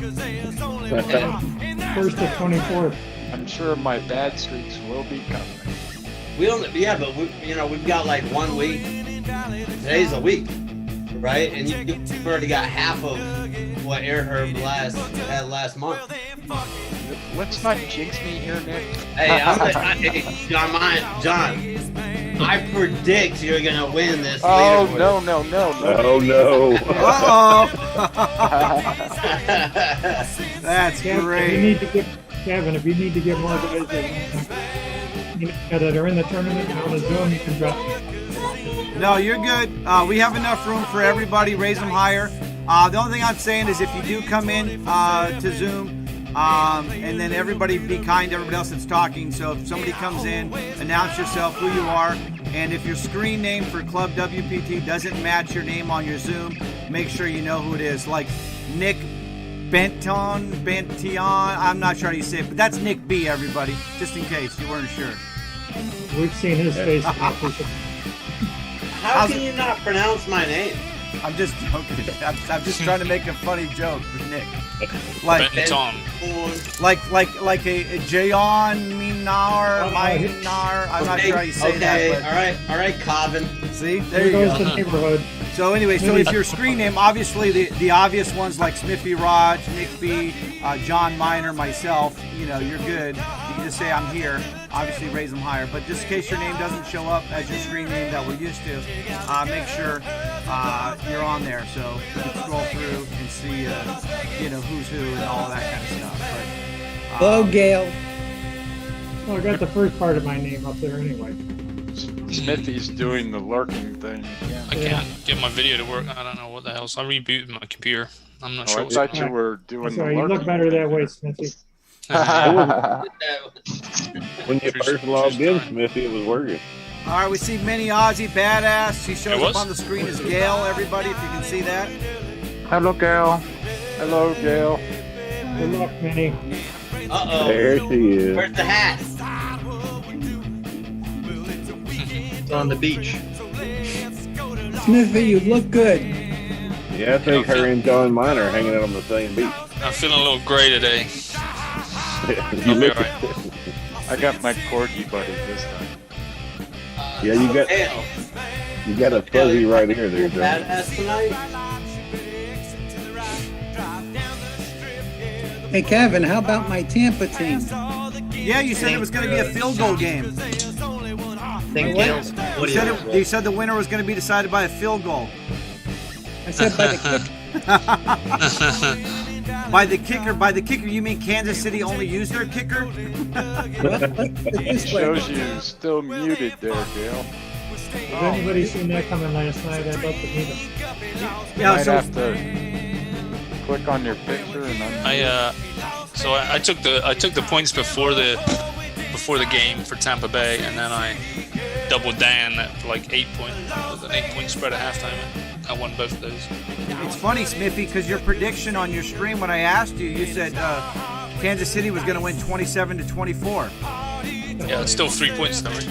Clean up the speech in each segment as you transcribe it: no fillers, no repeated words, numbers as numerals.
First to 24th. I'm sure my bad streaks will be coming. We don't. Yeah, but we've got like 1 week. Today's a week, right? And you've already got half of what Air Herb had last month. Let's not jinx me here, Nick. Hey, John, I predict you're gonna win this. Oh leaderboard. no! Oh no! That's Kevin, great. If you need to get more guys that are in the tournament on a Zoom, you can drop. No, you're good. We have enough room for everybody. Raise them higher. The only thing I'm saying is if you do come in to Zoom, and then everybody be kind to everybody else that's talking. So if somebody comes in, announce yourself, who you are, and if your screen name for Club WPT doesn't match your name on your Zoom, make sure you know who it is. Like Nick Bention. I'm not sure how you say it, but that's Nick B, everybody, just in case you weren't sure. We've seen his face. How can you not pronounce my name? I'm just joking. I'm just trying to make a funny joke with Nick. Like Tom. like a Jayon Minar. I'm not sure how you say that. But All right, Coven. see, There there you goes go. the neighborhood. So anyway, so if your screen name, obviously the obvious ones like Smithy Raj, Nick B, John Miner, myself, you're good. You can just say I'm here. Obviously raise them higher. But just in case your name doesn't show up as your screen name that we're used to, make sure you're on there so you can scroll through and see who's who and all that kind of stuff. But, Hello, Gail. Well, I got the first part of my name up there anyway. Smithy's doing the lurking thing again. I can't get my video to work. I don't know what the hell. So I rebooted my computer. I'm not sure I what's thought going you on. were doing Sorry, the you lurking. look better that way, Smithy. When you first logged in, Smithy, it was working. all right, we see Mini Ozzy Badass. She shows It up was? on the screen as Gail. Everybody, if you can see that. Hello, Gail. Hello, Gail. Good luck, Minnie. Uh-oh. There she is. Where's the hat? It's on the beach. Smithy, you look good. Yeah, I think her and John Miner are hanging out on the same beach. I'm feeling a little gray today. You I'll be look- alright. I got my corgi buddy this time. Yeah, you got Hell. you got a fuzzy right here, there, John. Badass tonight. Hey, Kevin, how about my Tampa team? Yeah, you said it was going to be a field goal game. Think What? Gail's You said the winner was going to be decided by a field goal. I said by the kick. By the kicker, you mean Kansas City only used their kicker? Well, let's put it this way. Shows you still muted there, Gail. Has anybody seen that coming last night? I'd love to meet him. Yeah, Might so have to click on your picture and I took the points before the game for Tampa Bay, and then I doubled down for like 8 points. It was an 8-point spread at halftime. I won both of those. it's funny, Smithy, because your prediction on your stream when I asked you, you said Kansas City was going to win 27-24. Yeah, it's still 3 points though, right?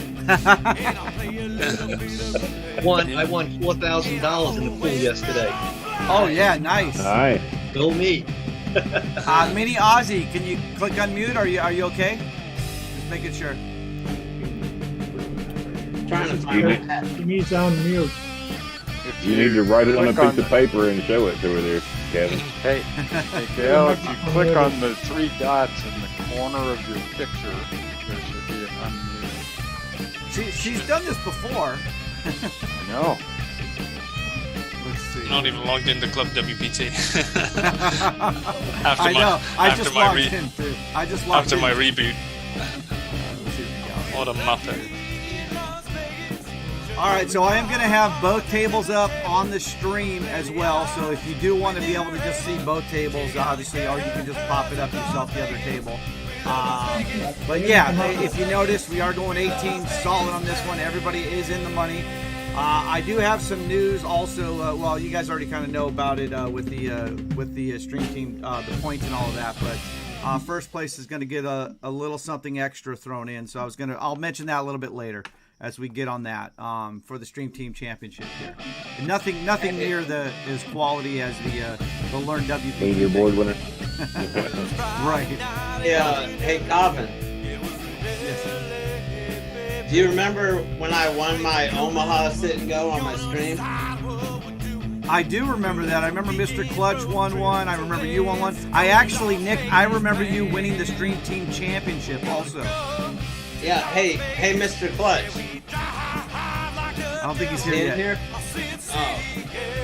I won $4,000 in the pool yesterday. Oh yeah, nice. Nice. Go me. Mini Ozzy, can you click unmute? Are you okay? Just making sure. Trying to find my hat. Jimmy's on mute. if You need to write it on a click piece of paper and show it to her there, Kevin. Hey, Gail, if you click on the 3 dots in the corner of your picture, there should be an unmute. She's done this before. I know. Let's see. I'm not even logged into Club WPT. I know. I just logged re- in too. I just logged after in. my reboot. What a muppet. All right, so I am going to have both tables up on the stream as well. So if you do want to be able to just see both tables, obviously, or you can just pop it up yourself, the other table. But yeah, if you notice, we are going 18 solid on this one. Everybody is in the money. I do have some news also. Well, you guys already kind of know about it with the stream team, the points and all of that. But first place is going to get a little something extra thrown in. So I'll mention that a little bit later as we get on that for the Stream Team Championship here. And nothing near as quality as the Learn WP. Leaderboard winner. Right. Yeah. Hey, Calvin. Do you remember when I won my Omaha sit and go on my stream? I do remember that. I remember Mr. Clutch won one. I remember you won one. I actually, Nick, I remember you winning the Stream Team Championship also. Yeah. Hey, Mr. Clutch. I don't think he's here In yet. here?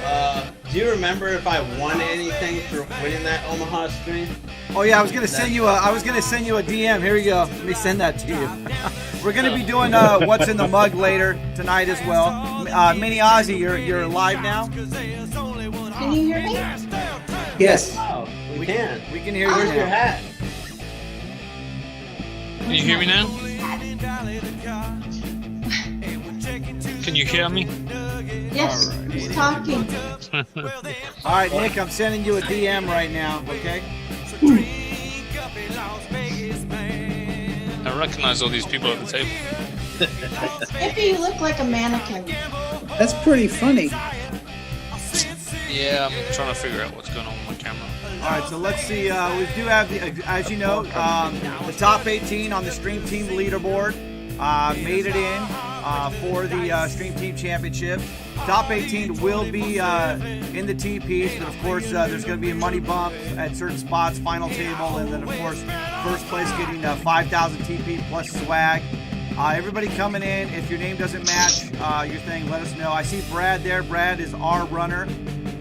Oh. Do you remember if I won anything for winning that Omaha stream? Oh yeah, I was gonna send you a DM. Here you go. Let me send that to you. We're gonna be doing what's in the mug later tonight as well. Mini Ozzy, you're live now. Can you hear me? Yes. Oh, we can. We can hear you Where's your now. hat? Can you hear me now? Can you hear me? Yes, All right. he's talking. All right, Nick, I'm sending you a DM right now. Okay. I recognize all these people at the table. Maybe you look like a mannequin. That's pretty funny. Yeah, I'm trying to figure out what's going on with my camera. All right, so let's see. We do have, as you know, the top 18 on the Stream Team leaderboard made it in for the Stream Team Championship. Top 18 will be in the TPs, but of course there's going to be a money bump at certain spots, final table, and then of course first place getting 5,000 TP plus swag. Everybody coming in, if your name doesn't match your thing, let us know. I see Brad there. Brad is our runner.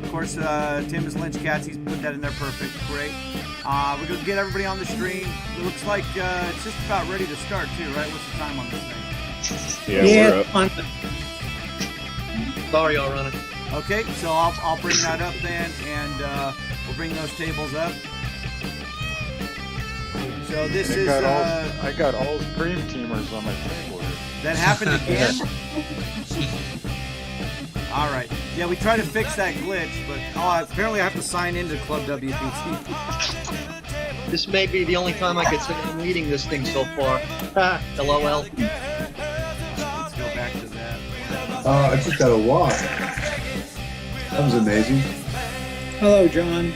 Of course, Tim is Lynch Cats. He's put that in there perfect. Great. We're going to get everybody on the stream. It looks like it's just about ready to start too, right? What's the time on this thing? Yeah, we're up. on- Sorry, y'all running. Okay, so I'll bring that up then, and we'll bring those tables up. So this is I got all Dream Teamers on my table here. that happened again. All right, yeah, we tried to fix that glitch, but apparently I have to sign into Club WPT. This may be the only time I could say I'm leading this thing so far. LOL. Let's go back to that. I just got a walk. That was amazing. Hello, John.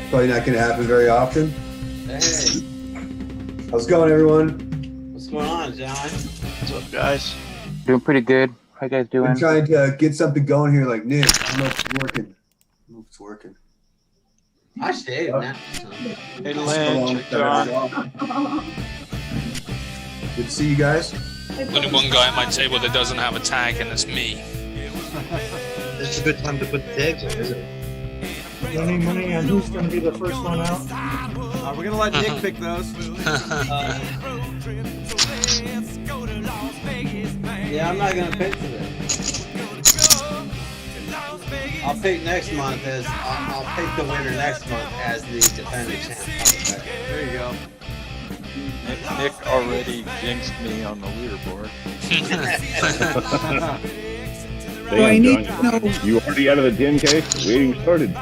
Probably not going to happen very often. Hey, How's it going, everyone? what's going on, John? What's up, guys? Doing pretty good. How you guys doing? I'm trying to get something going here like Nick. I don't know if it's working. I don't know if it's working. I shaved now. Hey, Lynch, John. Good to see you guys. Only one guy at my table that doesn't have a tag, and it's me. This is a good time to put the tags in, isn't it? Any money on who's going to be the first one out? We're gonna let Nick pick those. Yeah, I'm not gonna pick today. I'll pick next month as I'll pick the winner next month as the defending champ. There you go. Nick already jinxed me on the leaderboard. Well, I Damn, need John, to know. you already out of the 10K? We ain't even started. I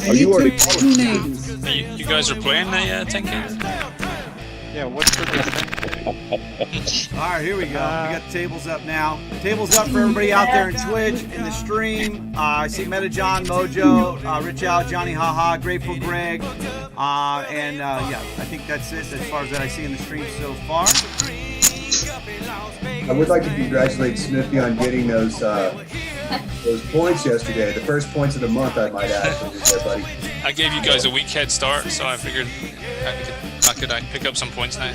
Are need you already to know two names. You guys are playing the 10K? Yeah, what's for the 10K? All right, here we go. We got the tables up now. Tables up for everybody out there in Twitch, in the stream. I see Meta John, Mojo, Rich Al, Johnny Haha, Grateful Greg, and yeah, I think that's it as far as that I see in the stream so far. I would like to congratulate Smithy on getting those points yesterday. The first points of the month, I might add. From you there, buddy. I gave you guys a week head start, so I figured I could pick up some points now.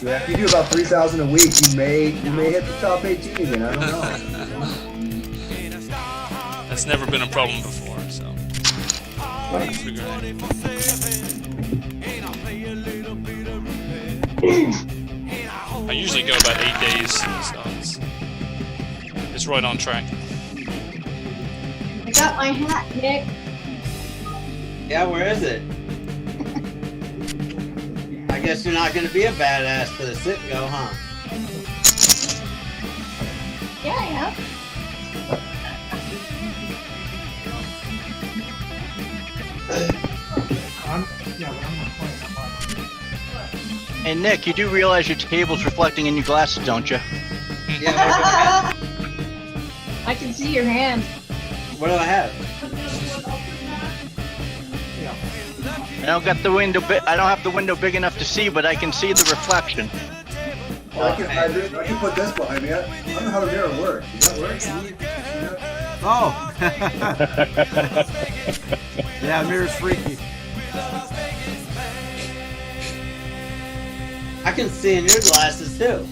Yeah, if you do about 3,000 a week, you may hit the top 18 again. I don't know. That's never been a problem before, so I figured I usually go about 8 days, so it's right on track. I got my hat, Nick. Yeah, where is it? I guess you're not gonna be a badass for the sit and go, huh? Yeah, I am. I'm not playing. Hey, Nick, you do realize your table's reflecting in your glasses, don't you? Yeah, I can see your hand. what do I have? I don't got the window. I don't have the window big enough to see, but I can see the reflection. I can put this behind me. I don't know how the mirror works. Does that work? Can you see that? Oh. Yeah, the mirror's freaky. I can see in your glasses too.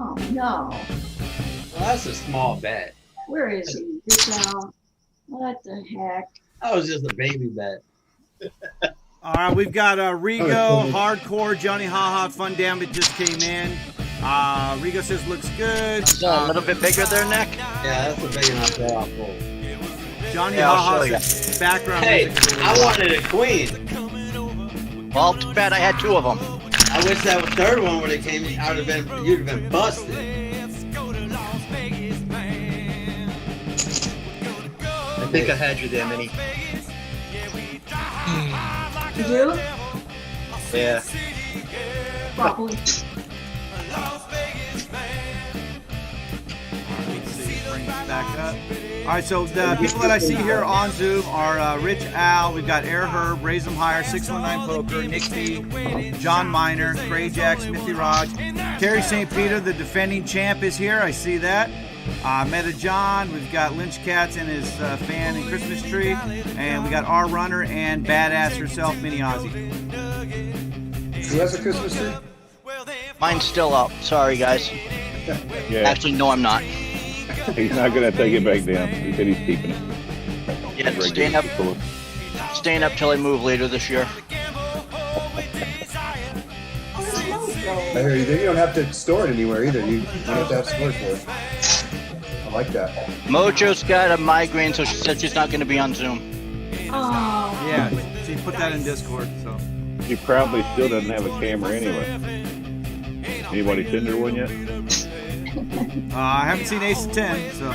Oh no. Well, that's a small bet. Where is he? This now. What the heck? That was just a baby bet. All right, we've got Rigo, Hardcore, Johnny Haha, Fun Damn It just came in. Rigo says looks good. A little bit bigger there, Nick. Yeah, that's a big enough playoff hole. Johnny Yeah, I'll show Haha's background Hey, music. I wanted a queen. Well, too bad I had two of them. I wish that third one would have came. I would have been. You'd have been busted. I think I had you there, Minnie. You do? Yeah. Probably. Let's see, bring this back up. All right, so the people that I see here on Zoom are Rich Al, we've got Air Herb, Raise 'em Higher, 619 Poker, Nick B, John Miner, Cray Jack, Smithy Raj, Terry St. Peter, the defending champ, is here. I see that. Meta John, we've got Lynch Katz and his fan and Christmas tree, and we got R Runner and Badass herself, Minnie Ozzy. Who has a Christmas tree? Mine's still up. Sorry, guys. Yeah, Actually, no, I'm not. he's not gonna take it back down. He said he's keeping it. Yeah, staying up till I move later this year. I hear you. Then you don't have to store it anywhere either. You don't have to have storage for it. I like that. Mojo's got a migraine, so she said she's not going to be on Zoom. Oh. Yeah, she put that in Discord, so. He probably still doesn't have a camera anyway. Anybody send her one yet? I haven't seen Ace of 10, so.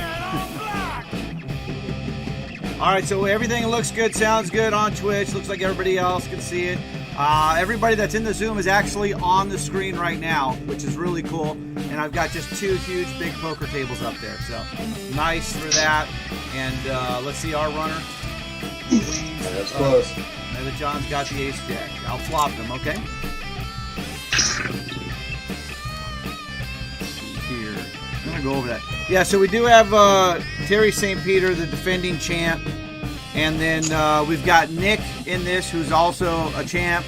All right, so everything looks good, sounds good on Twitch. Looks like everybody else can see it. Everybody that's in the Zoom is actually on the screen right now, which is really cool. And I've got just two huge big poker tables up there, so nice for that. And let's see our runner. That's close. Meta John's got the ace jack. I'll flop them, okay? Here. I'm going to go over that. Yeah, so we do have Terry St. Peter, the defending champ. And then we've got Nick in this, who's also a champ.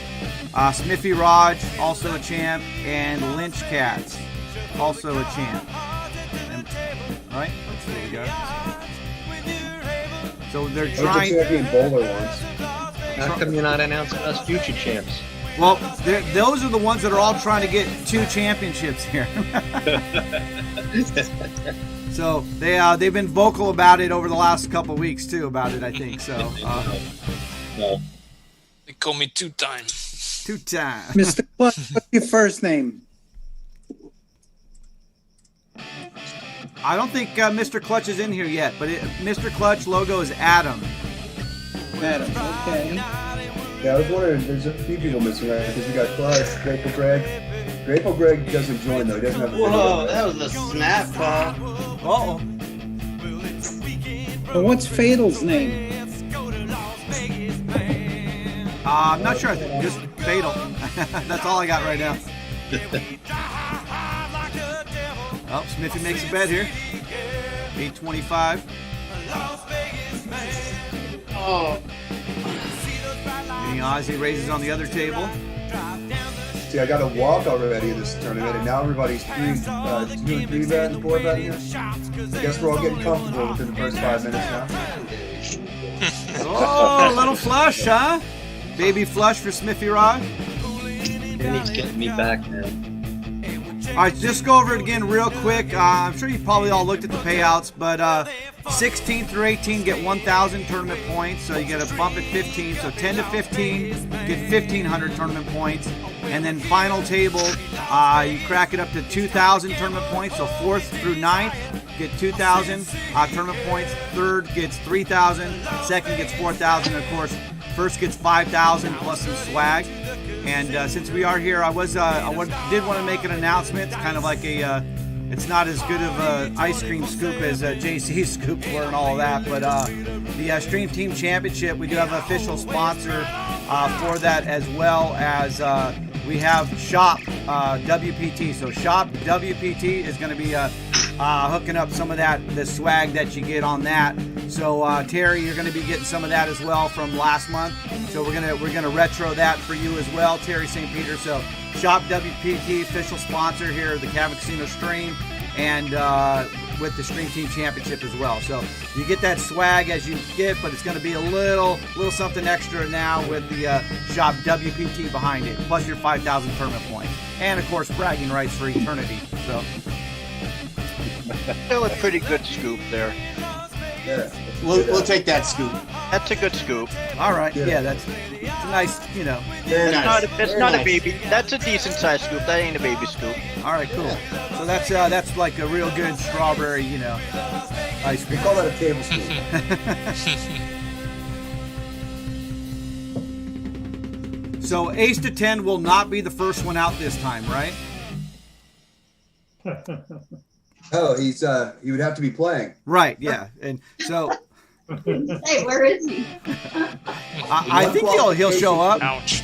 Smithy Raj, also a champ. And Lynch Katz, also a champ. Right? That's what we got. So they're trying. Those are champion bowler ones. How come you're not announcing us future champs? Well, those are the ones that are all trying to get 2 championships here. So they've been vocal about it over the last couple of weeks too. About it, I think. So No. They call me 2-time. 2-time. Mr. Clutch, what's your first name? I don't think Mr. Clutch is in here yet, but Mr. Clutch logo is Adam. Adam, okay. Yeah, I was wondering, there's a few people missing, right? Because we got Clark, Grateful Greg. Grateful Greg doesn't join, though. He doesn't have a Whoa, that was a snap call. Uh-oh. Well, what's Fatal's name? I'm not sure. Just Fatal. That's all I got right now. Oh, Smithy makes a bet here. 825. Oh. Minnie Ozzy raises on the other table. See, I got a walk already in this tournament, and now everybody's 2 and 3 betting, 4 betting here. I guess we're all getting comfortable within the first 5 minutes now. Oh, a little flush, huh? Baby flush for Smithy Rod. Minnie's getting me back now. All right, just go over it again real quick. I'm sure you probably all looked at the payouts, but 16 through 18 get 1,000 tournament points, so you get a bump at 15. So 10 to 15 get 1,500 tournament points. And then final table, you crack it up to 2,000 tournament points. So 4th through 9th get 2,000 tournament points. 3rd gets 3,000. 2nd gets 4,000. Of course, 1st gets 5,000 plus some swag. And since we are here, I did want to make an announcement. It's kind of like a it's not as good of a ice cream scoop as JC's scoops were and all of that. But the Stream Team Championship, we do have an official sponsor for that, as well as we have Shop WPT. So Shop WPT is going to be hooking up some of the swag that you get on that. So Terry, you're going to be getting some of that as well from last month. So we're gonna retro that for you as well, Terry St. Peter. So Shop WPT, official sponsor here of the Cabin Casino Stream, and with the Stream Team Championship as well. So you get that swag as you get, but it's going to be a little something extra now with the Shop WPT behind it, plus your 5,000 permit points, and of course bragging rights for eternity. So Still a pretty good scoop there. Yeah. We'll take that scoop. That's a good scoop. all right, yeah, it's a nice, Very nice. It's Very not nice. a baby. That's a decent sized scoop. That ain't a baby scoop. all right, cool. So that's like a real good strawberry, ice We cream. call that a tablespoon. So Ace to 10 will not be the first one out this time, right? Oh, he would have to be playing. Right, yeah. And so Hey, where is he? I think he'll show up. Ouch.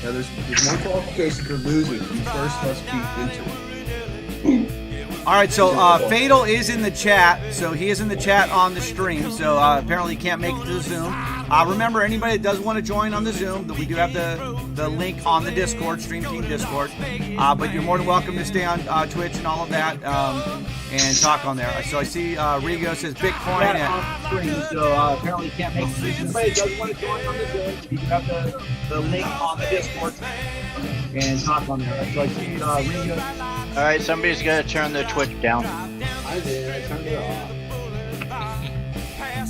Now there's one qualification for losing. You first must beat Winter. All right, so Fatal is in the chat. So he is in the chat on the stream. So apparently he can't make it to the Zoom. Remember, anybody that does want to join on the Zoom, we do have the link on the Discord, Stream Team Discord. But you're more than welcome to stay on Twitch and all of that and talk on there. So I see Rigo says Bitcoin. So apparently he can't make it to the Zoom. Anybody that does want to join on the Zoom, you do have the link on the Discord and talk on there. So I see Rigo. All right, somebody's got to turn their Twitch down. I did. I turned it off.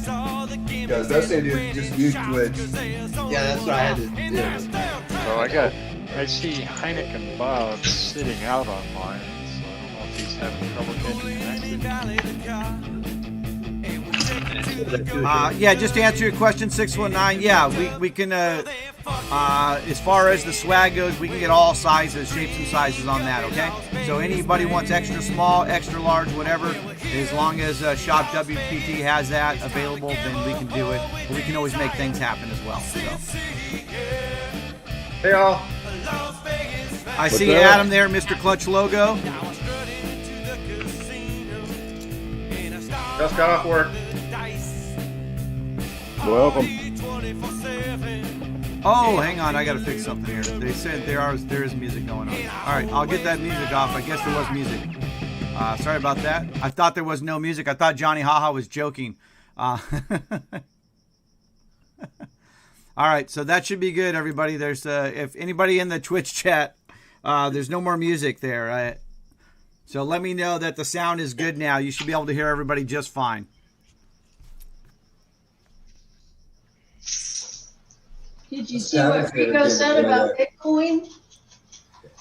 Yeah, the best thing to do is just mute Twitch. Yeah, that's what I had to do. So I see Heineken Bob sitting out online, so I don't know if he's having trouble getting connected. Yeah, just to answer your question, 619. Yeah, we can. As far as the swag goes, we can get all sizes, shapes, and sizes on that. Okay. So anybody wants extra small, extra large, whatever, as long as Shop WPT has that available, then we can do it. But we can always make things happen as well. So. Hey all. I see Adam there, Mr. Clutch logo. Just got off work. Welcome. Oh, hang on, I gotta fix something here. They said there is music going on. All right, I'll get that music off. I guess there was music. Sorry about that. I thought there was no music. I thought Johnny Haha was joking. All right, so that should be good, everybody. There's if anybody in the Twitch chat, there's no more music there. So let me know that the sound is good now. You should be able to hear everybody just fine. Did you see what Rico said about Bitcoin?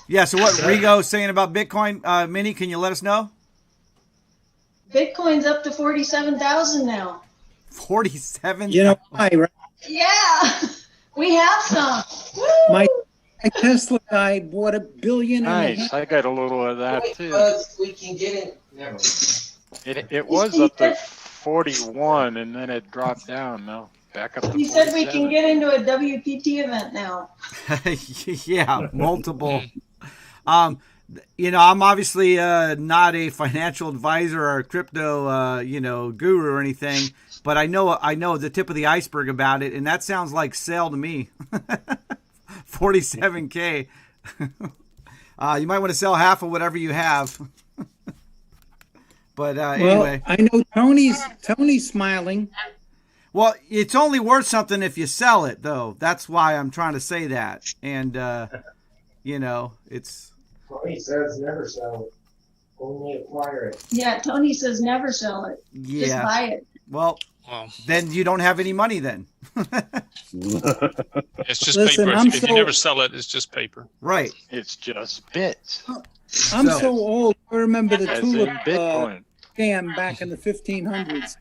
Yeah, so what Rigo's saying about Bitcoin, Minnie, can you let us know? Bitcoin's up to 47,000 now. 47? You know why, right? Yeah, we have some. Woo! My Tesla guy bought $1 billion. Nice, I got a little of that too. We can get it. Never. It was up to 41 and then it dropped down. Now back up to He said we 47. can get into a WPT event now. Yeah, multiple. I'm obviously not a financial advisor or a crypto, guru or anything, but I know the tip of the iceberg about it, and that sounds like sale to me. 47K. You might want to sell half of whatever you have. But anyway, I know Tony's smiling. Well, it's only worth something if you sell it, though. That's why I'm trying to say that. And it's. Tony says never sell it. Only acquire it. Yeah, Tony says never sell it. Yeah. Just buy it. Well, then you don't have any money then. It's just Listen, paper. I'm If you never sell it, it's just paper. Right. It's just bits. I'm so old. I remember the As in tulip Bitcoin. scam back in the 1500s.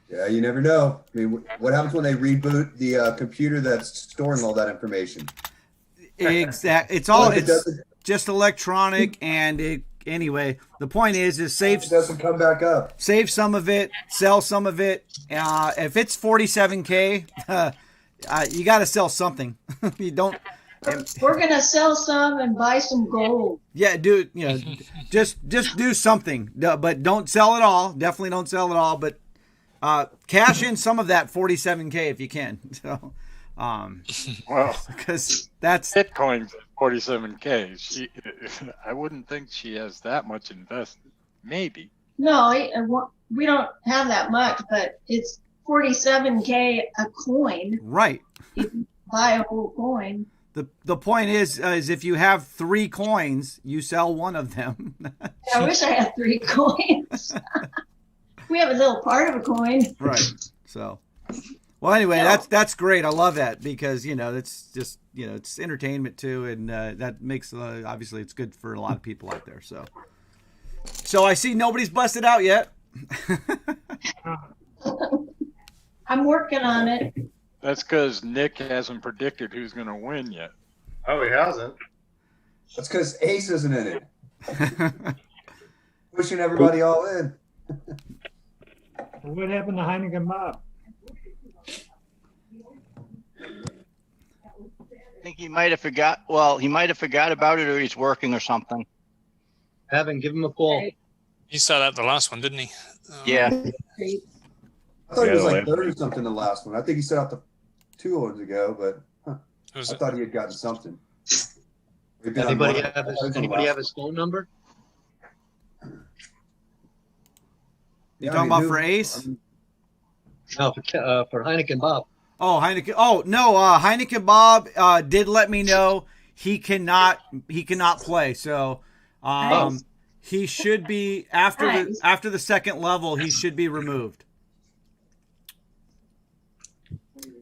Yeah, you never know. I mean, what happens when they reboot the computer that's storing all that information? Exactly. It's all. Well, It's just electronic, and anyway, the point is save. It doesn't come back up. Save some of it, sell some of it. If it's 47K, you got to sell something. You don't. We're gonna sell some and buy some gold. Yeah, dude. Just do something, but don't sell it all. Definitely don't sell it all, but cash in some of that 47K if you can. So, well, because that's Bitcoin's 47K. I wouldn't think she has that much invested. Maybe. No, we don't have that much, but it's 47K a coin. Right. If you buy a whole coin. The point is if you have 3 coins, you sell one of them. I wish I had 3 coins. We have a little part of a coin. Right. So, well, anyway, that's great. I love that because it's just it's entertainment too, and that makes obviously it's good for a lot of people out there. So I see nobody's busted out yet. I'm working on it. That's because Nick hasn't predicted who's going to win yet. Oh, he hasn't. That's because Ace isn't in it. Pushing everybody all in. What happened to Heineken Bob? I think he might have forgot. Well, he might have forgot about it, or he's working or something. Haven't give him a call. He saw that the last one, didn't he? Yeah. I thought he was like 30 something the last one. I think he set out the 2 ones ago, but I thought he had gotten something. Anybody have his phone number? You talking about for Ace? No, for Heineken Bob. Oh, Heineken. Oh no, Heineken Bob did let me know he cannot play. So he should be after the second level. He should be removed.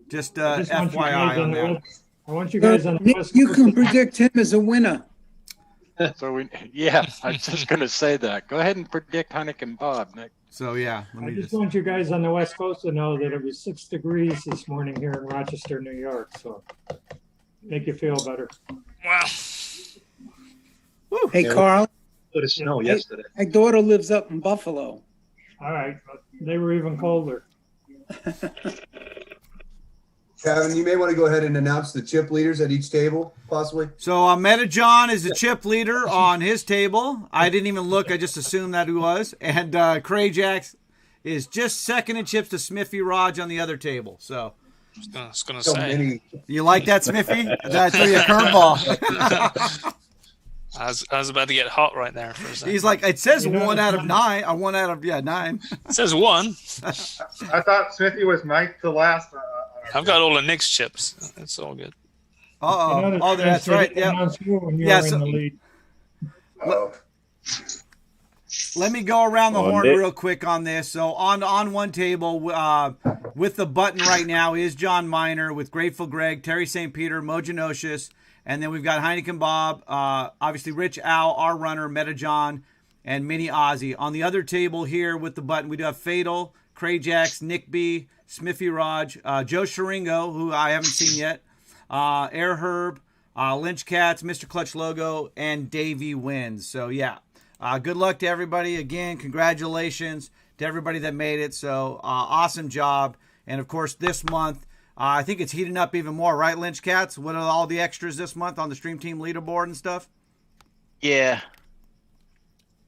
Just FYI on that. I want you guys on the Nick, West you Coast can to- predict him as a winner. So I was just going to say that. Go ahead and predict Heineken Bob, Nick. So yeah, I just want you guys on the West Coast to know that it was 6 degrees this morning here in Rochester, New York. So make you feel better. Wow. Hey, Carl. Put a snow yesterday. My daughter lives up in Buffalo. All right, but they were even colder. Kevin, you may want to go ahead and announce the chip leaders at each table, possibly. So Meta John is the chip leader on his table. I didn't even look. I just assumed that he was. And Krajax is just second in chips to Smithy Raj on the other table. So I was gonna say. You like that, Smithy? That's really a curveball. I was about to get hot right there for a second. He's like, it says 1 out of 9. 1 out of 9. It says 1. I thought Smithy was ninth to last. I've got all the Knicks chips. It's all good. Oh, that's right. Yeah. Yeah. So, let me go around the horn real quick on this. So on one table with the button right now is John Miner with Grateful Greg, Terry St. Peter, Mojanocious, and then we've got Heineken Bob, obviously Rich Al, our runner, Meta John, and Mini Ozzy. On the other table here with the button, we do have Fatal, Krajax, Nick B, Smithy Raj, Joe Sharingo, who I haven't seen yet, Air Herb, Lynch Cats, Mr. Clutch Logo, and Davey Wins. So, yeah, good luck to everybody. Again, congratulations to everybody that made it. So, awesome job. And, of course, this month, I think it's heating up even more, right, Lynch Cats? What are all the extras this month on the Stream Team leaderboard and stuff? Yeah.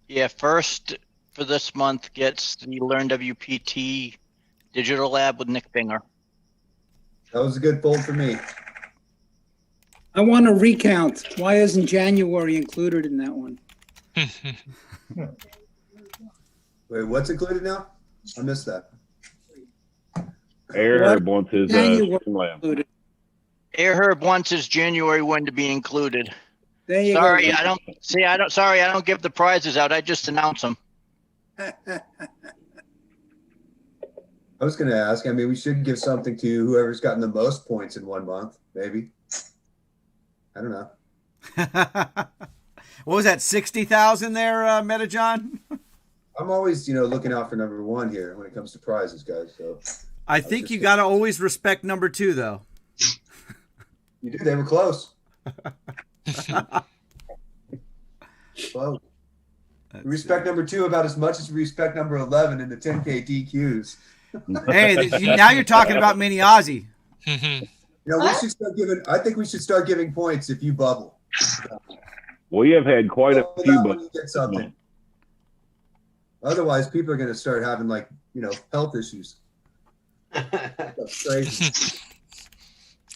Yeah, first for this month gets the Learn WPT Digital Lab with Nick Binger. That was a good fold for me. I want to recount. Why isn't January included in that one? Wait, what's included now? I missed that. Air Herb wants his Included. Air Herb wants his January one to be included. There you Sorry, go. I don't give the prizes out. I just announce them. I was going to ask, I mean, we should give something to whoever's gotten the most points in 1 month, maybe. I don't know. What was that, 60,000 there, Meta John? I'm always, looking out for number 1 here when it comes to prizes, guys. So I think you got to always respect number 2, though. You did. They were close. Well, respect number 2 about as much as respect number 11 in the 10K DQs. Hey, now you're talking about Mini Ozzy. You know, we should start giving. I think we should start giving points if you bubble. We have had quite a few, but get something. Otherwise, people are going to start having health issues. That's crazy.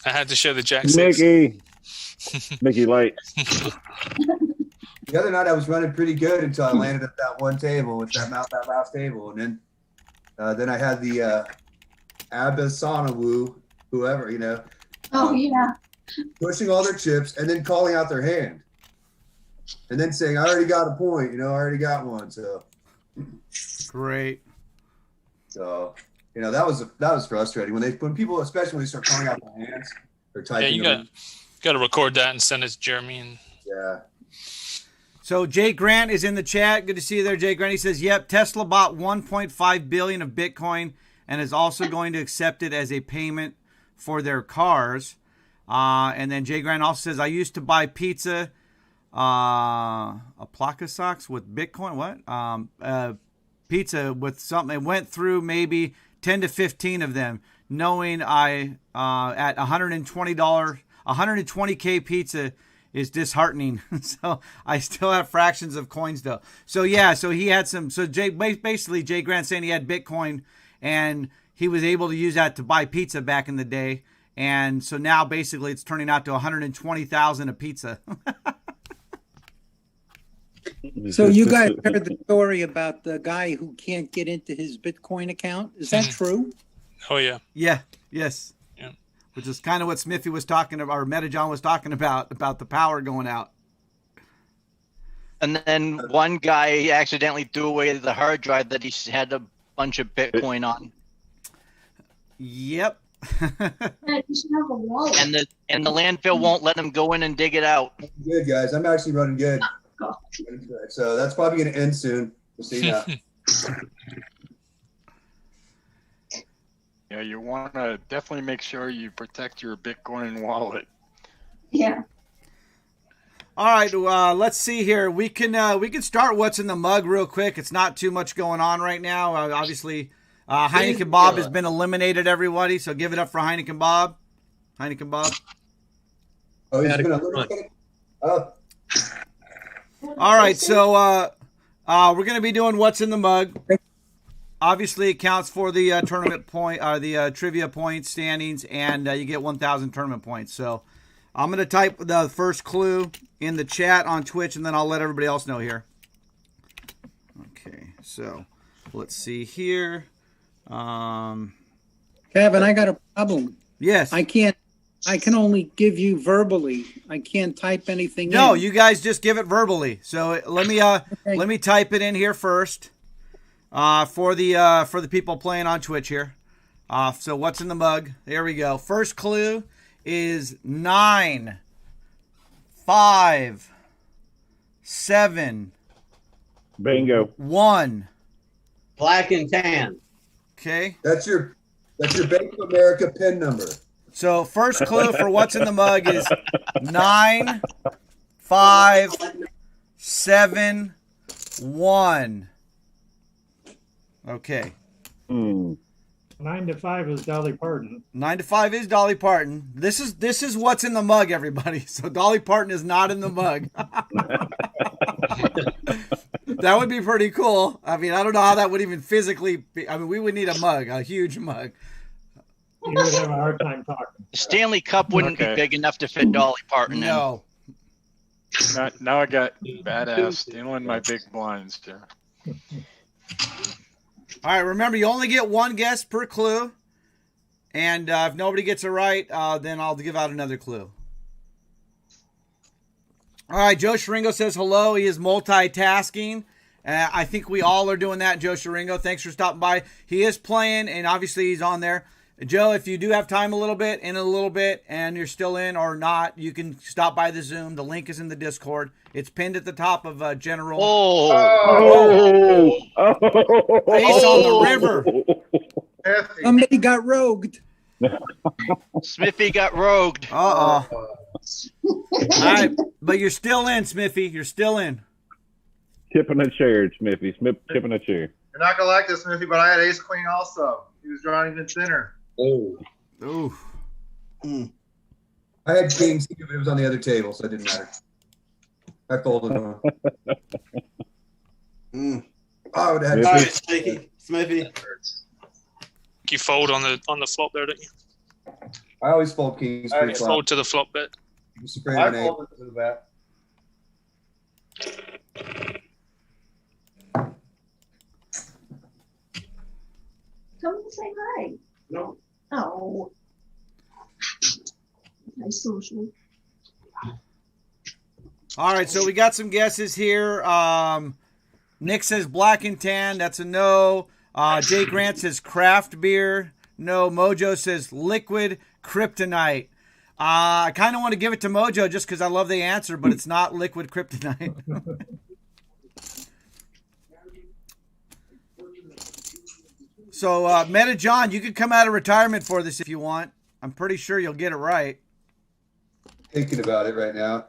I had to show the Jack 6. Mickey Light. The other night I was running pretty good until I landed at that one table with that last table, and then I had the Abasanawu, whoever, Oh, yeah. pushing all their chips and then calling out their hand, and then saying, "I already got a point, I already got one." So great. So that was frustrating when people, especially when they start calling out their hands or typing. Yeah, you got to record that and send it to Jeremy. And yeah. So Jay Grant is in the chat. Good to see you there, Jay Grant. He says, "Yep, Tesla bought 1.5 billion of Bitcoin and is also going to accept it as a payment for their cars." And then Jay Grant also says, "I used to buy pizza, a Plaka socks with Bitcoin. What? Pizza with something. It went through maybe 10 to 15 of them, knowing I at $120, 120K pizza." Is disheartening. So I still have fractions of coins though. So yeah, so he had some. So Jay Grant saying he had Bitcoin and he was able to use that to buy pizza back in the day. And so now basically it's turning out to 120,000 a pizza. So you guys heard the story about the guy who can't get into his Bitcoin account? Is that true? Oh yeah. Yeah. Yes. Yeah. Which is kind of what Smithy was talking about, or Metajohn was talking about the power going out. And then one guy accidentally threw away the hard drive that he had a bunch of Bitcoin on. Yep. And the landfill won't let him go in and dig it out. Good, guys. I'm actually running good. So that's probably going to end soon. We'll see now. Yeah, you want to definitely make sure you protect your Bitcoin wallet. Yeah. All right, let's see here. We can start what's in the mug real quick. It's not too much going on right now. Obviously, Heineken Bob has been eliminated, everybody. So give it up for Heineken Bob. Heineken Bob. Oh, he's going to eliminate. Oh. All right, so we're going to be doing what's in the mug. Obviously, it counts for the tournament point, the trivia points, standings, and you get 1,000 tournament points. So I'm going to type the first clue in the chat on Twitch, and then I'll let everybody else know here. Okay, so let's see here. Kevin, I got a problem. Yes. I can only give you verbally. I can't type anything No, in. you guys just give it verbally. So let me type it in here first. For the people playing on Twitch here. So what's in the mug? There we go. First clue is 9, 5, 7. Bingo. 1. Black and tan. Okay. That's your Bank of America PIN number. So first clue for what's in the mug is 9, 5, 7, 1. Okay. 9 to 5 is Dolly Parton. 9 to 5 is Dolly Parton. This is what's in the mug, everybody. So Dolly Parton is not in the mug. That would be pretty cool. I mean, I don't know how that would even physically be. I mean, we would need a mug, a huge mug. You would have a hard time talking. The Stanley Cup wouldn't be big enough to fit Dolly Parton in. No. Now I got badass stealing my big blinds here. All right, remember, you only get one guess per clue. And if nobody gets it right, then I'll give out another clue. All right, Joe Sharingo says hello. He is multitasking. I think we all are doing that, Joe Sharingo. Thanks for stopping by. He is playing, and obviously he's on there. Joe, if you do have time a little bit, and you're still in or not, you can stop by the Zoom. The link is in the Discord. It's pinned at the top of General. Face on the river. Somebody got rogued. Smithy got rogued. All right, but you're still in, Smithy. You're still in. Tipping a chair, Smithy. Tipping a chair. You're not gonna like this, Smithy, but I had ace queen also. He was drawing even thinner. Oh. Ooh. I had kings, but it was on the other table, so it didn't matter. I folded on. I would have had All right, Smithy. You fold on the flop there, don't you? I always fold kings I pre-flop. Fold to the flop bet. Just afraid I of an eight. folded to the bet. Come and say hi. No. Oh. Nice social. All right, so we got some guesses here. Nick says black and tan. That's a no. Jay Grant says craft beer. No. Mojo says liquid kryptonite. I kind of want to give it to Mojo just because I love the answer, but it's not liquid kryptonite. So, Meta John, you could come out of retirement for this if you want. I'm pretty sure you'll get it right. Thinking about it right now.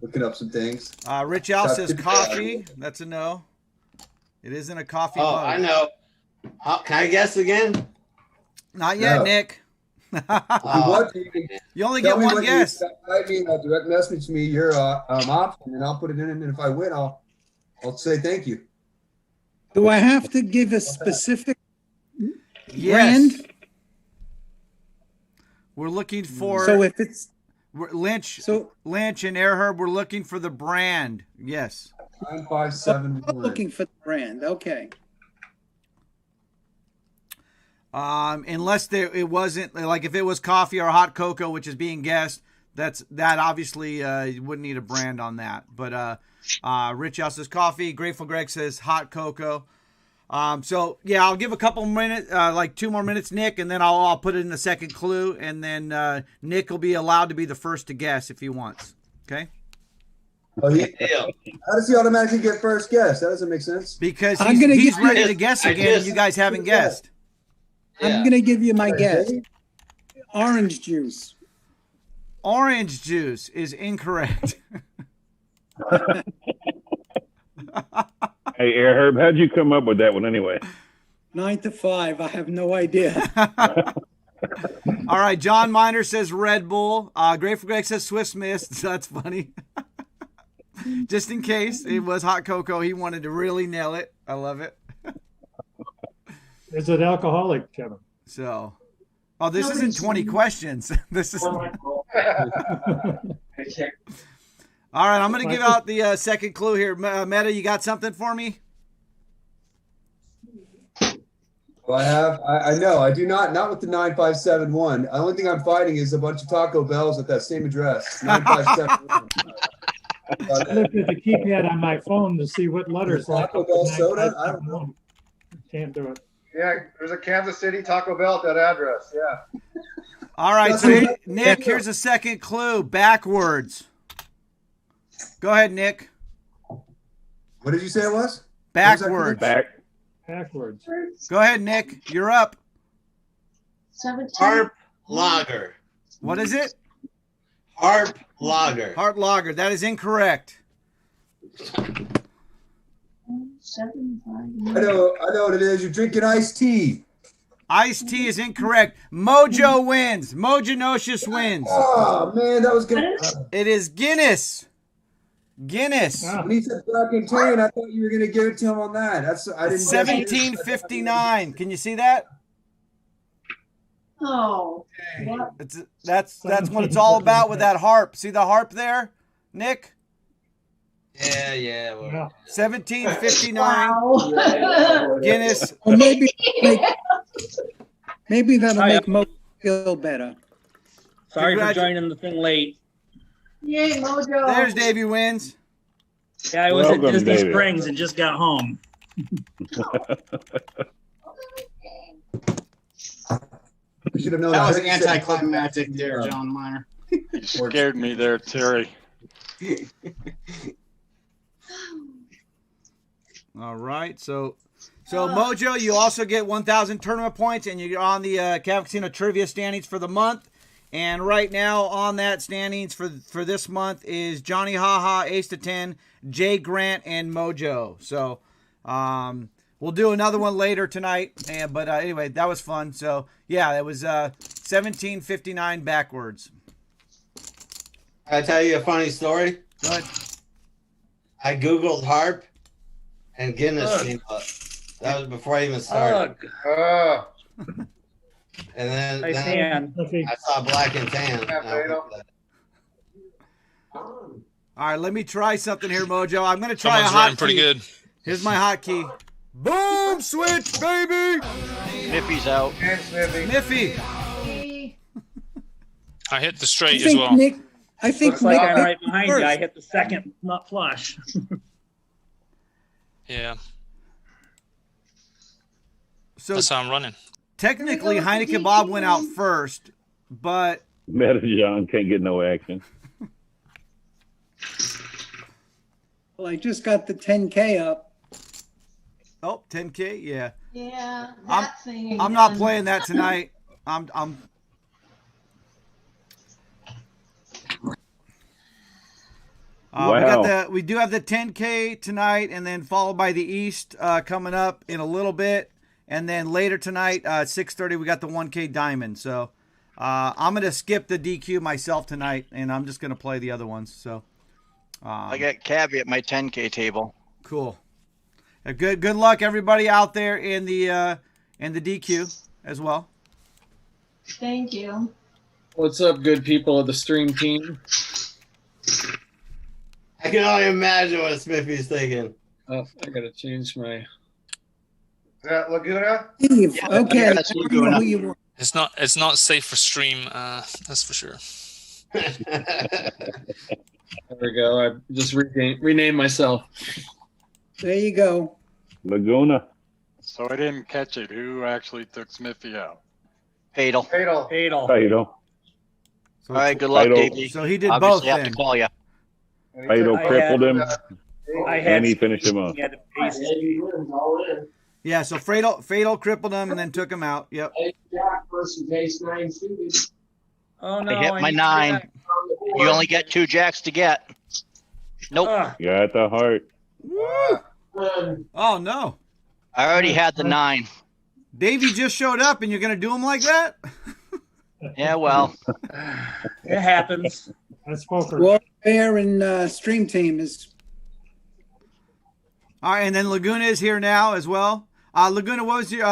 Looking up some things. Rich Al says coffee. That's a no. It isn't a coffee Oh, mug. I know. Can I guess again? Not yet, No. Nick. What? You only Tell get me one when guess. You write me, direct message me your option, and I'll put it in. And if I win, I'll say thank you. Do I have to give a specific Yes. brand? We're looking for So if it's Lynch so, and Airherb. We're looking for the brand. Yes. 957. I'm looking for the brand. Okay. Unless it wasn't like if it was coffee or hot cocoa, which is being guessed, that obviously you wouldn't need a brand on that. But Rich Al says coffee. Grateful Greg says hot cocoa. So yeah, I'll give a couple minutes, like 2 more minutes, Nick, and then I'll put it in the second clue, and then Nick will be allowed to be the first to guess if he wants. Okay? Oh, how does he automatically get first guess? That doesn't make sense. Because I'm gonna he's give ready you- to guess again, and you guys haven't guessed. Yeah. I'm going to give you my guess. Orange juice. Orange juice is incorrect. Hey, Airherb, how'd you come up with that one anyway? 9 to 5. I have no idea. All right, John Miner says Red Bull. Grateful Greg says Swiss Miss. That's funny. Just in case it was hot cocoa, he wanted to really nail it. I love it. Is it alcoholic, Kevin? So, this isn't 20 questions. This is. All right, I'm going to give out the second clue here. Meta, you got something for me? Well, I know. I do not with the 9571. The only thing I'm fighting is a bunch of Taco Bells at that same address. 9571. I looked at the keypad on my phone to see what letters. Taco Bell soda? I don't know. Can't do it. Yeah, there's a Kansas City Taco Bell at that address. Yeah. All right, so Nick, here's a second clue. Backwards. Go ahead, Nick. What did you say it was? Backwards. Backwards. Go ahead, Nick. You're up. 17. Harp Lager. What is it? Harp Lager. Harp Lager. That is incorrect. 7, 5, I know what it is. You're drinking iced tea. Iced tea is incorrect. Mojo wins. Mojanocious wins. Oh man, that was good. It is Guinness. Guinness. When he said black and tan, I thought you were gonna give it to him on that. I didn't. 1759. Can you see that? Oh. That's what it's all about with that harp. See the harp there, Nick? Yeah. 1759. Wow. Guinness. Well, maybe that'll make Mo feel better. Sorry for joining the thing late. Yay, Mojo. There's Davey wins. Yeah, I was Welcome, at Disney David. Springs and just got home. We should have known That was Rick said- anticlimactic there, John Miner. You scared me there, Terry. All right, so Mojo, you also get 1,000 tournament points, and you're on the Cav Casino trivia standings for the month. And right now on that standings for this month is Johnny Haha, Ace to 10, Jay Grant, and Mojo. So we'll do another one later tonight. But anyway, that was fun. So yeah, it was 1759 backwards. I tell you a funny story. Good. I Googled harp, and Guinness came up. That was before I even started. And then, Nice then hand. I saw black and tan. All right, let me try something here, Mojo. I'm going to try Someone's a hot running pretty key. good. Here's my hot-key. Boom! Switch, baby! Miffy's out. Miffy! I hit the I straight as think well. Nick. I think Looks like Nick I'm right behind you. first. I hit the second nut flush. Yeah, So that's how I'm running. technically, Heineken Bob went out first, but John can't get no action. Well, I just got the 10K up. oh, 10K, yeah. Yeah, I'm- that thing. I'm not again. playing that tonight. I'm Wow. we do have the 10K tonight, and then followed by the East coming up in a little bit, and then later tonight, 6:30, we got the 1K Diamond. So I'm gonna skip the DQ myself tonight, and I'm just gonna play the other ones. So I got Cabby at my 10K table. cool. Good luck, everybody out there in the DQ as well. Thank you. What's up, good people of the stream team? I can only imagine what Smithy's thinking. Oh, I gotta change my. Is that Laguna? Steve, okay. that's I don't know who you want. It's not safe for stream. That's for sure. There we go. I just renamed myself. There you go. Laguna. So I didn't catch it. Who actually took Smithy out? Fatal. Fatal. Fatal. Fatal. So, All right, good luck, Fatal. Davey. so he did Obviously both have then. to call you. Fatal I crippled had- him, I had and he finished him up. Yeah, the ace. Yeah, so Fatal crippled him and then took him out. Yep. Oh no! I hit my need to 9. get You only get 2 jacks to get. Nope. back. Got the heart. Oh no. I already had the 9. Davey just showed up and you're gonna do him like that? Yeah, well. It happens. That's poker. Well, Bear and Stream Team is. All right, and then Laguna is here now as well. Laguna, what was your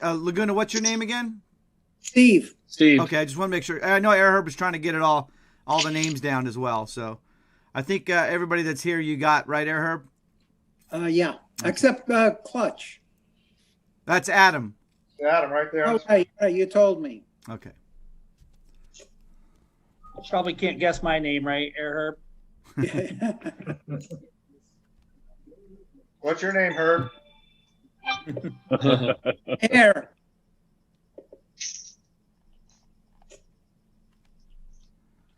Laguna? What's your name again? Steve. Steve. Okay, I just want to make sure. I know Air Herb was trying to get it all the names down as well. So, I think everybody that's here you got right, Air Herb. Yeah, except Clutch. That's Adam. Adam, right there. Oh, right, you told me. Okay. Probably can't guess my name, right, Air Herb? What's your name, Herb? Air.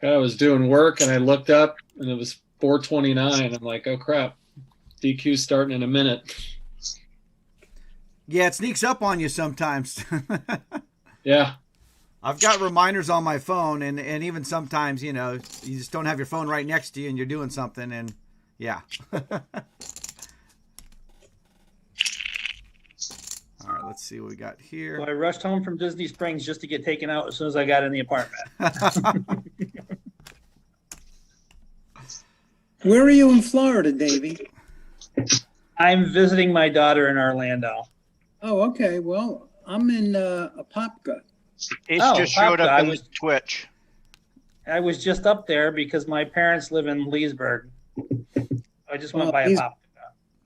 I was doing work and I looked up and it was 4:29. I'm like, oh crap, DQ's starting in a minute. Yeah, it sneaks up on you sometimes. Yeah. I've got reminders on my phone, and even sometimes, you just don't have your phone right next to you, and you're doing something, and yeah. All right, let's see what we got here. So I rushed home from Disney Springs just to get taken out as soon as I got in the apartment. Where are you in Florida, Davey? I'm visiting my daughter in Orlando. Oh, okay. Well, I'm in Apopka. Ace Oh, just showed up I in was- Twitch. I was just up there because my parents live in Leesburg. I just went Well, by a Lees- pop.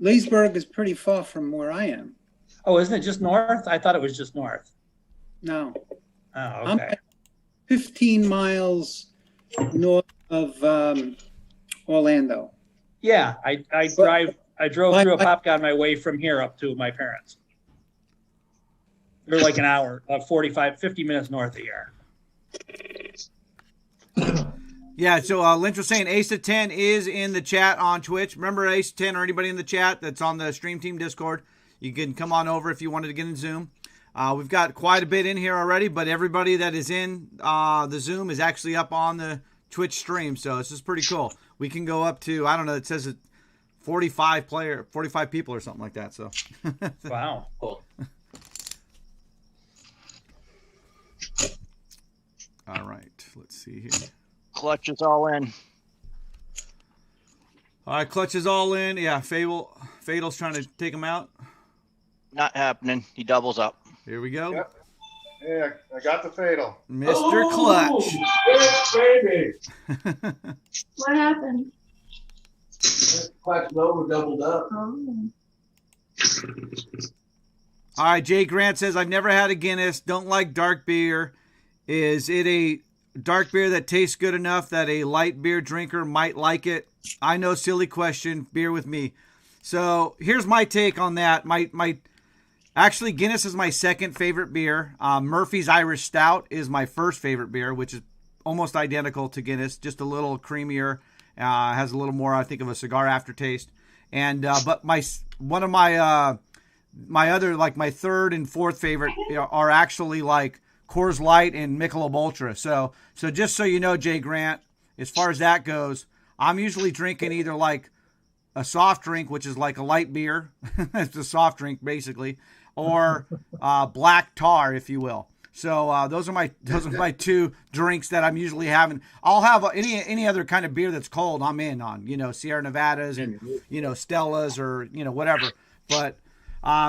Leesburg is pretty far from where I am. Oh, isn't it just north? I thought it was just north. No, Oh, I'm okay. 15 miles north of Orlando. Yeah, I drove through a pop on my way from here up to my parents. They're like an hour, 50 minutes north of here. Yeah, so Lynch was saying Ace of 10 is in the chat on Twitch. Remember Ace of 10 or anybody in the chat that's on the Stream Team Discord? You can come on over if you wanted to get in Zoom. We've got quite a bit in here already, but everybody that is in the Zoom is actually up on the Twitch stream, so this is pretty cool. We can go up to, I don't know, it says 45 people or something like that. So wow. Cool. All right, let's see here. Clutch is all in. All right, Clutch is all in. Yeah, Fatal's trying to take him out. Not happening. He doubles up. Here we go. Yep. Yeah, I got the fatal. Mr. Clutch. Baby. What happened? Clutch Nova doubled up. Oh. All right, Jay Grant says, I've never had a Guinness. Don't like dark beer. Is it a dark beer that tastes good enough that a light beer drinker might like it? I know, silly question. Beer with me. So here's my take on that. Actually, Guinness is my second favorite beer. Murphy's Irish Stout is my first favorite beer, which is almost identical to Guinness, just a little creamier. Has a little more, I think, of a cigar aftertaste. And but my other, like my third and fourth favorite are actually like Coors Light and Michelob Ultra. So just so you know, Jay Grant, as far as that goes, I'm usually drinking either like a soft drink, which is like a light beer. It's a soft drink basically, or black tar, if you will. So those are my two drinks that I'm usually having. I'll have any other kind of beer that's cold. I'm in on, Sierra Nevadas and Stellas or whatever. But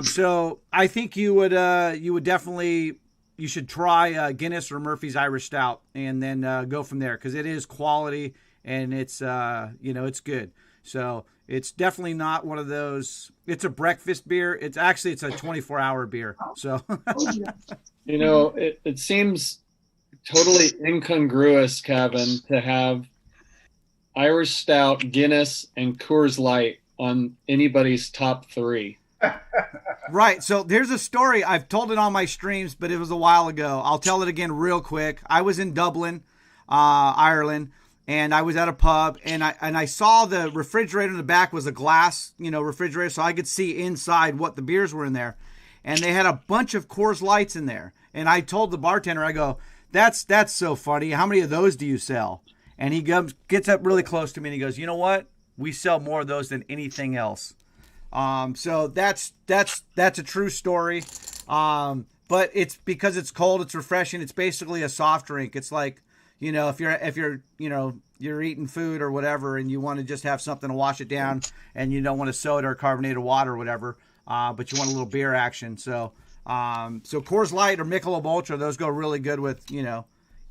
so I think you would definitely, you should try Guinness or Murphy's Irish Stout and then go from there, because it is quality and it's it's good. So it's definitely not one of those. It's a breakfast beer. It's a 24-hour beer. So it seems totally incongruous, Kevin, to have Irish Stout, Guinness, and Coors Light on anybody's top three. Right. So there's a story. I've told it on my streams, but it was a while ago. I'll tell it again real quick. I was in Dublin, Ireland, and I was at a pub, and I saw the refrigerator in the back was a glass, refrigerator, so I could see inside what the beers were in there. And they had a bunch of Coors Lights in there. And I told the bartender, I go, that's so funny. How many of those do you sell? And he gets up really close to me and he goes, you know what? We sell more of those than anything else. So that's a true story. But it's because it's cold, it's refreshing. It's basically a soft drink. It's like, if you're eating food or whatever and you want to just have something to wash it down and you don't want a soda or carbonated water or whatever, but you want a little beer action. So Coors Light or Michelob Ultra, those go really good with,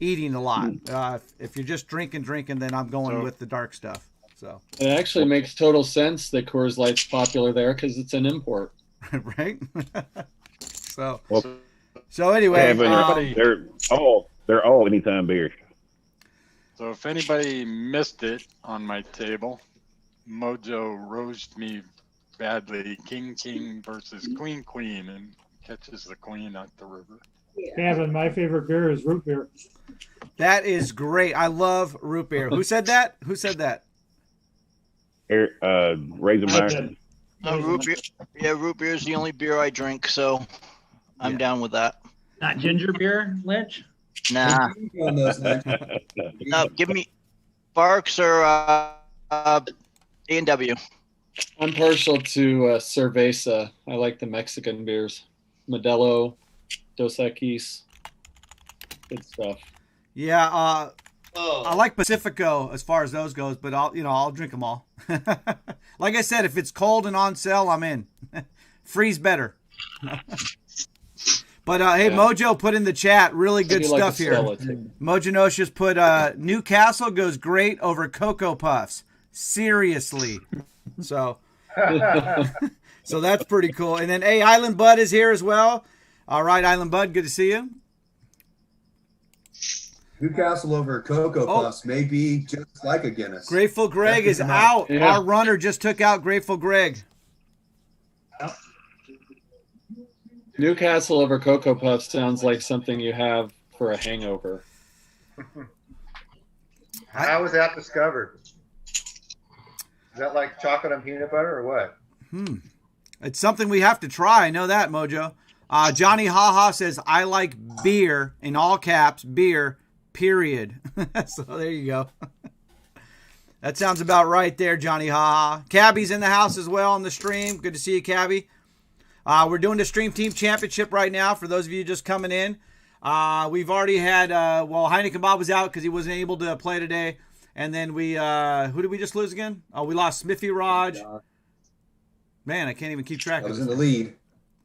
eating a lot. If you're just drinking, then I'm going with the dark stuff. So it actually makes total sense that Coors Light's popular there because it's an import. Right? So anyway, they're all anytime beers. So if anybody missed it on my table, Mojo roasted me badly. King versus Queen, and catches the queen at the river. Kevin, my favorite beer is root beer. That is great. I love root beer. Who said that? Razor Meyer. Root beer. Yeah, root beer is the only beer I drink, so I'm down with that. Not ginger beer, Lynch? Nah. No, give me Barks or A&W. I'm partial to Cerveza. I like the Mexican beers. Modelo, Dos Equis. Good stuff. Yeah, I like Pacifico as far as those goes, but I'll drink them all. Like I said, if it's cold and on sale, I'm in. Free's better. But hey, Mojo put in the chat really good stuff here. Mojo Nosha's put Newcastle goes great over Cocoa Puffs. Seriously. So so that's pretty cool. And then Island Bud is here as well. All right, Island Bud, good to see you. Newcastle over Cocoa Puffs may be just like a Guinness. Grateful Greg is out. Yeah. Our runner just took out Grateful Greg. Newcastle over Cocoa Puffs sounds like something you have for a hangover. How was that discovered? Is that like chocolate and peanut butter or what? It's something we have to try. I know that, Mojo. Johnny Haha says, I like beer, in all caps, beer, period. So there you go. That sounds about right there, Johnny Haha. Cabby's in the house as well on the stream. Good to see you, Cabby. We're doing the Stream Team Championship right now for those of you just coming in. We've already had, Heineken Bob was out because he wasn't able to play today. And then we, who did we just lose again? Oh, we lost Smithy Raj. Man, I can't even keep track I of was this. in the lead.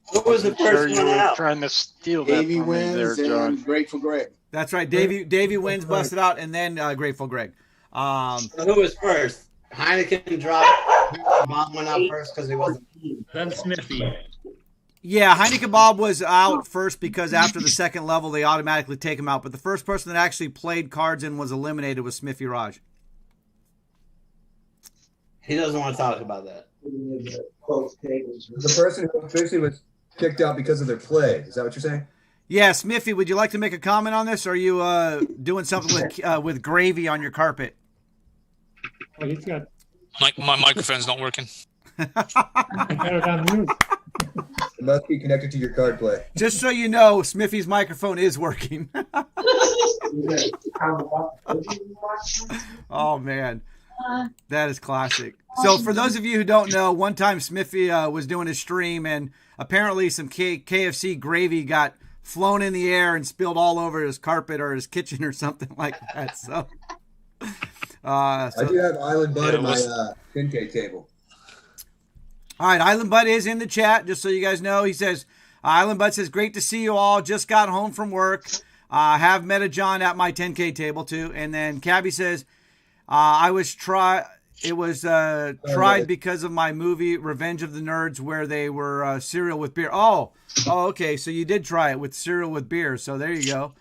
What was the first you one were out? trying to steal that Davey from me there, wins John. and Grateful Greg. That's right. Davey wins, busted out, and then Grateful Greg. So who was first? Heineken dropped. Bob went out first because he wasn't. Then Smithy. Yeah, Heineken Bob was out first because after the second level, they automatically take him out. But the first person that actually played cards and was eliminated was Smithy Raj. He doesn't want to talk about that. The person who officially was kicked out because of their play. Is that what you're saying? Yeah, Smithy, would you like to make a comment on this? Or are you doing something with gravy on your carpet? Oh, he's got My microphone's not working. it on mute. It must be connected to your card play. Just so you know, Smithy's microphone is working. Oh, man. That is classic. So for those of you who don't know, one time Smithy was doing his stream and apparently some KFC gravy got flown in the air and spilled all over his carpet or his kitchen or something like that. So, I do have Island Bud in my 10K table. All right, Island Bud is in the chat, just so you guys know. He says, Island Bud says, great to see you all. Just got home from work. Have met a John at my 10K table, too. And then Cabby says, it was tried because of my movie Revenge of the Nerds where they were cereal with beer. Oh, okay. So you did try it with cereal with beer. So there you go.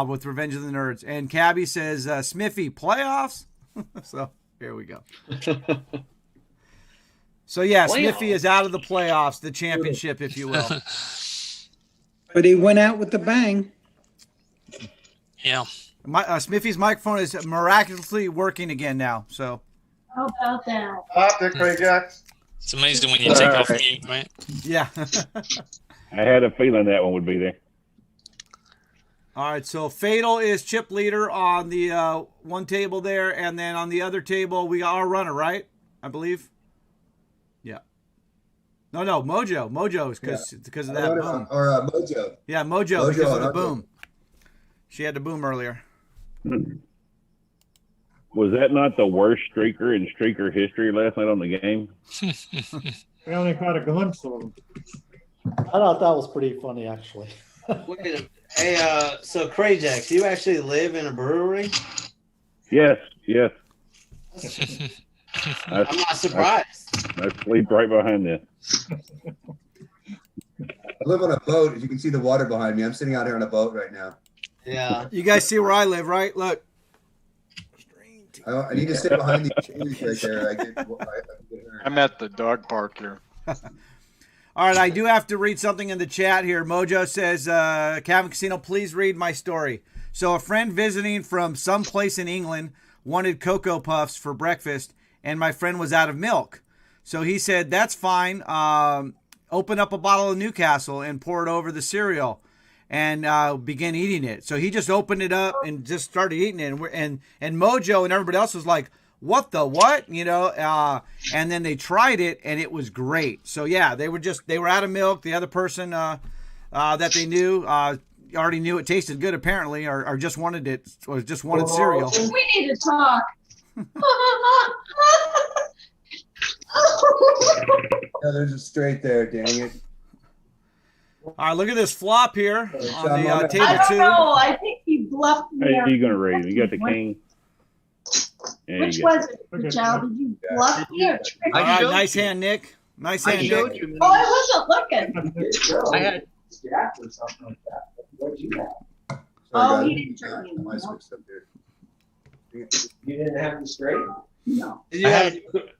With Revenge of the Nerds. And Cabby says, Smithy, playoffs? So here we go. So yeah, Smithy is out of the playoffs, the championship, if you will. But he went out with the bang. Yeah. Smithy's microphone is miraculously working again now. So. How about that? Pop it, Craig X. It's amazing when you take off mute, right? Yeah. I had a feeling that one would be there. All right, so Fatal is chip leader on the one table there, and then on the other table we got our runner, right? I believe. Yeah. No, Mojo. Mojo is because of that boom. Or Mojo. Yeah, Mojo because of the boom. She had the boom earlier. Was that not the worst streaker in streaker history last night on the game? We only caught a glimpse of him. I thought that was pretty funny, actually. Wait a minute. Hey, so Krajax, do you actually live in a brewery? Yes. I'm not surprised. I sleep right behind this. I live on a boat. As you can see the water behind me. I'm sitting out here on a boat right now. Yeah. You guys see where I live, right? Look. I need to sit behind these trees right there. I'm at the dog park here. All right, I do have to read something in the chat here. Mojo says, Cabin Casino, please read my story. So a friend visiting from some place in England wanted Cocoa Puffs for breakfast, and my friend was out of milk. So he said, that's fine. Open up a bottle of Newcastle and pour it over the cereal and begin eating it. So he just opened it up and just started eating it. And Mojo and everybody else was like, what the what? And then they tried it and it was great. So yeah, they were out of milk. The other person that they knew already knew it tasted good apparently, or just wanted it, or just wanted cereal. We need to talk. Yeah, there's a straight there, dang it. All right, look at this flop here on the table I don't two. know. I think he bluffed me. Hey, you gonna raise? You got the king. Yeah, Which you got- was it, child? Did you bluff me or trick All me? right, nice hand, Nick. Nice hand, Nick. Oh, I wasn't looking. I had Oh, he didn't trick me. I switched up there. You didn't have them straight? No. Did you have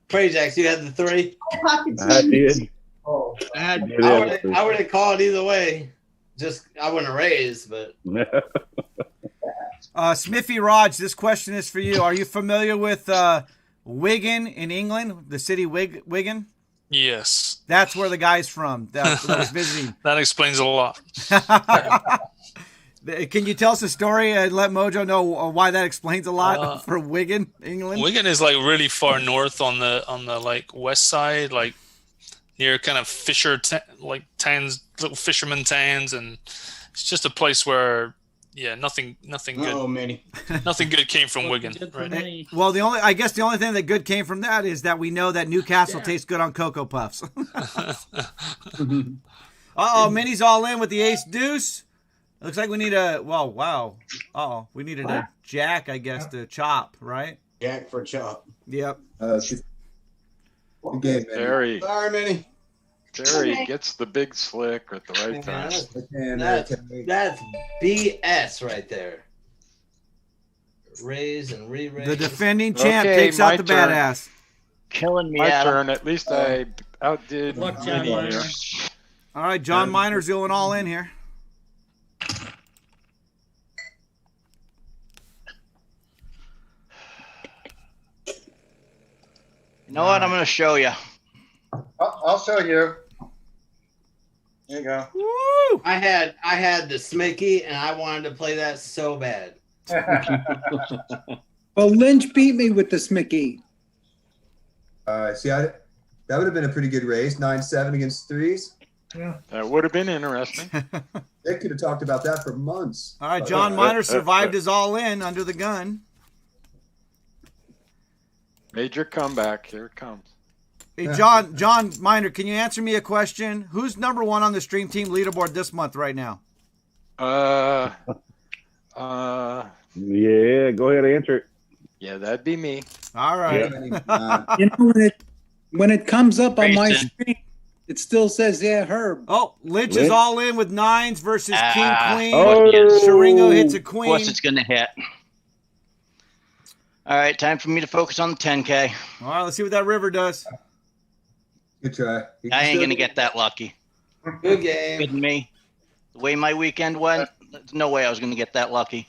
Krajax? You had the three. Pocket I did. Oh, I had. It is. I would have called either way. Just I wouldn't have raised, but Smithy Raj, this question is for you. Are you familiar with Wigan in England, the city Wigan? Yes. That's where the guy's from that was visiting. That explains a lot. Can you tell us a story and let Mojo know why that explains a lot for Wigan, England? Wigan is like really far north on the like west side, like near kind of towns, little fisherman towns, and it's just a place where nothing good. Oh, Manny. Nothing good came from Wigan. Right? Well, the only thing that good came from that is that we know that Newcastle tastes good on Cocoa Puffs. Minnie's all in with the ace deuce. Looks like we need we needed a jack, I guess, to chop, right? Jack for chop. Yep. Good game, Terry. Sorry, Manny. Terry gets the big slick at the right time. That's BS right there. Raise and re-raise. The defending champ takes out the badass. Killing me, My Adam. turn. At least I outdid Luck, John Minnie Miner. here. All right, John Miner's going all in here. You know what? I'm going to show you. I'll show you. There you go. Woo! I had the Smickey, and I wanted to play that so bad. Well, Lynch beat me with the Smickey. That would have been a pretty good race. 9-7 against threes. Yeah. That would have been interesting. They could have talked about that for months. All right, John Miner survived his all in under the gun. Major comeback. Here it comes. Hey, John Miner, can you answer me a question? Who's number one on the Stream Team leaderboard this month right now? Yeah, go ahead and answer it. Yeah, that'd be me. All right. You know, when it comes up on my screen, it still says, Herb. Oh, Lynch is all in with nines versus King Queen. Yes. Sharingo hits a queen. Of course it's going to hit. All right, time for me to focus on the 10K. All right, let's see what that river does. Good try. I ain't going to get that lucky. Good game. Kidding me? The way my weekend went, there's no way I was going to get that lucky.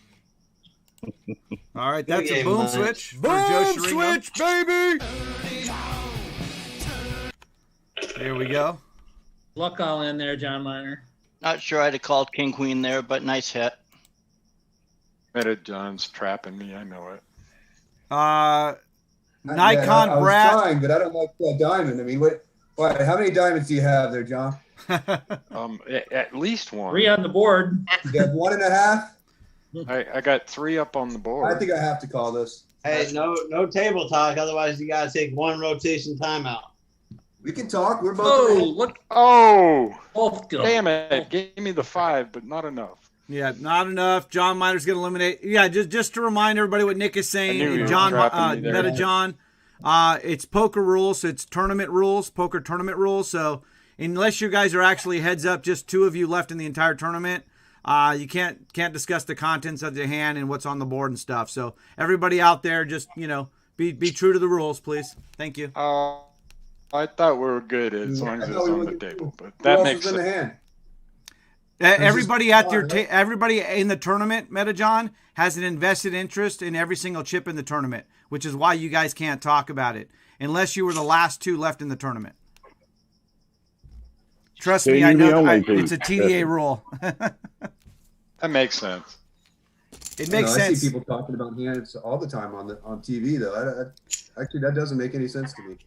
All right, that's a game, boom Mike. switch for Joe Sharingo. Baby! There we go. Luck all in there, John Miner. Not sure I'd have called King Queen there, but nice hit. John's trapping me. I know it. Nikon I was Brass. trying, but I don't like that diamond. I mean, how many diamonds do you have there, John? At least one. 3 on the board. You have 1.5? I got 3 up on the board. I think I have to call this. Hey, no table talk. Otherwise, you gotta take 1 rotation timeout. We can talk. We're both. Oh, look. Oh, Both go. damn it. Gave me the 5, but not enough. Yeah, not enough. John Miner's going to eliminate. Yeah, just to remind everybody what Nick is saying. I knew you were John, trapping me there. Meta John, it's poker rules. It's tournament rules, poker tournament rules. So unless you guys are actually heads up, just 2 of you left in the entire tournament, you can't discuss the contents of the hand and what's on the board and stuff. So everybody out there, just be true to the rules, please. Thank you. I thought we were good as long as it's on the table, but Who that else makes is in the it. hand? Everybody at everybody in the tournament, Meta John, has an invested interest in every single chip in the tournament, which is why you guys can't talk about it unless you were the last 2 left in the tournament. Trust me, I know it's a TDA rule. That makes sense. It makes I sense. see people talking about hands all the time on TV, though. Actually, that doesn't make any sense to me.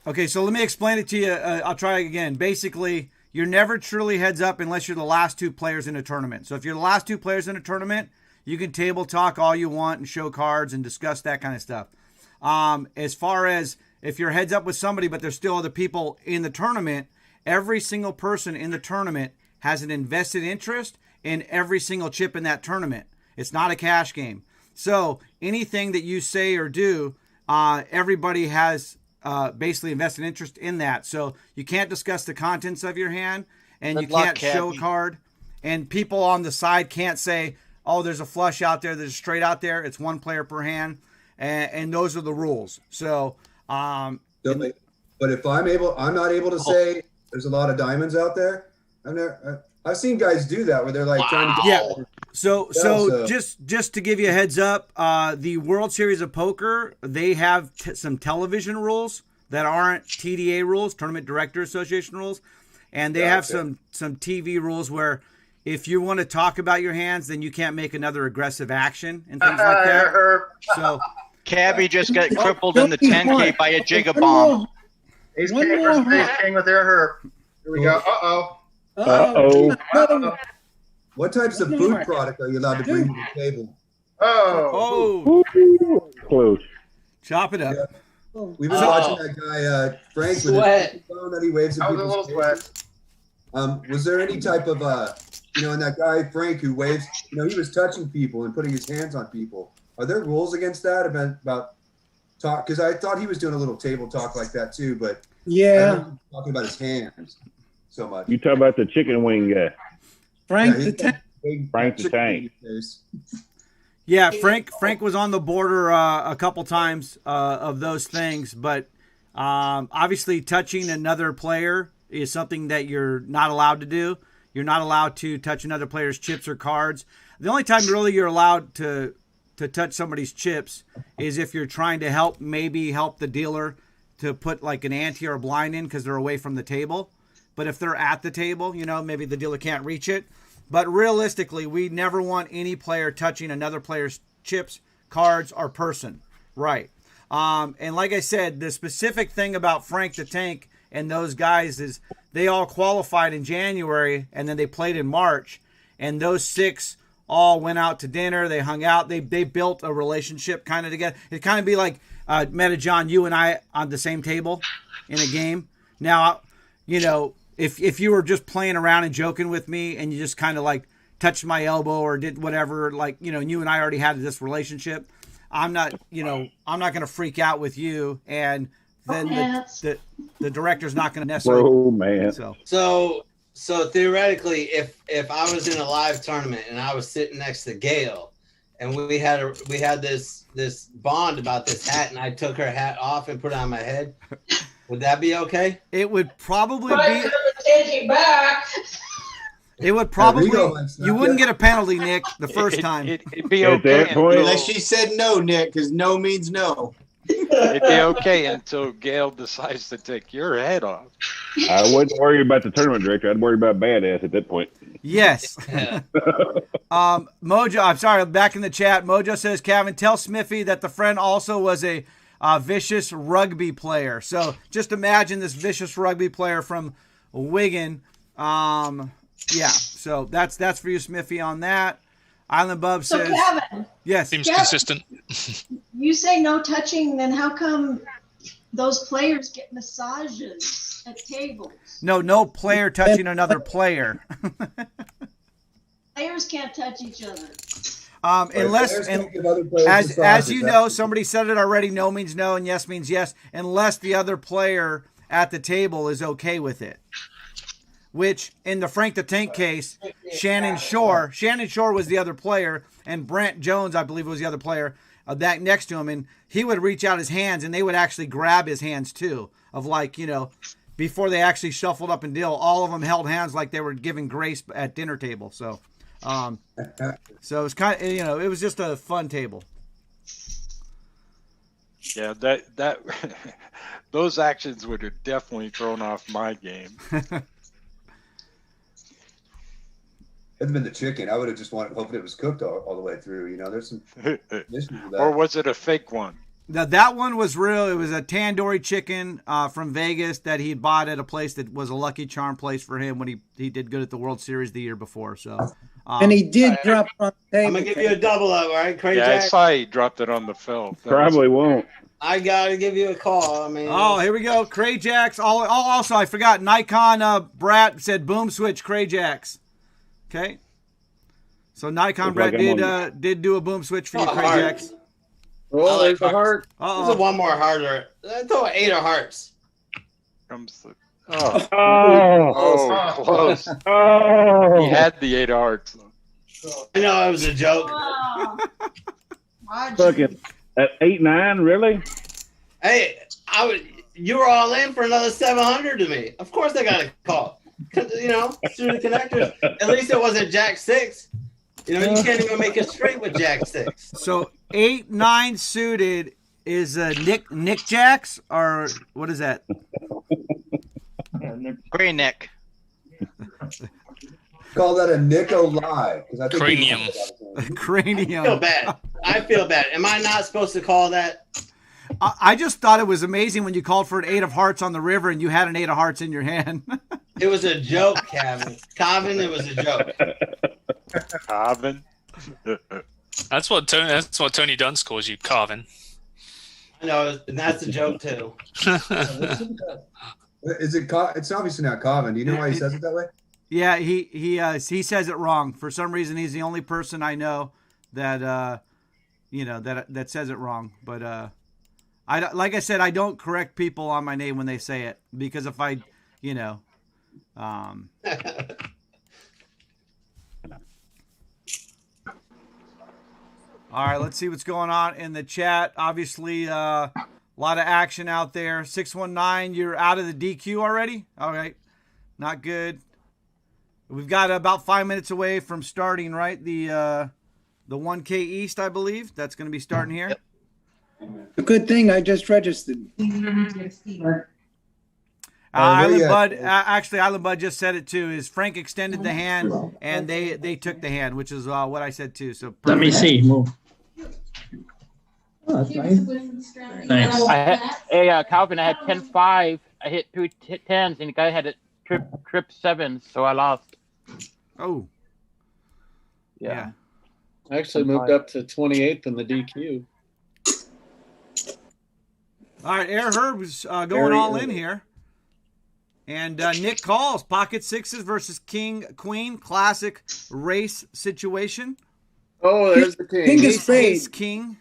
Okay, so let me explain it to you. I'll try again. Basically, you're never truly heads up unless you're the last 2 players in a tournament. So if you're the last 2 players in a tournament, you can table talk all you want and show cards and discuss that kind of stuff. As far as if you're heads up with somebody, but there's still other people in the tournament, every single person in the tournament has an invested interest in every single chip in that tournament. It's not a cash game. So anything that you say or do, everybody has basically invested interest in that. So you can't discuss the contents of your hand, and Good you can't luck, show a Cappy. card. And people on the side can't say, oh, there's a flush out there, there's a straight out there. It's 1 player per hand. And those are the rules. So, But if I'm not able to say there's a lot of diamonds out there. I've seen guys do that where they're like trying to get. Yeah. So just to give you a heads up, the World Series of Poker, they have some television rules that aren't TDA rules, Tournament Director Association rules, and they have some TV rules where if you want to talk about your hands, then you can't make another aggressive action and things like that. So Cabby just got crippled in the 10K by a Giga bomb. Ace King versus Ace King with Air Herb. Here we go. What types of food product are you allowed to bring to the table? Close. Chop it up. Yeah. We've been watching that guy Frank with his phone that he waves at people's faces. Was there any type of and that guy Frank who waves, he was touching people and putting his hands on people. Are there rules against that about talk? Because I thought he was doing a little table talk like that too, but talking about his hands so much. You talk about the chicken wing guy. Frank the Tank. Frank the Tank. Yeah, Frank was on the border a couple times of those things, but obviously touching another player is something that you're not allowed to do. You're not allowed to touch another player's chips or cards. The only time really you're allowed to touch somebody's chips is if you're trying to help the dealer to put like an ante or a blind in because they're away from the table. But if they're at the table, maybe the dealer can't reach it. But realistically, we never want any player touching another player's chips, cards, or person. Right. And like I said, the specific thing about Frank the Tank and those guys is they all qualified in January and then they played in March. And those 6 all went out to dinner. They hung out. They built a relationship kind of together. It kind of be like Meta John, you and I on the same table in a game. Now, if you were just playing around and joking with me and you just kind of like touched my elbow or did whatever, like, you and I already had this relationship, I'm not going to freak out with you. And then the director's not going to necessarily. Oh, man. So theoretically, if I was in a live tournament and I was sitting next to Gail and we had this bond about this hat and I took her hat off and put it on my head, would that be okay? It would probably Take it back. It would probably. You wouldn't get a penalty, Nick, the first time. It'd be okay. Unless she said no, Nick, because no means no. It'd be okay until Gail decides to take your head off. I wouldn't worry about the tournament director. I'd worry about badass at that point. Yes. Mojo, I'm sorry, back in the chat. Mojo says, Kevin, tell Smithy that the friend also was a vicious rugby player. So just imagine this vicious rugby player from Wigan. So that's for you, Smithy, on that. Island Bub says, Kevin, yes, seems consistent. You say no touching, then how come those players get massages at tables? No player touching another player. Players can't touch each other. Unless, as you know, somebody said it already, no means no and yes means yes, unless the other player at the table is okay with it. Which, in the Frank the Tank case, Shannon Shore was the other player, and Brent Jones, I believe, was the other player that next to him, and he would reach out his hands, and they would actually grab his hands, too, of like, before they actually shuffled up and deal, all of them held hands like they were giving grace at dinner table, so it was kind of, it was just a fun table. Yeah, that those actions would have definitely thrown off my game. It'd been the chicken. I would have just hoped it was cooked all the way through. There's some issues with that. Or was it a fake one? Now, that one was real. It was a tandoori chicken from Vegas that he bought at a place that was a Lucky Charm place for him when he did good at the World Series the year before. So, and he did drop it on the table. I'm gonna give you a double up, all right, Craig? Yeah, I saw he dropped it on the field. Probably won't. I gotta give you a call. I mean, here we go. Craig Jacks. Also, I forgot. Nikon Brat said boom switch Craig Jacks. Okay. So Nikon Brett did do a boom switch for you, Craig Jacks. Oh, there's a heart. There's one more harder. I throw 8 of hearts. Comes the Oh, close. Oh, He had the 8 of hearts. I know it was a joke. fucking at 8-9, really? Hey, you were all in for another 700 to me. Of course I got a call. Through the connectors. At least it wasn't Jack 6. You can't even make it straight with Jack 6. So 8-9 suited Nick Jacks or what is that? Gray Nick. Call that a Nico lie because I think Cranium. Cranium. I feel bad. I feel bad. Am I not supposed to call that? I just thought it was amazing when you called for an 8 of hearts on the river and you had an 8 of hearts in your hand. It was a joke, Kevin. Calvin, it was a joke. Calvin. That's what Tony Dunst calls you, Carvin. I know, and that's a joke too. Is it? It's obviously not Calvin. Do you know why he says it that way? Yeah, he says it wrong. For some reason, he's the only person I know that that says it wrong. But like I said, I don't correct people on my name when they say it because if I, All right, let's see what's going on in the chat. Obviously, a lot of action out there. 619, you're out of the DQ already? All right, not good. We've got about 5 minutes away from starting, right? The 1K East, I believe. That's going to be starting here. Yep. A good thing I just registered. Island Bud just said it too. Is Frank extended the hand and they took the hand, which is what I said too. So let me see. Move. Oh, that's nice. Thanks. Calvin, I had 10-5. I hit 2 10s, and the guy had a trip 7s, so I lost. Oh. Yeah. I actually moved up to 28th in the DQ. All right, Air Herb's going all in here. And Nick calls pocket sixes versus king, queen, classic race situation. Oh, there's the king. King is Ace, king.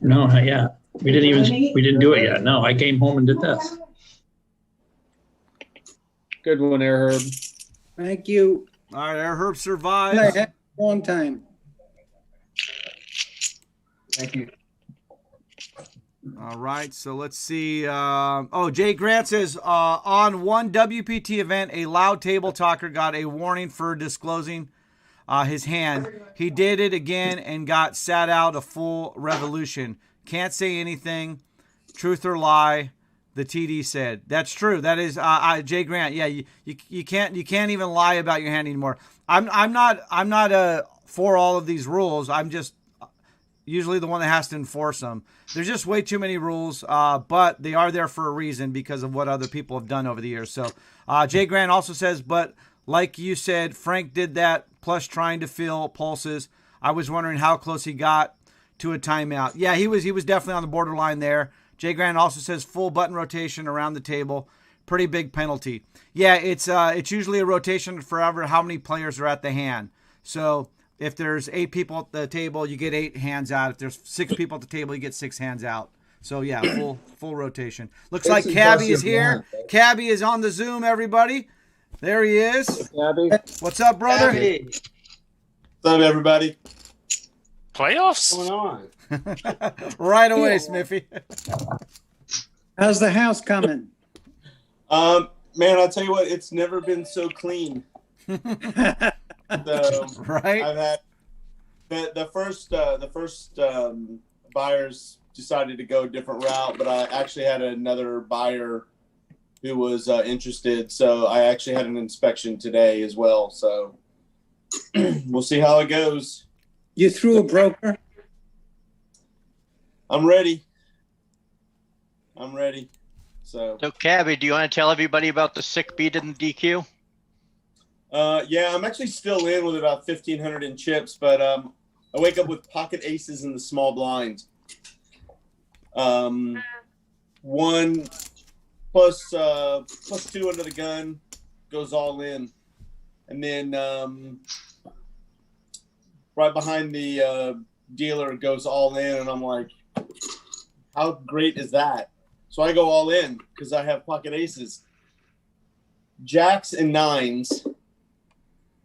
No, not yet. We didn't do it yet. No, I came home and did this. Good one, Air Herb. Thank you. All right, Air Herb survives. I had a long time. Thank you. All right, so let's see. Jay Grant says, on one WPT event, a loud table talker got a warning for disclosing his hand. He did it again and got sat out a full revolution. Can't say anything. Truth or lie, the TD said. That's true. That is Jay Grant. Yeah, you can't even lie about your hand anymore. I'm not for all of these rules. I'm just usually the one that has to enforce them. There's just way too many rules, but they are there for a reason because of what other people have done over the years. So Jay Grant also says, but like you said, Frank did that, plus trying to feel pulses. I was wondering how close he got to a timeout. Yeah, he was definitely on the borderline there. Jay Grant also says full button rotation around the table. Pretty big penalty. Yeah, it's usually a rotation forever how many players are at the hand. So if there's 8 people at the table, you get 8 hands out. If there's 6 people at the table, you get 6 hands out. So yeah, full rotation. Looks like Cabby is here. Cabby is on the Zoom, everybody. There he is. Cabby. What's up, brother? Cabby. What's up, everybody? Playoffs? What's going on? Right away, Smithy. How's the house coming? Man, I'll tell you what, it's never been so clean. So, right. I've had the first buyers decided to go a different route, but I actually had another buyer who was interested. So I actually had an inspection today as well. So we'll see how it goes. You threw a broker? I'm ready. So Cabby, do you want to tell everybody about the sick beat in the DQ? yeah, I'm actually still in with about 1,500 in chips, but I wake up with pocket aces in the small blind. 1 plus 2 under the gun goes all in, and then right behind the dealer goes all in, and I'm like, how great is that? So I go all in because I have pocket aces. Jacks and 9s.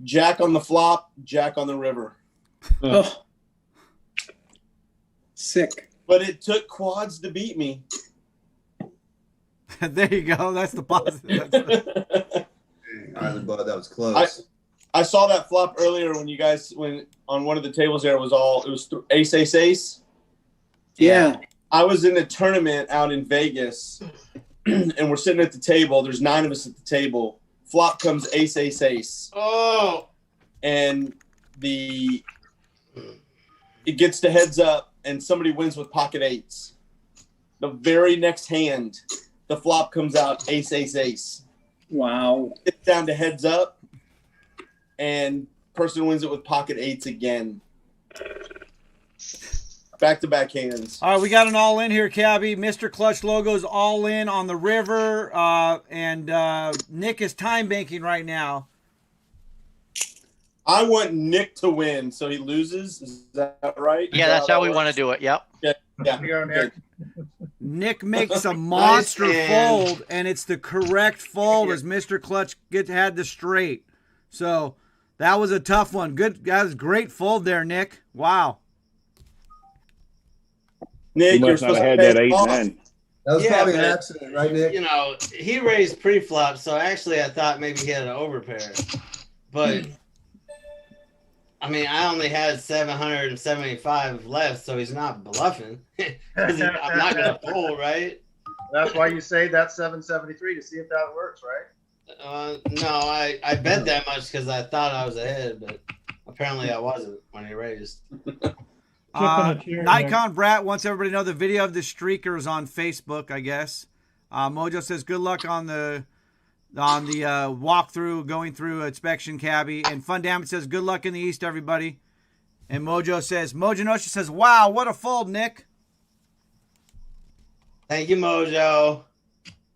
Jack on the flop, Jack on the river. Oh. Sick. But it took quads to beat me. There you go. That's the positive. Island Bud, that was close. I saw that flop earlier when you guys when on one of the tables there it was ace ace ace. Yeah. I was in a tournament out in Vegas, and we're sitting at the table. There's 9 of us at the table. Flop comes ace ace ace. Oh. And it gets to heads up, and somebody wins with pocket eights. The very next hand, the flop comes out ace ace ace. Wow. It's down to heads up, and person wins it with pocket eights again. Back-to-back hands. All right, we got an all in here, Cabby. Mr. Clutch Logo's all in on the river, and Nick is time banking right now. I want Nick to win, so he loses. Is that right? Yeah, that's how we want to do it. Yep. Yeah. Nick makes a monster fold, and it's the correct fold as Mr. Clutch had the straight. So that was a tough one. Good, guys. Great fold there, Nick. Wow. Nick, you must not have had that 8-9. That was probably an but, accident, right, Nick? You know, he raised pre-flop, so actually I thought maybe he had an overpair. But, I mean, I only had 775 left, so he's not bluffing. I'm not going to fold, right? That's why you saved that 773 to see if that works, right? No, I bet that much because I thought I was ahead, but apparently I wasn't when he raised. Nikon Brat wants everybody to know the video of the streaker is on Facebook, I guess. Mojo says good luck on the walkthrough, going through inspection, Cabby. And Fun Damage says good luck in the East, everybody. And Mojo Noshi says, wow, what a fold, Nick. Thank you, Mojo.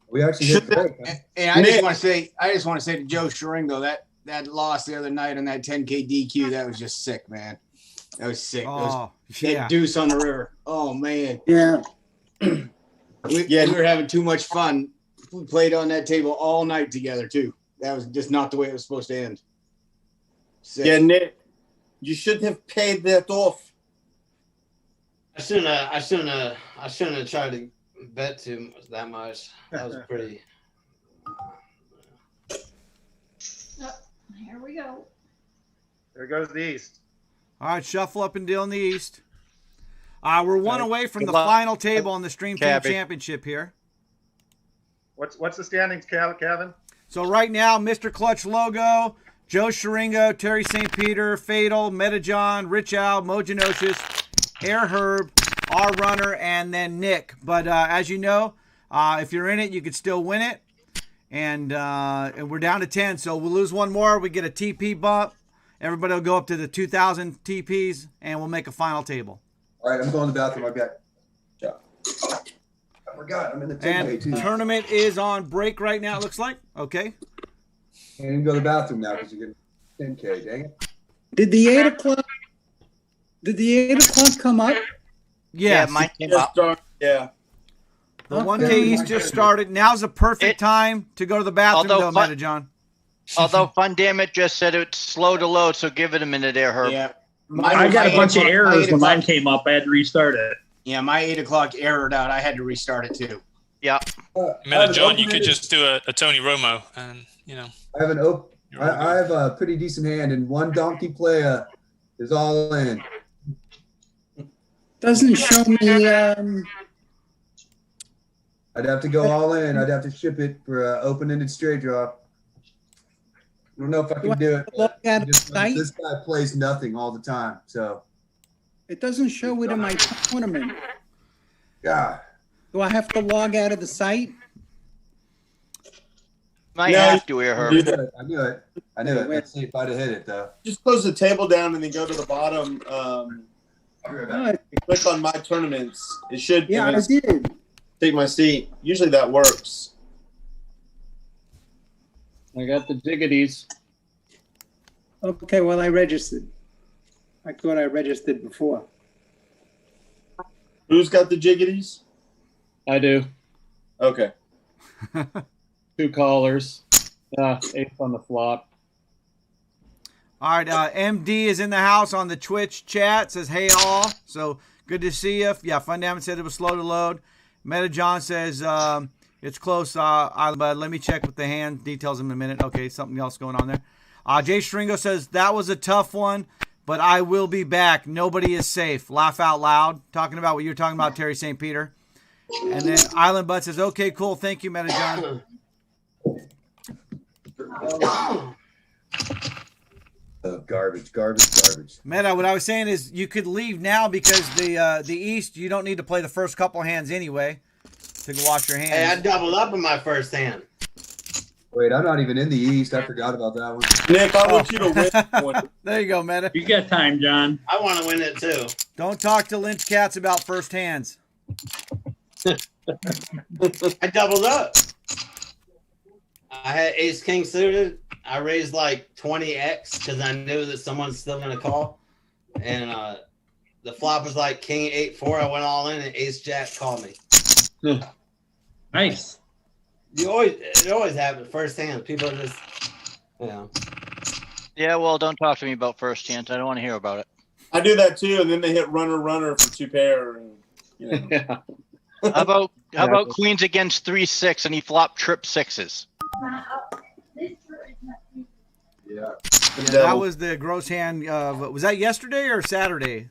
We actually hit break. And I just want to say to Joe Scheringo, that loss the other night on that 10K DQ, that was just sick, man. That was sick. That deuce on the river. Oh man. Yeah. We were having too much fun. We played on that table all night together too. That was just not the way it was supposed to end. Sick. Yeah, Nick, you should have paid that off. I shouldn't have tried to bet that much. That was pretty. Oh, here we go. There goes the East. All right, shuffle up and deal in the East. We're one away from the final table on the Stream Team Championship here. What's the standings, Kevin? So right now, Mr. Clutch Logo, Joe Scheringo, Terry St. Peter, Fatal, Metajohn, Rich Al, Mojanocious, Air Herb, R Runner, and then Nick. But as you know, if you're in it, you could still win it. And we're down to 10, so we'll lose one more. We get a TP bump. Everybody will go up to the 2,000 TPs, and we'll make a final table. All right, I'm going to the bathroom. I've got. Yeah. I forgot. I'm in the 10K too. Tournament is on break right now, it looks like. Okay. And you can go to the bathroom now because you get 10K. Dang it. Did the 8 o'clock come up? Yes. Yeah, mine came up. Yeah. The 1K East just started. Now's the perfect time to go to the bathroom, though, Metajohn. Although Fun Damage just said it's slow to load, so give it a minute there, Herb. Yeah. I got a bunch of errors when mine came up. I had to restart it. Yeah, my 8 o'clock errored out. I had to restart it too. Yeah. Metajohn, you could just do a Tony Romo, and I have I have a pretty decent hand, and one donkey player is all in. Doesn't show me. I'd have to go all in. I'd have to ship it for open-ended straight draw. I don't know if I can do it. This guy plays nothing all the time, so. It doesn't show it in my tournament. Yeah. Do I have to log out of the site? Might have to, Herb. I knew it. Let's see if I'd have hit it, though. Just close the table down and then go to the bottom. Click on my tournaments. It should. Yeah, I did. Take my seat. Usually that works. I got the jiggities. Okay, well, I registered. I thought I registered before. Who's got the jiggities? I do. Okay. 2 callers. Ace on the flop. All right, MD is in the house on the Twitch chat. Says, hey, all. So, good to see you. Yeah, Fun Damage said it was slow to load. Metajohn says, it's close, but let me check with the hand details in a minute. Okay, something else going on there. Jay Stringo says, that was a tough one, but I will be back. Nobody is safe. Laugh out loud. Talking about what you were talking about, Terry St. Peter. And then Island Bud says, okay, cool. Thank you, Meta John. Garbage. Meta, what I was saying is you could leave now because the East, you don't need to play the first couple hands anyway to go wash your hands. Hey, I doubled up in my first hand. Wait, I'm not even in the East. I forgot about that one. Nick, I want you to win one. There you go, Meta. You got time, John. I want to win it too. Don't talk to Lynch Cats about first hands. I doubled up. I had ace king suited. I raised like 20x because I knew that someone's still gonna call, and the flop was like king 8-4. I went all in, and ace jack called me. Nice. It always happens first hand. People are just, you know. Yeah, well, don't talk to me about first hands. I don't want to hear about it. I do that too, and then they hit runner for 2 pair, and you know. Yeah. How about queens against 3-6 and he flopped trip sixes? Yeah. That was the gross hand. Was that yesterday or Saturday?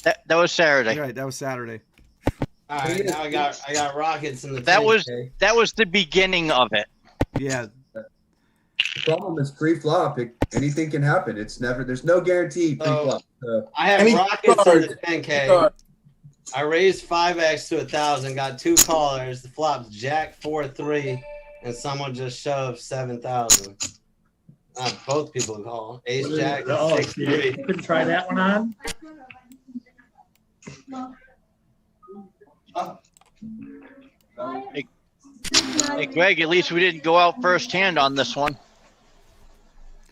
That was Saturday. Right, that was Saturday. All right, now I got rockets in the. That 10K. was the beginning of it. Yeah. The problem is pre-flop. Anything can happen. There's no guarantee pre-flop. I have rockets in the 10K. I raised 5x to 1,000, got 2 callers. The flop's jack 4-3, and someone just shoved 7,000. Both people call. Ace jack 6-3. You couldn't try that one on? Hey, Greg, at least we didn't go out first hand on this one.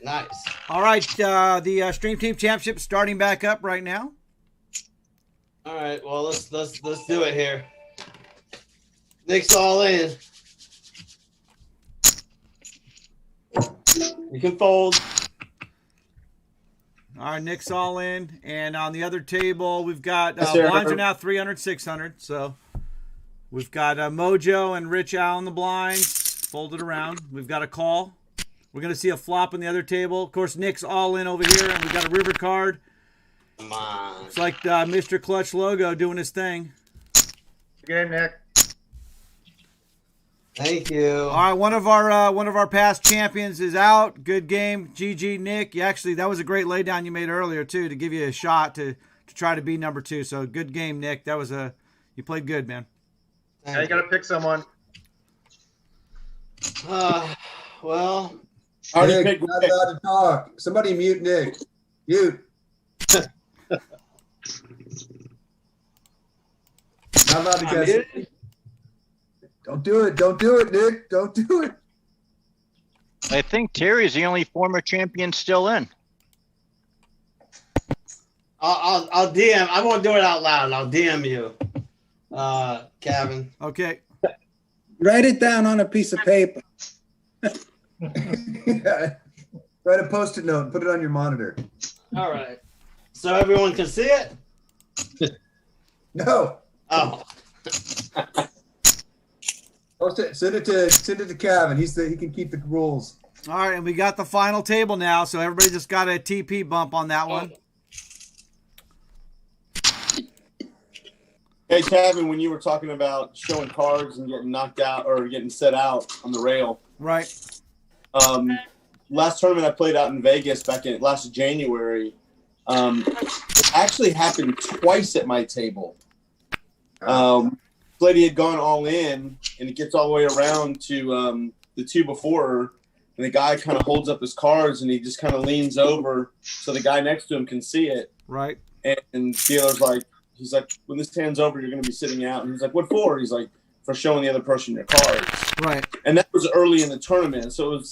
Nice. All right, the Stream Team Championship starting back up right now. All right, well let's do it here. Nick's all in. You can fold. All right, Nick's all in, and on the other table we've got Yes, blinds are now 300, 600. So we've got Mojo and Rich out on the blinds, folded around. We've got a call. We're gonna see a flop on the other table. Of course, Nick's all in over here, and we've got a river card. Come on. It's like Mr. Clutch logo doing his thing. Good game, Nick. Thank you. All right, one of our past champions is out. Good game, GG Nick. Actually, that was a great laydown you made earlier too, to give you a shot to try to be number 2. So good game, Nick. That was you played good, man. Now you got to pick someone. Well, Nick, not allowed to talk. Somebody mute Nick. Mute. Not allowed to guess. Don't do it. Don't do it, Nick. Don't do it. I think Terry's the only former champion still in. I'll DM. I won't do it out loud. I'll DM you, Kevin. Okay. Write it down on a piece of paper. Yeah. Write a post-it note and put it on your monitor. All right. So everyone can see it? No. Oh. Send it to Kevin. He can keep the rules. All right, and we got the final table now, so everybody just got a TP bump on that one. Hey, Kevin, when you were talking about showing cards and getting knocked out or getting set out on the rail. Right. Last tournament I played out in Vegas back in last January, it actually happened twice at my table. Lady had gone all in, and it gets all the way around to the 2 before her, and the guy kind of holds up his cards, and he just kind of leans over so the guy next to him can see it. Right. And dealer's like, he's like, when this hand's over, you're going to be sitting out. And he's like, what for? He's like, for showing the other person your cards. Right. And that was early in the tournament, so it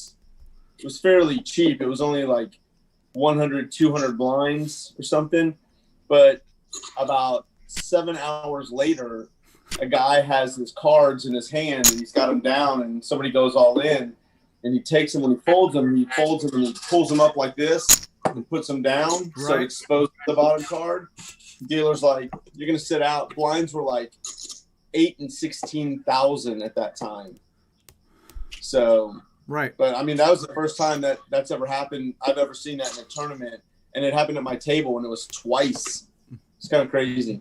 was fairly cheap. It was only like 100, 200 blinds or something. But about 7 hours later, a guy has his cards in his hand and he's got them down, and somebody goes all in, and he takes them when he folds them and he pulls them up like this and puts them down. So it exposes the bottom card. Dealer's like, you're going to sit out. Blinds were like 8 and 16,000 at that time. So Right. But I mean, that was the first time that's ever happened. I've ever seen that in a tournament, and it happened at my table, and it was twice. It's kind of crazy.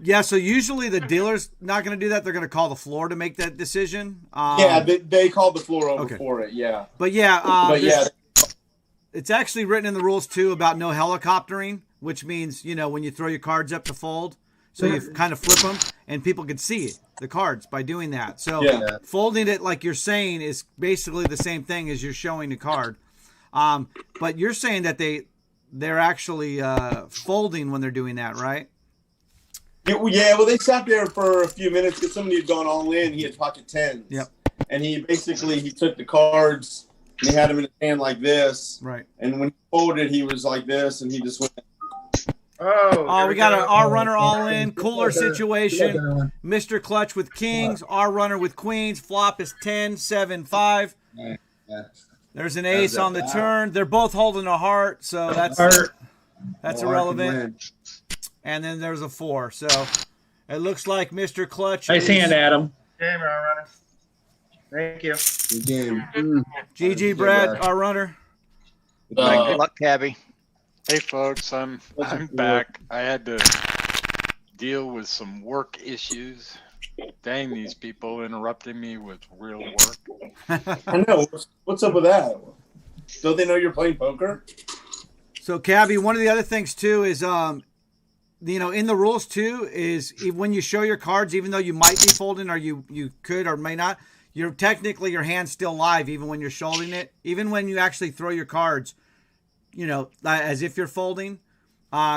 Yeah, so usually the dealer's not going to do that. They're going to call the floor to make that decision. Yeah, they called the floor over for it. Yeah. But yeah, But yeah. it's actually written in the rules too about no helicoptering, which means, you know, when you throw your cards up to fold, so you kind of flip them and people can see the cards by doing that. So folding it like you're saying is basically the same thing as you're showing the card. But you're saying that they're actually folding when they're doing that, right? Yeah, well, they sat there for a few minutes because somebody had gone all in. He had pocket tens. Yep. And he took the cards and he had them in his hand like this. Right. And when he folded, he was like this, and he just went. Oh, we got our runner all in. Cooler situation. Mr. Clutch with kings. Our runner with queens. Flop is 10, 7, 5. There's an ace on the turn. They're both holding a heart, so that's irrelevant. And then there's a 4. So it looks like Mr. Clutch. Nice hand, Adam. Game, our runner. Thank you. Good game. GG, Brad, our runner. Good luck, Cabby. Hey folks, I'm back. I had to deal with some work issues. Dang, these people interrupting me with real work. I know. What's up with that? Don't they know you're playing poker? So, Cabby, one of the other things too is, you know, in the rules too is when you show your cards, even though you might be folding or you could or may not, you're technically your hand's still live even when you're shouldering it. Even when you actually throw your cards, you know, as if you're folding,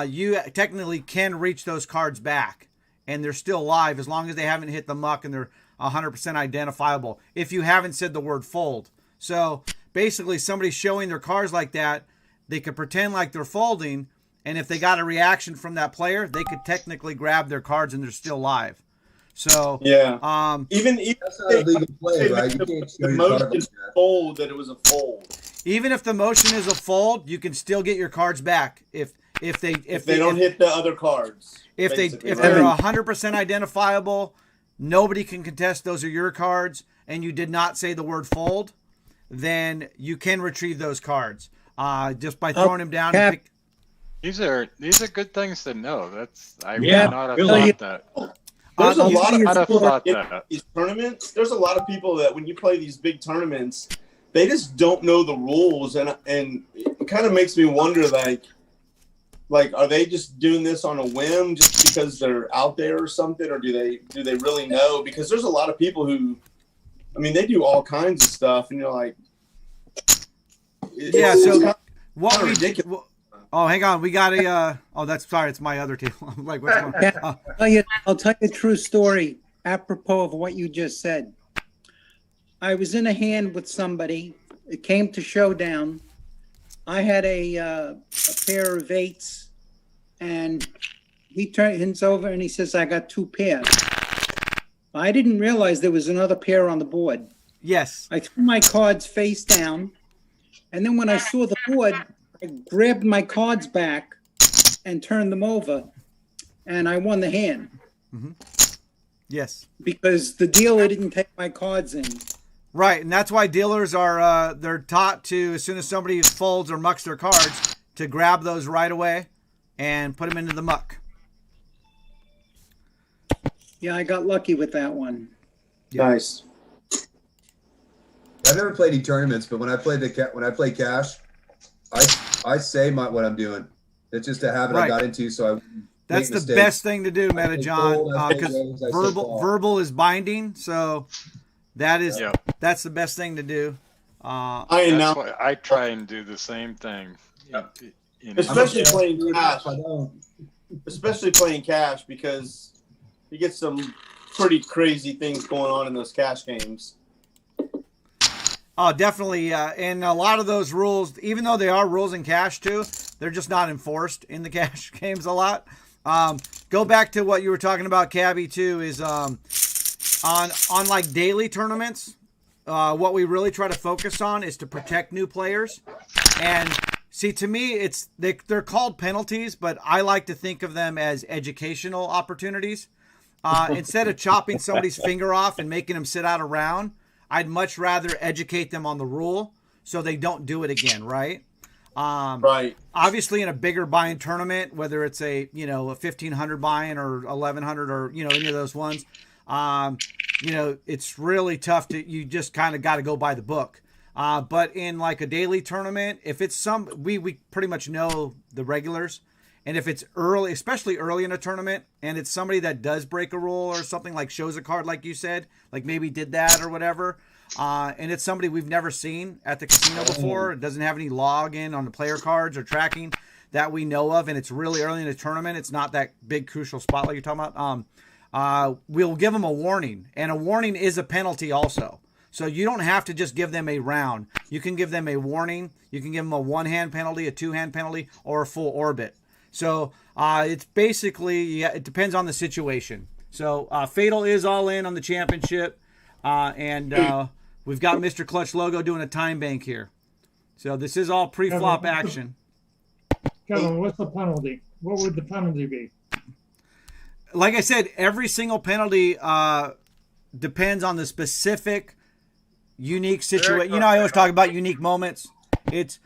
you technically can reach those cards back and they're still live as long as they haven't hit the muck and they're 100% identifiable if you haven't said the word fold. So basically somebody showing their cards like that, they could pretend like they're folding, and if they got a reaction from that player, they could technically grab their cards and they're still live. So yeah, even that's not a legal play, right? You can't show the your motion cards. fold that it was a fold. Even if the motion is a fold, you can still get your cards back if they don't hit the other cards. If they're 100% identifiable, nobody can contest those are your cards, and you did not say the word fold, then you can retrieve those cards just by throwing them down. And pick. These are good things to know. I would Yeah, not have really. thought that. There's a lot of I'd have thought in that. these tournaments. There's a lot of people that when you play these big tournaments, they just don't know the rules, and it kind of makes me wonder, like are they just doing this on a whim just because they're out there or something, or do they really know? Because there's a lot of people who, I mean, they do all kinds of stuff, and you're like, What ridiculous. Oh, hang on. We got a. It's my other table. I'm like, what's going on? Yeah, I'll tell you a true story apropos of what you just said. I was in a hand with somebody. It came to showdown. I had a pair of 8s, and he turns over and he says, "I got 2 pairs." I didn't realize there was another pair on the board. Yes. I threw my cards face down, and then when I saw the board, I grabbed my cards back and turned them over, and I won the hand. Mm-hmm. Yes. Because the dealer didn't take my cards in. Right, and that's why dealers are they're taught to, as soon as somebody folds or mucks their cards, to grab those right away and put them into the muck. Yeah, I got lucky with that one. Nice. I've never played any tournaments, but when I play cash, I say what I'm doing. It's just a habit I got into, so I. That's the best thing to do, Meta John, because verbal is binding. So that's the best thing to do. That's why I try and do the same thing. Especially playing cash. Especially playing cash, because you get some pretty crazy things going on in those cash games. Oh, definitely. And a lot of those rules, even though they are rules in cash too, they're just not enforced in the cash games a lot. Go back to what you were talking about, Cabby, too, is on like daily tournaments, what we really try to focus on is to protect new players. And see, to me, they're called penalties, but I like to think of them as educational opportunities. Instead of chopping somebody's finger off and making them sit out a round, I'd much rather educate them on the rule so they don't do it again, right? Right. Obviously, in a bigger buy-in tournament, whether it's a 1,500 buy-in or 1,100 or any of those ones, it's really tough you just kind of got to go by the book. But in like a daily tournament, if it's we pretty much know the regulars, and if it's early, especially early in a tournament, and it's somebody that does break a rule or something, like shows a card, like you said, like maybe did that or whatever. And it's somebody we've never seen at the casino before. It doesn't have any login on the player cards or tracking that we know of, and it's really early in the tournament. It's not that big crucial spot like you're talking about. We'll give them a warning, and a warning is a penalty also. So you don't have to just give them a round. You can give them a warning. You can give them a one-hand penalty, a two-hand penalty, or a full orbit. So it's basically, it depends on the situation. So Fatal is all in on the championship, and we've got Mr. Clutch logo doing a time bank here. So this is all pre-flop action. Kevin, what's the penalty? What would the penalty be? Like I said, every single penalty depends on the specific, unique situation. I always talk about unique moments. It's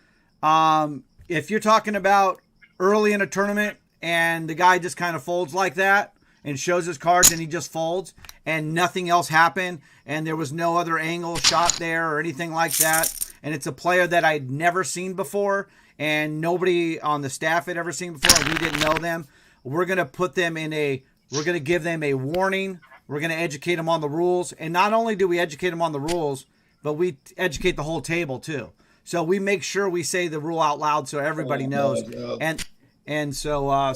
if you're talking about early in a tournament and the guy just kind of folds like that and shows his cards and he just folds and nothing else happened and there was no other angle shot there or anything like that, and it's a player that I'd never seen before and nobody on the staff had ever seen before and we didn't know them, we're going to put them we're going to give them a warning. We're going to educate them on the rules. And not only do we educate them on the rules, but we educate the whole table too. So we make sure we say the rule out loud so everybody knows. And so all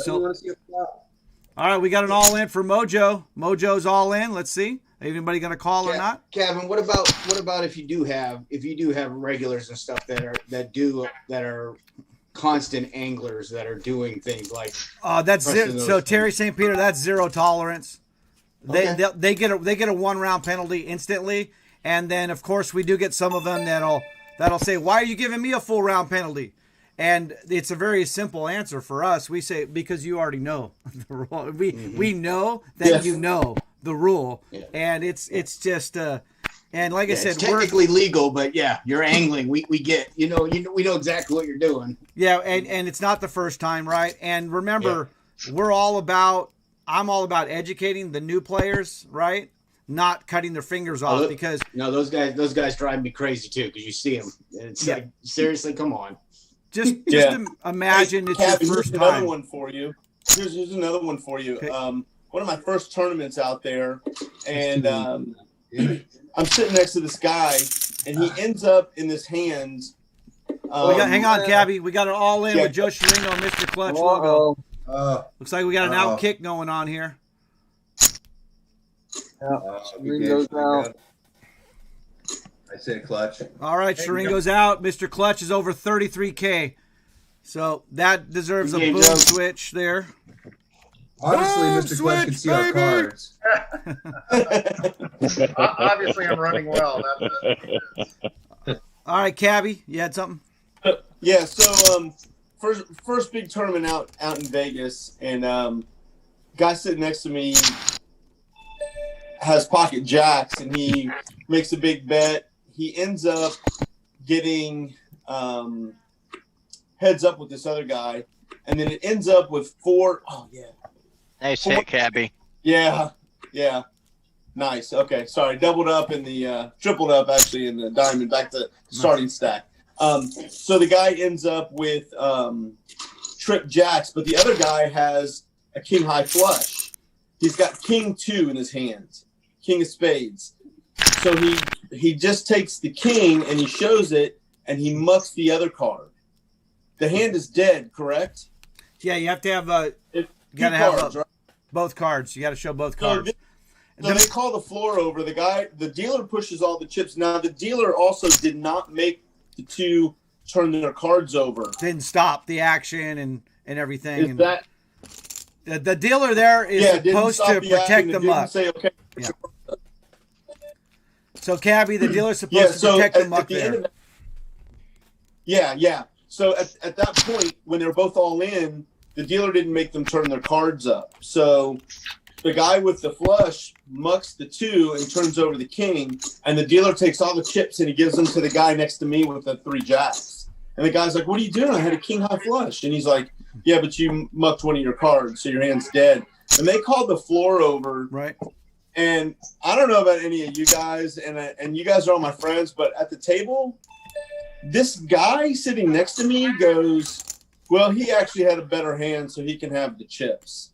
right, we got an all in for Mojo. Mojo's all in. Let's see. Anybody going to call or not? Kevin, what about if you do have regulars and stuff that are constant anglers that are doing things like that's so Terry St. Peter, that's zero tolerance. They get a 1 round penalty instantly, and then of course we do get some of them that'll say, why are you giving me a full round penalty? And it's a very simple answer for us. We say, because you already know the rule. We know that you know the rule, and it's just and like I said, it's technically legal, but you're angling. We get we know exactly what you're doing. Yeah, and it's not the first time, right? And remember, I'm all about educating the new players, right? Not cutting their fingers off because those guys drive me crazy too because you see them. It's like, seriously, come on. Just imagine it's your first time. Another one for you. Here's another one for you. Okay. One of my first tournaments out there, and I'm sitting next to this guy, and he ends up in this hand. Hang on, Cabby. We got it all in with Joe Sharingo and Mr. Clutch logo. Looks like we got an out kick going on here. Sharingo's out. I say Clutch. All right, Sharingo's out. Mr. Clutch is over 33K. So that deserves a boom switch there. Obviously, Mr. Clutch can see our cards. Obviously, I'm running well. All right, Cabby, you had something? Yeah. So first big tournament out in Vegas, and guy sitting next to me has pocket jacks, and he makes a big bet. He ends up getting heads up with this other guy, and then it ends up with 4. Oh yeah. Nice hit, Cabby. Yeah. Nice. Okay. Sorry. Doubled up in the tripled up actually in the diamond back to starting stack. So the guy ends up with trip jacks, but the other guy has a king high flush. He's got king 2 in his hand, king of spades. So he just takes the king and he shows it and he mucks the other card. The hand is dead, correct? Yeah, you have to have both cards. You got to show both cards. So they call the floor over. The dealer pushes all the chips. Now the dealer also did not make the 2 turn their cards over. Didn't stop the action and everything. The dealer there is supposed to protect the muck. Yeah. So Cabby, the dealer's supposed to protect the muck there. Yeah. So at that point, when they were both all in, the dealer didn't make them turn their cards up. So the guy with the flush mucks the 2 and turns over the king, and the dealer takes all the chips and he gives them to the guy next to me with the 3 jacks. And the guy's like, "What are you doing? I had a king high flush." And he's like, "Yeah, but you mucked one of your cards, so your hand's dead." And they called the floor over. Right. And I don't know about any of you guys, and you guys are all my friends, but at the table, this guy sitting next to me goes, "Well, he actually had a better hand, so he can have the chips."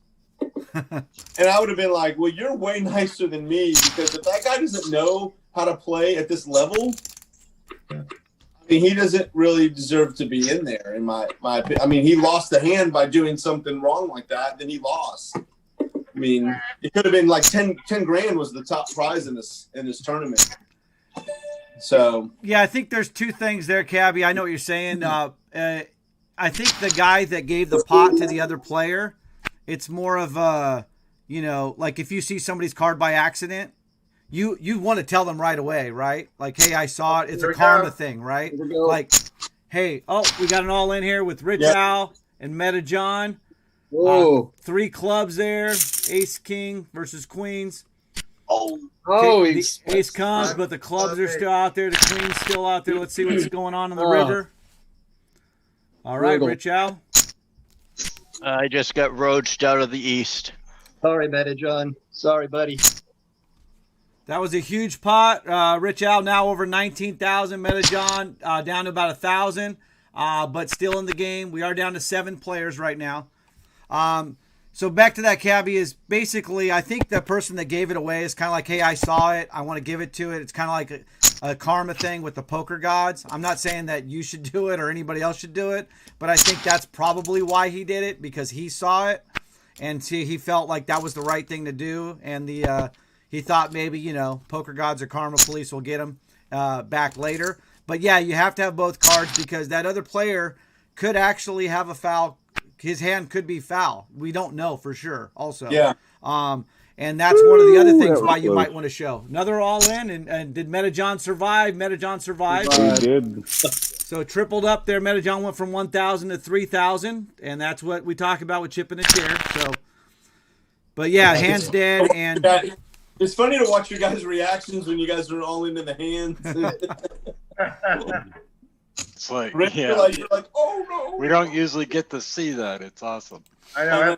And I would have been like, "Well, you're way nicer than me, because if that guy doesn't know how to play at this level, I mean, he doesn't really deserve to be in there." In my opinion, I mean, he lost the hand by doing something wrong like that. Then he lost. I mean, it could have been like 10 grand was the top prize in this tournament. So yeah, I think there's 2 things there, Cabby. I know what you're saying. I think the guy that gave the pot to the other player, it's more of a, you know, like if you see somebody's card by accident, you want to tell them right away, right? Like, "Hey, I saw it." It's a karma thing, right? Like, "Hey, we got an all in here with Rich Al and Meta John. 3 clubs there, ace king versus queens. The ace comes, but the clubs are still out there. The queen's still out there. Let's see what's going on in the river." All right, Rich Al. I just got roached out of the east. Sorry, Meta John. Sorry, buddy. That was a huge pot. Rich Al now over 19,000. Meta John down to about 1,000, but still in the game. We are down to 7 players right now. So back to that, Cabby, is basically, I think the person that gave it away is kind of like, "Hey, I saw it. I want to give it to it." It's kind of like a karma thing with the poker gods. I'm not saying that you should do it or anybody else should do it, but I think that's probably why he did it, because he saw it and he felt like that was the right thing to do. And he thought maybe, you know, poker gods or karma police will get him back later. But yeah, you have to have both cards, because that other player could actually have a foul. His hand could be foul. We don't know for sure also. Yeah. And that's one of the other things why you might want to show. Another all in, and did Meta John survive? Meta John survived. He did. So it tripled up there. Meta John went from 1,000 to 3,000, and that's what we talk about with chipping a chair. So, but yeah, hands dead, and it's funny to watch your guys' reactions when you guys are all into the hands. It's like, you're like, "Oh no!" We don't usually get to see that. It's awesome. I know.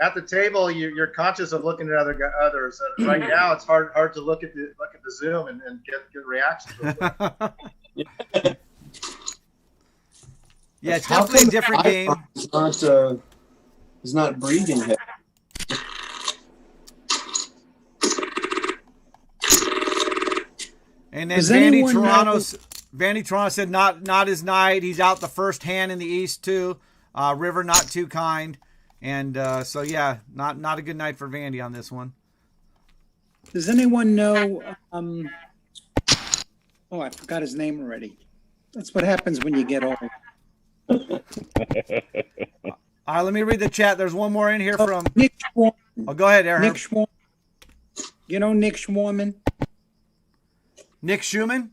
At the table, you're conscious of looking at others. And right now, it's hard to look at the Zoom and get good reactions. Yeah, it's definitely a different game. It's not breathing yet. And then Vandy Toronto said not his night. He's out the first hand in the East too. River not too kind. And so yeah, not a good night for Vandy on this one. Does anyone know? I forgot his name already. That's what happens when you get old. All right, let me read the chat. There's one more in here from Nick Schwarman. Oh, go ahead, Aaron. Nick Schwarman. You know Nick Schwarman? Nick Schumann?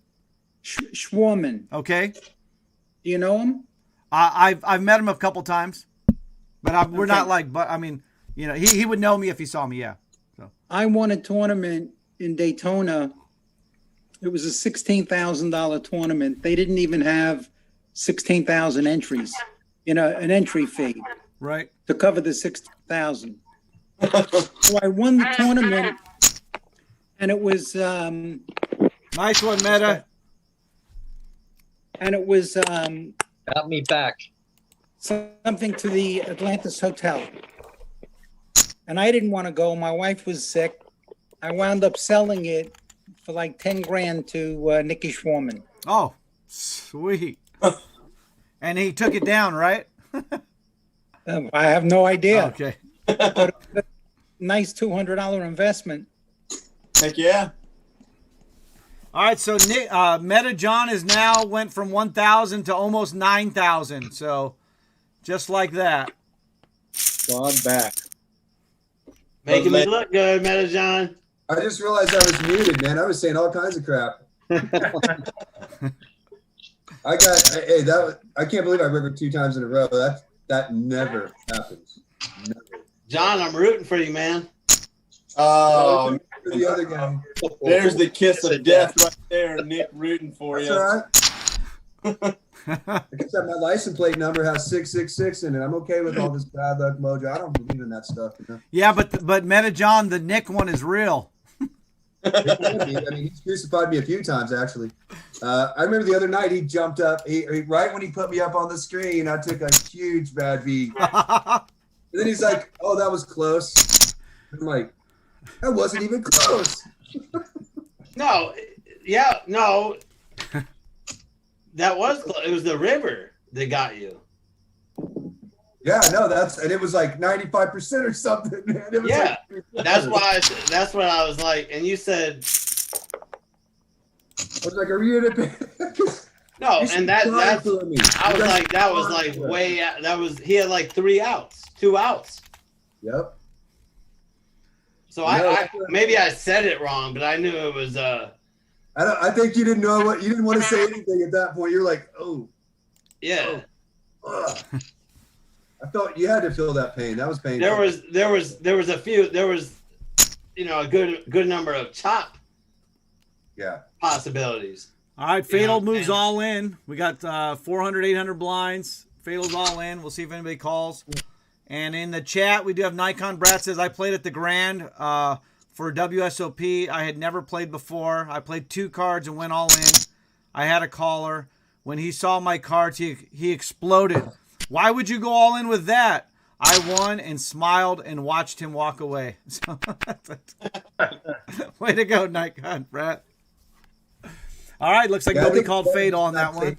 Schwarman. Okay. Do you know him? I've met him a couple times, but we're not like. But I mean, you know, he would know me if he saw me. Yeah. So I won a tournament in Daytona. It was a $16,000 tournament. They didn't even have 16,000 entries. You know, an entry fee. Right. To cover the 16,000. So I won the tournament, and it was nice one, Meta. And it was got me back. Something to the Atlantis Hotel. And I didn't want to go. My wife was sick. I wound up selling it for like 10 grand to Nicky Schwarman. Oh, sweet. And he took it down, right? I have no idea. Okay. But nice $200 investment. Heck yeah. All right, so Meta John is now went from 1,000 to almost 9,000. So just like that. God back. Making me look good, Meta John. I just realized I was muted, man. I was saying all kinds of crap. I can't believe I rivered 2 times in a row. That never happens. Never. John, I'm rooting for you, man. Oh, The other guy. there's the kiss of death right there. Nick rooting for That's you. all right. Like I said, my license plate number has 666 in it. I'm okay with all this bad luck mojo. I don't believe in that stuff. You know? Yeah, but Meta John, the Nick one is real. I mean, he's crucified me a few times, actually. I remember the other night he jumped up. Right when he put me up on the screen, I took a huge bad beat. And then he's like, "Oh, that was close." I'm like, "That wasn't even close." No, yeah, no. That was it was the river that got you. Yeah, no, and it was like 95% or something, man. It was Yeah, like, that's what I was like. And you said I was like, "Are you in a?" no, You should and that's try for me. I was You like, that was guys- like way out. That was he had like 2 outs. Yep. So No, I maybe I said it wrong, but I knew it was I think you didn't know what you didn't want to say anything at that point. You're like, "Oh, yeah. ugh." I thought you had to feel that pain. That was painful. There was a few a good number of chop possibilities. All right, Fatal moves all in. We got 400, 800 blinds. Fatal's all in. We'll see if anybody calls. And in the chat, we do have Nikon Brad says, I played at the Grand for WSOP. I had never played before. I played 2 cards and went all in. I had a caller. When he saw my cards, he exploded. Why would you go all in with that? I won and smiled and watched him walk away. So, way to go, Nikon Brad. All right, looks like Yeah, I nobody think called Fatal on that one.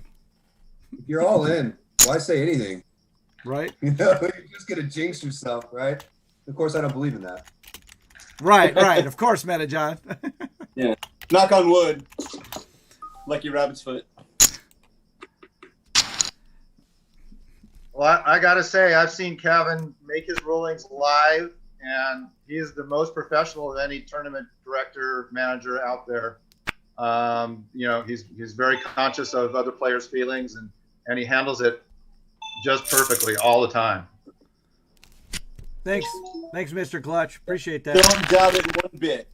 If you're all in, why say anything? Right? You know, you're just gonna jinx yourself, right? Of course, I don't believe in that. Right. Of course, Meta John. Yeah. Knock on wood. Lucky rabbit's foot. Well, I gotta say, I've seen Kevin make his rulings live, and he's the most professional of any tournament director, manager out there. He's very conscious of other players' feelings, and he handles it just perfectly all the time. Thanks, Mr. Clutch. Appreciate that. Don't doubt it one bit.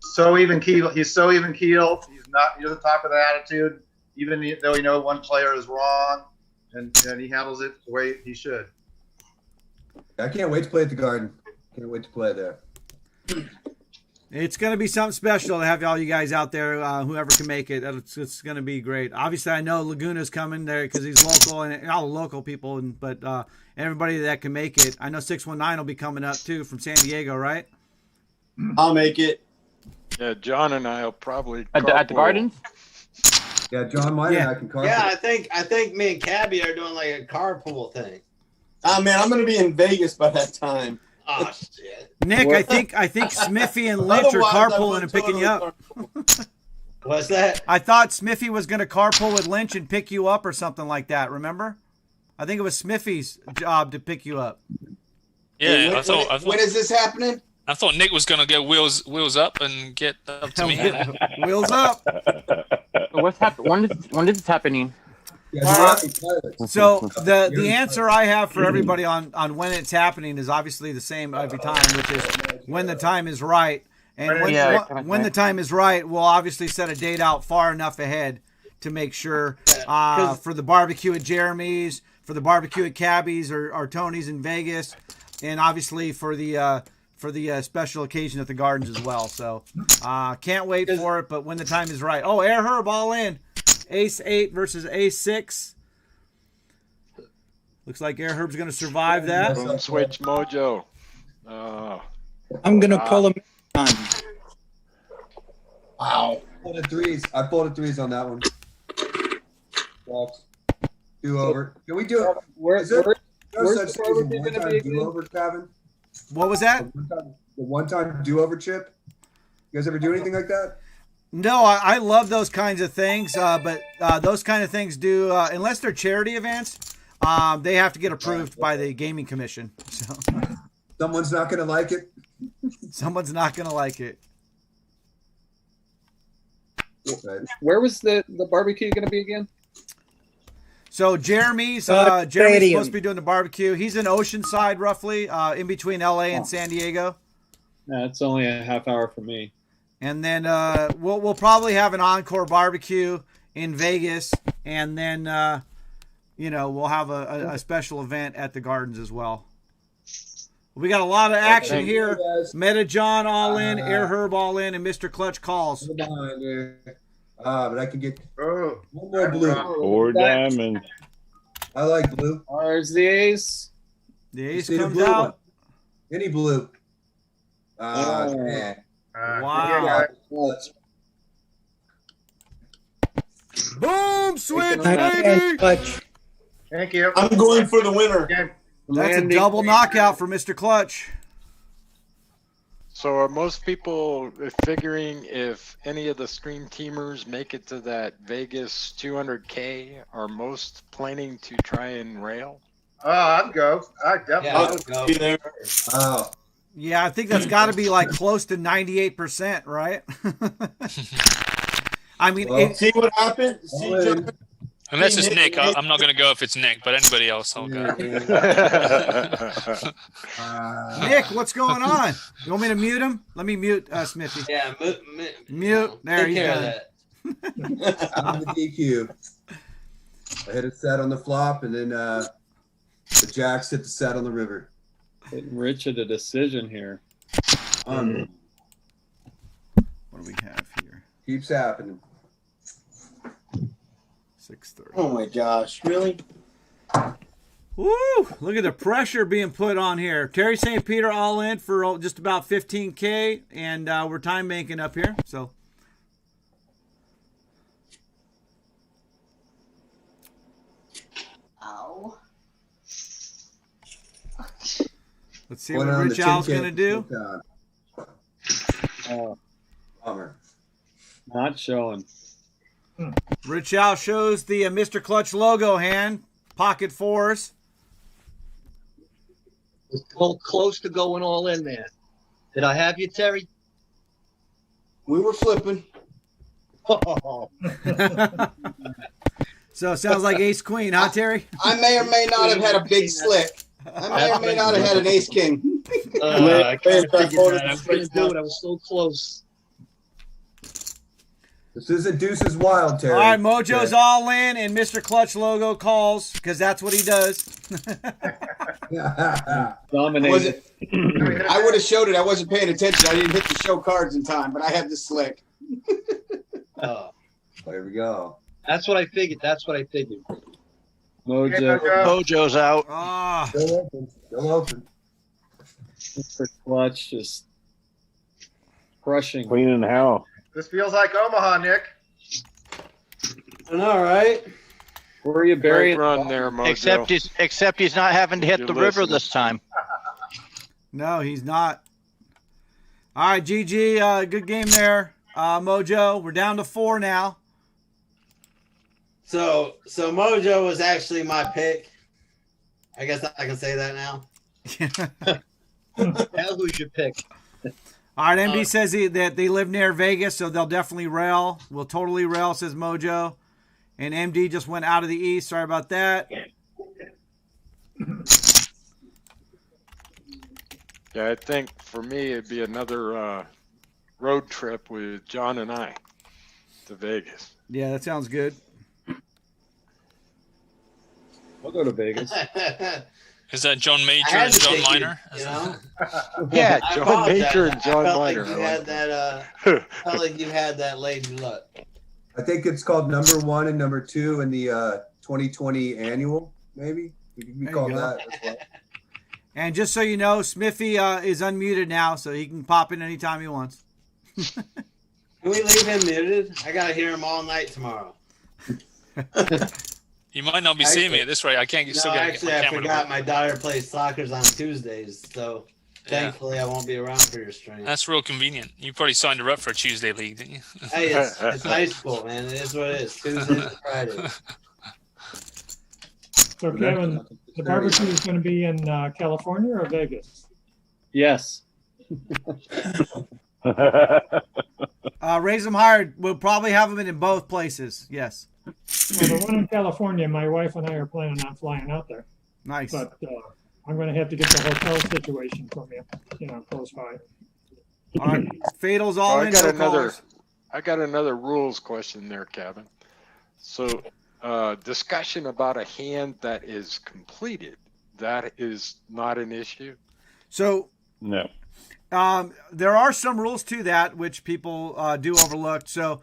So even keel. He's so even keeled. He doesn't talk with an attitude, even though one player is wrong, and he handles it the way he should. I can't wait to play at the Garden. Can't wait to play there. It's going to be something special to have all you guys out there, whoever can make it. It's going to be great. Obviously, I know Laguna's coming there because he's local, and all the local people, but everybody that can make it. I know 619 will be coming up, too, from San Diego, right? I'll make it. Yeah, John and I will probably At the carpool. Gardens? Yeah, John Meyer and I can carpool. Yeah, I think me and Cabby are doing like a carpool thing. Oh man, I'm gonna be in Vegas by that time. Oh shit. Nick, I think Smithy and Lynch are Otherwise, I carpooling would and picking you up. What's that? I thought Smithy was going to carpool with Lynch and pick you up or something like that, remember? I think it was Smithy's job to pick you up. Yeah, Hey, I thought when is this happening? I thought Nick was gonna get wheels up and get up to me. Wheels up. What's happening? When is this happening? So the answer I have for everybody on when it's happening is obviously the same every time, which is when the time is right. And when the time is right, we'll obviously set a date out far enough ahead to make sure for the barbecue at Jeremy's, for the barbecue at Cabby's or Tony's in Vegas, and obviously for the special occasion at the Gardens as well. So can't wait for it, but when the time is right. Oh, Air Herb all in. Ace 8 versus Ace 6. Looks like Air Herb's going to survive that. Boom switch mojo. I'm going to pull him on. Wow. I pulled a threes on that one. Walks. Do over. Can we do it? Where's such the thing as a barbecue gonna one-time be again? do-over, Kevin? What was that? The one-time do-over chip? You guys ever do anything like that? No, I love those kinds of things, but those kind of things do, unless they're charity events, they have to get approved by the Gaming Commission. So. Someone's not going to like it? Someone's not going to like it. Where was the barbecue going to be again? So Jeremy's Stadium. supposed to be doing the barbecue. He's in Oceanside, roughly, in between LA and San Diego. That's only a half hour for me. And then we'll probably have an encore barbecue in Vegas, and then we'll have a special event at the Gardens as well. We got a lot of action here. Meta John all in, Air Herb all in, and Mr. Clutch calls. But I can get one more blue. 4 diamonds. I like blue. There's the ace. The ace See the comes blue out. one. Any blue. Man. Wow. Boom! Switch, Nice baby! Thank you. I'm going for the winner. That's a double knockout for Mr. Clutch. So are most people figuring if any of the stream teamers make it to that Vegas 200K, are most planning to try and rail? Oh, I'd go. I'd definitely there. Oh. Yeah, I think that's got to be like close to 98%, right? I mean, Well, See what happened? See, John? Unless it's Nick, I'm not going to go if it's Nick, but anybody else, I'll go. Nick, what's going on? You want me to mute him? Let me mute Smithy. Yeah, Mute. There, he's care of done. that. I'm the DQ. I hit a set on the flop, and then the jacks hit the set on the river. Getting Richard a decision here. What do we have here? Keeps happening. 6:30. Oh my gosh, really? Woo! Look at the pressure being put on here. Terry St. Peter all in for just about 15K, and we're time banking up here. So. Ow. Let's see what Rich Al's going to do. Bummer. Not showing. Rich Al shows the Mr. Clutch logo hand, pocket fours. Close to going all in there. Did I have you, Terry? We were flipping. So it sounds like ace queen, huh, Terry? I may or may not have had a big slick. I may or may not have had an ace king. I kind of figured that. I was going to do it. I was so close. This isn't Deuce's Wild, Terry. All right, Mojo's all in, and Mr. Clutch logo calls because that's what he does. Dominated. I would have showed it. I wasn't paying attention. I didn't hit the show cards in time, but I had the slick. Oh, There we go. that's what I figured. Mojo. Mojo's out. Ah, Still open. Still open. Mr. Clutch just crushing. Queen in the house. This feels like Omaha, Nick. I know, right? Where are you Great buried? run there, Mojo. Except he's not having to hit You the river listen. this time. no, he's not. All right, GG, good game there, Mojo. We're down to 4 now. So Mojo was actually my pick. I guess I can say that now. Now who's your pick? All right, MD says that they live near Vegas, so they'll definitely rail. We'll totally rail, says Mojo. And MD just went out of the east. Sorry about that. Yeah, I think for me it'd be another road trip with John and I to Vegas. Yeah, that sounds good. We'll go to Vegas. Is that John Major I had and to John take you, Miner? you know? Yeah, I John apologize. Major and John I felt Miner. like you had that. Felt like you had that lady luck. I think it's called number 1 and number 2 in the 2020 annual, maybe. We There you call go. that as well. And just so you know, Smithy is unmuted now, so he can pop in anytime he wants. Can we leave him muted? I gotta hear him all night tomorrow. You might not be seeing me at this rate. I can't No, still get actually, my I camera to forgot work. my daughter plays soccer's on Tuesdays, so thankfully I won't be around for your stream. That's real convenient. You probably signed her up for a Tuesday league, didn't you? Hey, it's high school, man. It is what it is. Tuesdays and Fridays. So Kevin, the barbecue is going to be in California or Vegas? Yes. Raise them higher. We'll probably have them in both places. Yes. Well, the one in California, my wife and I are planning on flying out there. Nice. But I'm going to have to get the hotel situation from you, close by. All right, Fatal's all So in. No callers. I got another rules question there, Kevin. So, discussion about a hand that is completed, that is not an issue? So No. there are some rules to that which people do overlook. So,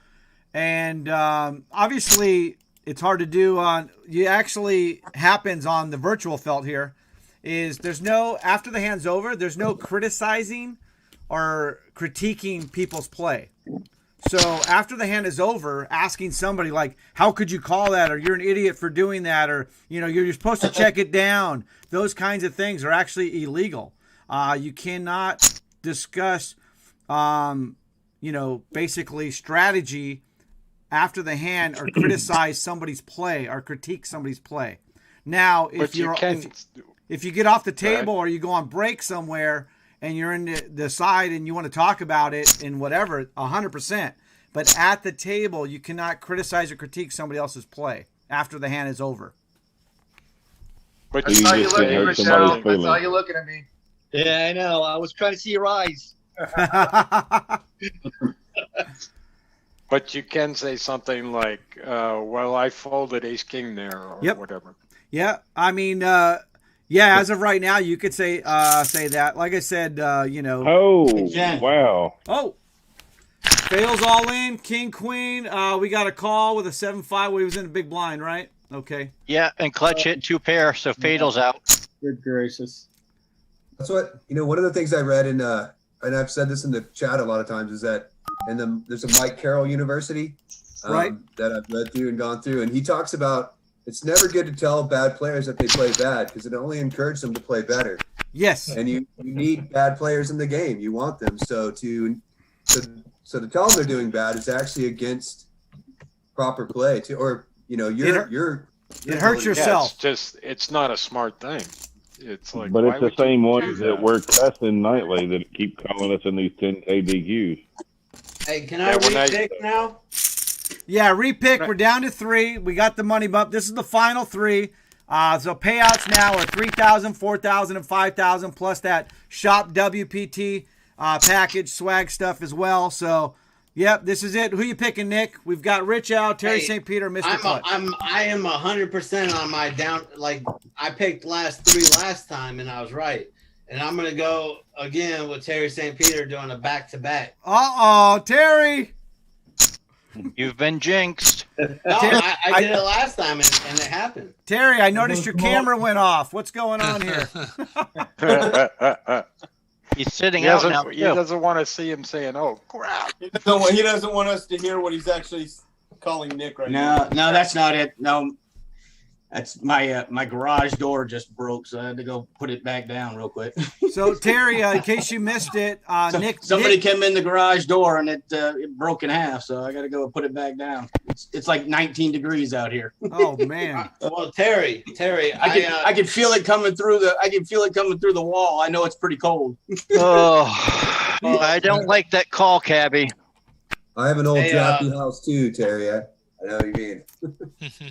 and obviously it's hard to do on. You actually happens on the virtual felt here. Is there's no after the hand's over. There's no criticizing or critiquing people's play. So after the hand is over, asking somebody like, "How could you call that?" or "You're an idiot for doing that," or "You're supposed to check it down." Those kinds of things are actually illegal. You cannot discuss, basically strategy after the hand or criticize somebody's play or critique somebody's play. Now, if you get off the table or you go on break somewhere and you're in the side and you want to talk about it and whatever, 100%. But at the table, you cannot criticize or critique somebody else's play after the hand is over. But I saw you looking, Michelle. I saw you looking at me. Yeah, I know. I was trying to see your eyes. But you can say something like, well, I folded ace king there or whatever. Yeah, I mean, as of right now, you could say that. Like I said, Oh, wow. Oh, Fails all in, king, queen. We got a call with a 7-5. We was in a big blind, right? Okay. Yeah, and clutch hit 2 pair, so Fatal's out. Good gracious. That's what one of the things I read in and I've said this in the chat a lot of times is that there's a Mike Carroll University right that I've read through and gone through, and he talks about it's never good to tell bad players that they play bad because it only encourages them to play better. Yes. And you need bad players in the game. You want them. So to tell them they're doing bad is actually against proper play too, or it hurts yourself. It's not a smart thing. It's like, but it's the same ones that that we're cussing nightly that keep calling us in these 10K DQs. Hey, can I repick now? Yeah, repick. We're down to 3. We got the money bump. This is the final 3. So payouts now are 3,000, 4,000, and 5,000 plus that shop WPT package swag stuff as well. So, yep, this is it. Who you picking, Nick? We've got Rich out, Terry St. Peter, Mr. Clutch. I am 100% on my down. Like I picked last 3 last time and I was right. And I'm gonna go again with Terry St. Peter doing a back-to-back. Terry. You've been jinxed. No, I did it last time and it happened. Terry, I noticed your camera went off. What's going on here? He's sitting out now. He doesn't want to see him saying, "Oh crap." He doesn't want us to hear what he's actually calling Nick right now. No, that's not it. No, that's my garage door just broke, so I had to go put it back down real quick. So Terry, in case you missed it, somebody came in the garage door and it broke in half, so I got to go put it back down. It's like 19 degrees out here. Oh man. Well, Terry, I can feel it coming through the wall. I know it's pretty cold. I don't like that call, Cabby. I have an old drafty house too, Terry. I know what you mean.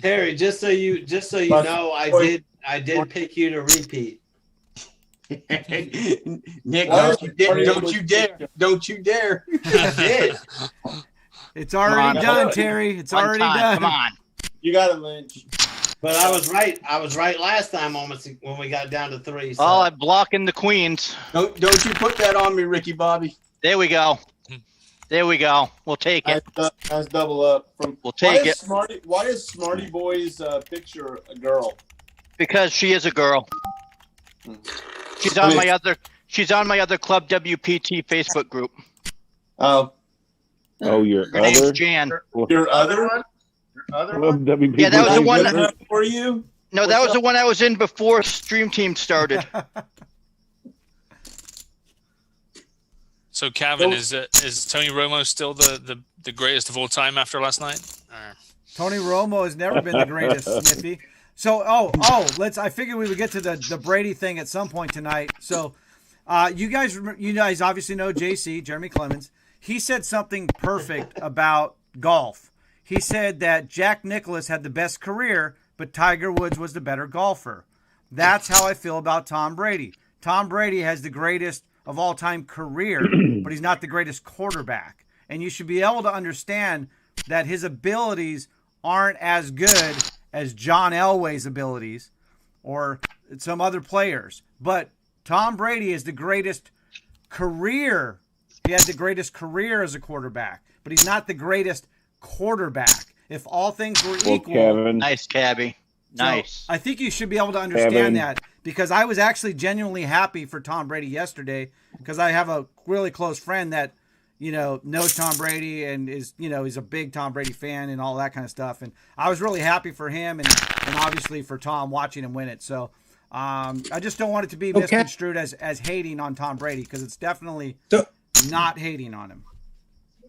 Terry, just so you know, I did pick you to repeat. Nick, don't you dare. I did. It's already done, Terry. It's already done. Come on. You got it, Lynch. But I was right. I was right last time almost when we got down to 3. So. Oh, I'm blocking the queens. Don't you put that on me, Ricky Bobby. There we go. We'll take it. Nice double up. We'll take it. Why is Smarty Boy's picture a girl? Because she is a girl. She's on my other Club WPT Facebook group. Oh, your Her name's other? Jan. Your other one? Club WPT. Yeah, that was the one. For you? No, that was the one I was in before Stream Team started. So, Kevin, is Tony Romo still the greatest of all time after last night? Tony Romo has never been the greatest, Sniffy. So, I figured we would get to the Brady thing at some point tonight. So, you guys obviously know JC, Jeremy Clemens. He said something perfect about golf. He said that Jack Nicklaus had the best career, but Tiger Woods was the better golfer. That's how I feel about Tom Brady. Tom Brady has the greatest of all-time career, but he's not the greatest quarterback. And you should be able to understand that his abilities aren't as good as John Elway's abilities or some other players. But Tom Brady is the greatest career. He had the greatest career as a quarterback, but he's not the greatest quarterback. If all things were equal. Kevin. Nice, Cabby. Nice. So I think you should be able to understand that, because I was actually genuinely happy for Tom Brady yesterday, because I have a really close friend that, knows Tom Brady and is, he's a big Tom Brady fan and all that kind of stuff. And I was really happy for him and obviously for Tom watching him win it. So I just don't want it to be misconstrued as hating on Tom Brady, because it's definitely not hating on him.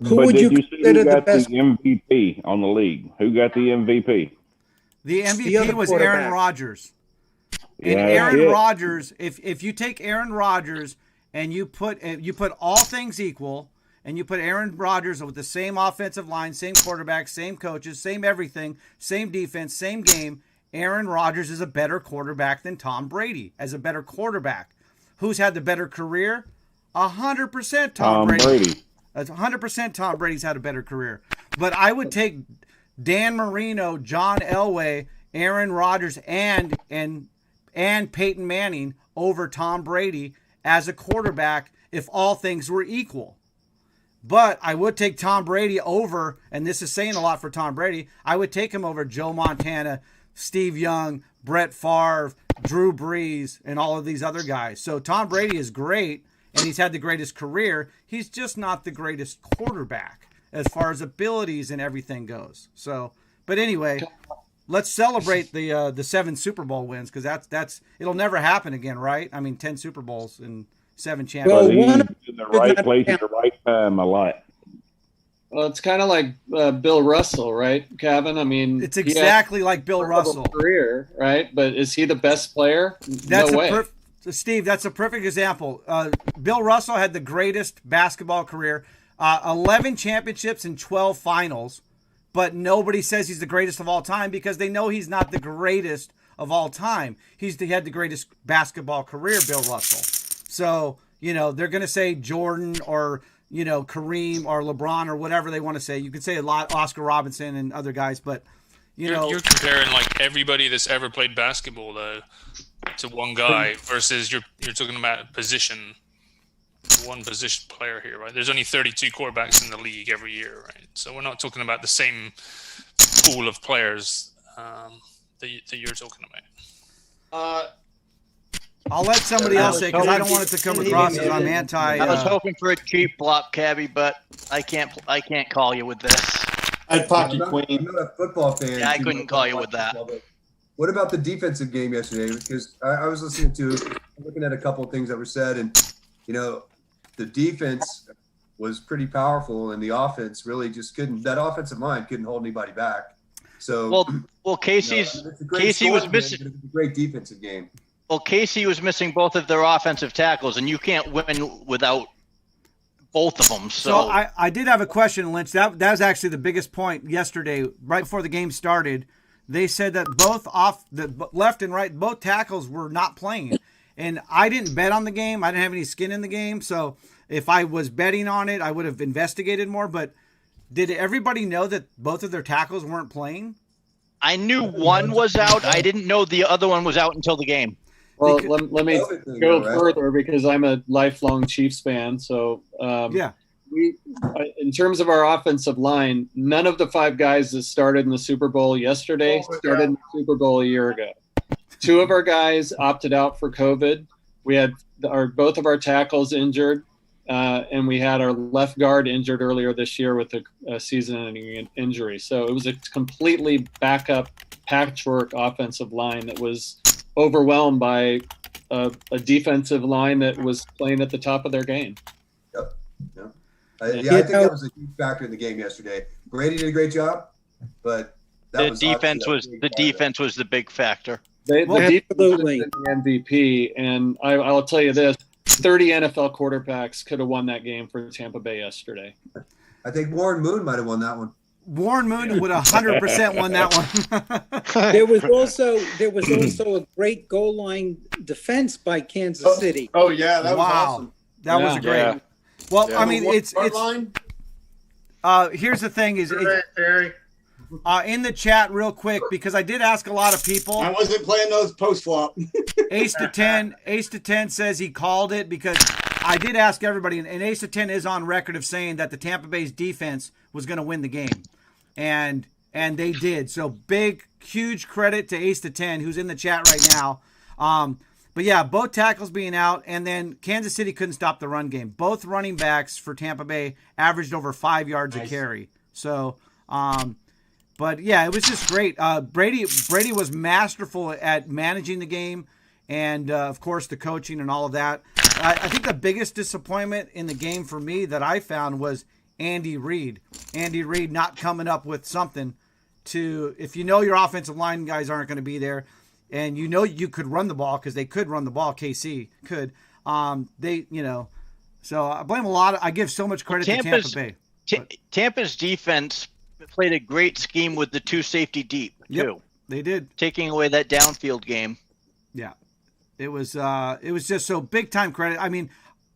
Who would you consider the best MVP on the league? Who got the MVP? The MVP was Aaron Rodgers. And Aaron Rodgers, if you take Aaron Rodgers and you put all things equal, and you put Aaron Rodgers with the same offensive line, same quarterback, same coaches, same everything, same defense, same game, Aaron Rodgers is a better quarterback than Tom Brady as a better quarterback. Who's had the better career? 100% Tom Brady. 100% Tom Brady's had a better career. But I would take Dan Marino, John Elway, Aaron Rodgers, and Peyton Manning over Tom Brady as a quarterback if all things were equal. But I would take Tom Brady over, and this is saying a lot for Tom Brady, I would take him over Joe Montana, Steve Young, Brett Favre, Drew Brees, and all of these other guys. So Tom Brady is great, and he's had the greatest career. He's just not the greatest quarterback as far as abilities and everything goes. So, but anyway, let's celebrate the 7 Super Bowl wins, because that's it'll never happen again, right? I mean, 10 Super Bowls and 7 championships. Well, he's in the right place at the right time a lot. Well, it's kind of like Bill Russell, right, Kevin? I mean, it's exactly like Bill Russell. Career, right? But is he the best player? No way. You're comparing like everybody that's ever played basketball, though, to one guy versus you're talking about one position player here, right? There's only 32 quarterbacks in the league every year, right? So we're not talking about the same pool of players that you're talking about. I'll let somebody else say, because I don't want it to come across as I'm anti. I was hoping for a cheap flop, Cabby, but I can't call you with this. I'd pop you, Queen. I'm not a football fan. Yeah, I couldn't call you with that. What about the defensive game yesterday? Because I was looking at a couple of things that were said, and the defense was pretty powerful, and the offense really just couldn't. That offensive line couldn't hold anybody back. So well, Casey was missing. It's a great defensive game. Well, Casey was missing both of their offensive tackles, and you can't win without both of them. So I did have a question, Lynch. That was actually the biggest point yesterday, right before the game started. They said that both the left and right, both tackles were not playing. And I didn't bet on the game. I didn't have any skin in the game. So if I was betting on it, I would have investigated more. But did everybody know that both of their tackles weren't playing? I knew one was out. I didn't know the other one was out until the game. Well, let me go further, because I'm a lifelong Chiefs fan. So in terms of our offensive line, none of the 5 guys that started in the Super Bowl yesterday started in the Super Bowl a year ago. 2 of our guys opted out for COVID. We had both of our tackles injured, and we had our left guard injured earlier this year with a season-ending injury. So it was a completely backup patchwork offensive line that was overwhelmed by a defensive line that was playing at the top of their game. Yep. I think that was a huge factor in the game yesterday. Brady did a great job, but the defense was the big factor. The defense was the MVP, and I'll tell you this: 30 NFL quarterbacks could have won that game for Tampa Bay yesterday. I think Warren Moon might have won that one. Warren Moon would 100% won that one. There was also a great goal line defense by Kansas City. Oh yeah, that was awesome. That was great. Well, Yeah. I mean, it's line. here's the thing: is Terry. in the chat real quick, because I did ask a lot of people. I wasn't playing those post flop. Ace to 10 says he called it, because I did ask everybody, and Ace to 10 is on record of saying that the Tampa Bay's defense was going to win the game, and they did. So big, huge credit to Ace to 10, who's in the chat right now. But yeah, both tackles being out, and then Kansas City couldn't stop the run game. Both running backs for Tampa Bay averaged over 5 yards a carry. So, but yeah, it was just great. Brady was masterful at managing the game, and of course the coaching and all of that. I think the biggest disappointment in the game for me that I found was Andy Reid. Andy Reid not coming up with something to, if you know your offensive line guys aren't going to be there, and you know you could run the ball, because they could run the ball. KC could. So I blame I give so much credit to Tampa Bay. Tampa's defense played a great scheme with the 2 safety deep too. Yep, they did, taking away that downfield game. Yeah, it was just so big time credit. I mean,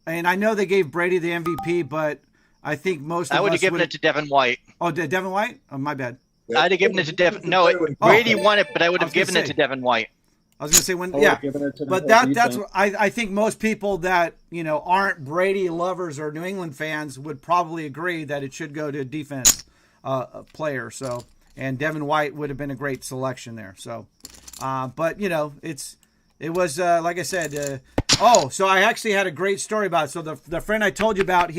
and I know they gave Brady the MVP, but I think most of us I would have given it to Devin White. Oh, Devin White? Oh, my bad. I'd have given it to Devin. No, Brady won it, but I would have given it to Devin White. I was going to say but that's what I think most people that aren't Brady lovers or New England fans would probably agree that it should go to a defense player. So, and Devin White would have been a great selection there. So, but it was like I said. So I actually had a great story about it. So the friend I told you about,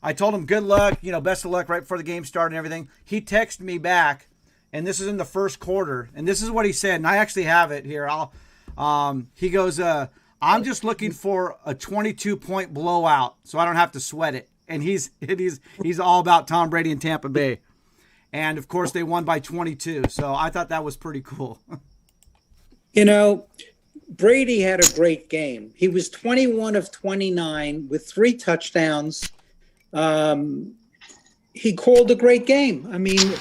I told him good luck, best of luck right before the game started and everything. He texted me back, and this is in the first quarter, and this is what he said, and I actually have it here. He goes, I'm just looking for a 22-point blowout so I don't have to sweat it. And he's all about Tom Brady and Tampa Bay. And, of course, they won by 22, so I thought that was pretty cool. Brady had a great game. He was 21 of 29 with 3 touchdowns. He called a great game. I mean,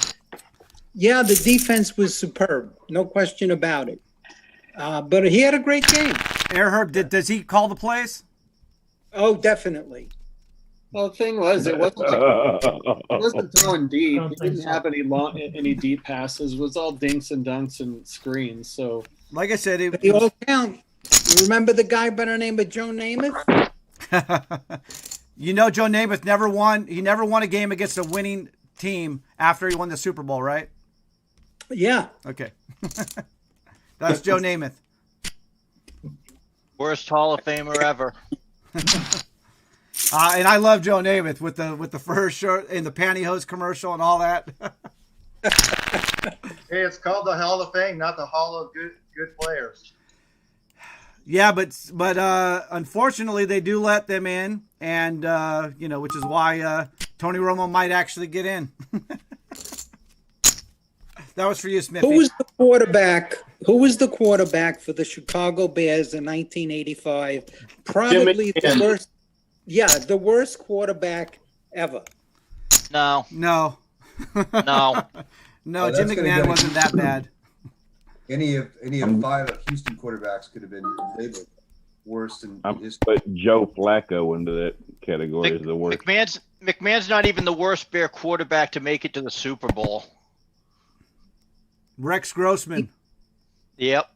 yeah, the defense was superb, no question about it. But he had a great game. Herb, does he call the plays? Oh, definitely. Well, the thing was, it wasn't throwing deep. He didn't have any deep passes. It was all dinks and dunks and screens. So, like I said, they all count. You remember the guy by the name of Joe Namath? Joe Namath never won. He never won a game against a winning team after he won the Super Bowl, right? Yeah. Okay. That's Joe Namath. Worst Hall of Famer ever. And I love Joe Namath with the fur shirt and the pantyhose commercial and all that. Hey, it's called the Hall of Fame, not the Hall of Good Players. Yeah, but unfortunately they do let them in, and which is why Tony Romo might actually get in. That was for you, Smithy. Who was the quarterback for the Chicago Bears in 1985? Probably the worst. Yeah, the worst quarterback ever. No. No. No. No, Jim McMahon wasn't that bad. Any of 5 Houston quarterbacks could have been labeled worst in history. Put Joe Flacco into that category as the worst. McMahon's not even the worst Bear quarterback to make it to the Super Bowl. Rex Grossman. Yep.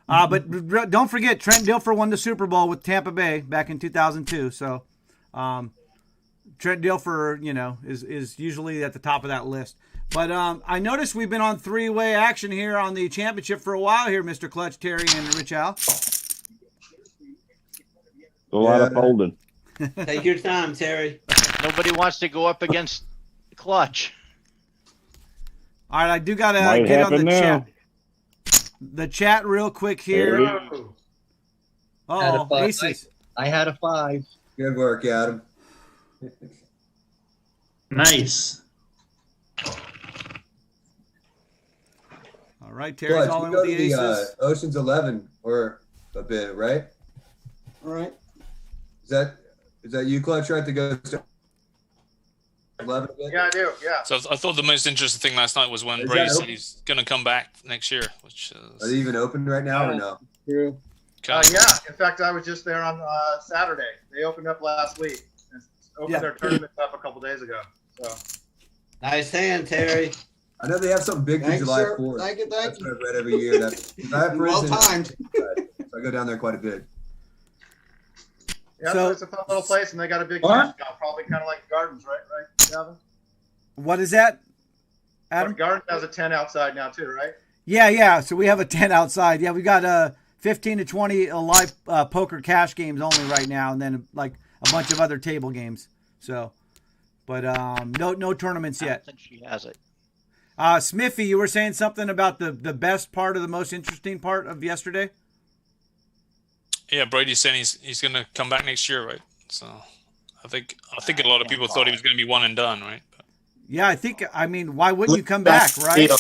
But don't forget, Trent Dilfer won the Super Bowl with Tampa Bay back in 2002. So Trent Dilfer, is usually at the top of that list. But I noticed we've been on 3-way action here on the championship for a while here, Mr. Clutch, Terry, and Rich Al. A lot of folding. Take your time, Terry. Nobody wants to go up against Clutch. All right, I do got to get on the chat. The chat real quick here. Oh, Aces. I had a 5. Good work, Adam. Nice. All right, Terry's Clutch, all in go with the to Aces. Ocean's 11 or a bit, right? All right. Is that you, Clutch? Right to go to 11 again? Yeah, I do. Yeah. So I thought the most interesting thing last night was when Is Brady that said open? he's going to come back next year. Which is, Are they even open right now or no? True. Yeah. In fact, I was just there on Saturday. They opened up last week, opened their tournament up a couple days ago. So Nice hand, Terry. I know they have something big for Thanks, July sir. 4th. Thank you, That's what I've read every year. I have friends Well in- timed. So I go down there quite a bit. yeah, So- it's a fun little place, and they got a big What? mascot, probably kind of like Gardens, right, Gavin? What is that, Adam? Gardens has a tent outside now too, right? Yeah. So we have a tent outside. Yeah, we got 15 to 20 live poker cash games only right now, and then like a bunch of other table games. So, but no tournaments yet. Since she has it. Smithy, you were saying something about the best part or the most interesting part of yesterday? Yeah, Brady's saying he's going to come back next year, right? So I think a lot of people thought he was going to be one and done, right? Yeah, I mean, why wouldn't you come back, right?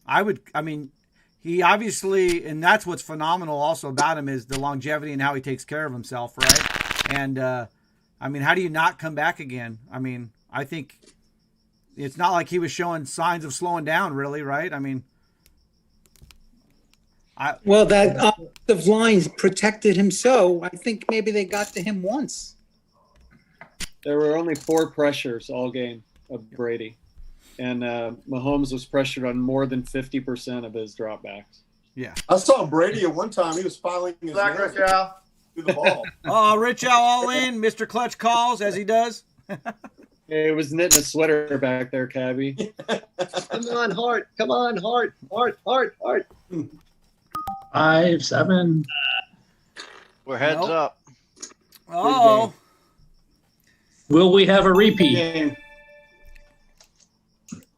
I mean, he obviously, and that's what's phenomenal also about him is the longevity and how he takes care of himself, right? And, I mean, how do you not come back again? I mean, I think it's not like he was showing signs of slowing down, really, right? I mean, Well, that offensive line protected him, so I think maybe they got to him once. There were only 4 pressures all game of Brady, and Mahomes was pressured on more than 50% of his dropbacks. Yeah. I saw Brady at one time. He was filing his Black nails Rich Al. through the ball. Oh, Rich Al all in. Mr. Clutch calls as he does. It was knitting a sweater back there, Cabby. Come on, Hart. Come on, Hart. Hart. 5, 7. We're heads Nope. up. Oh, Will we have a repeat? Game.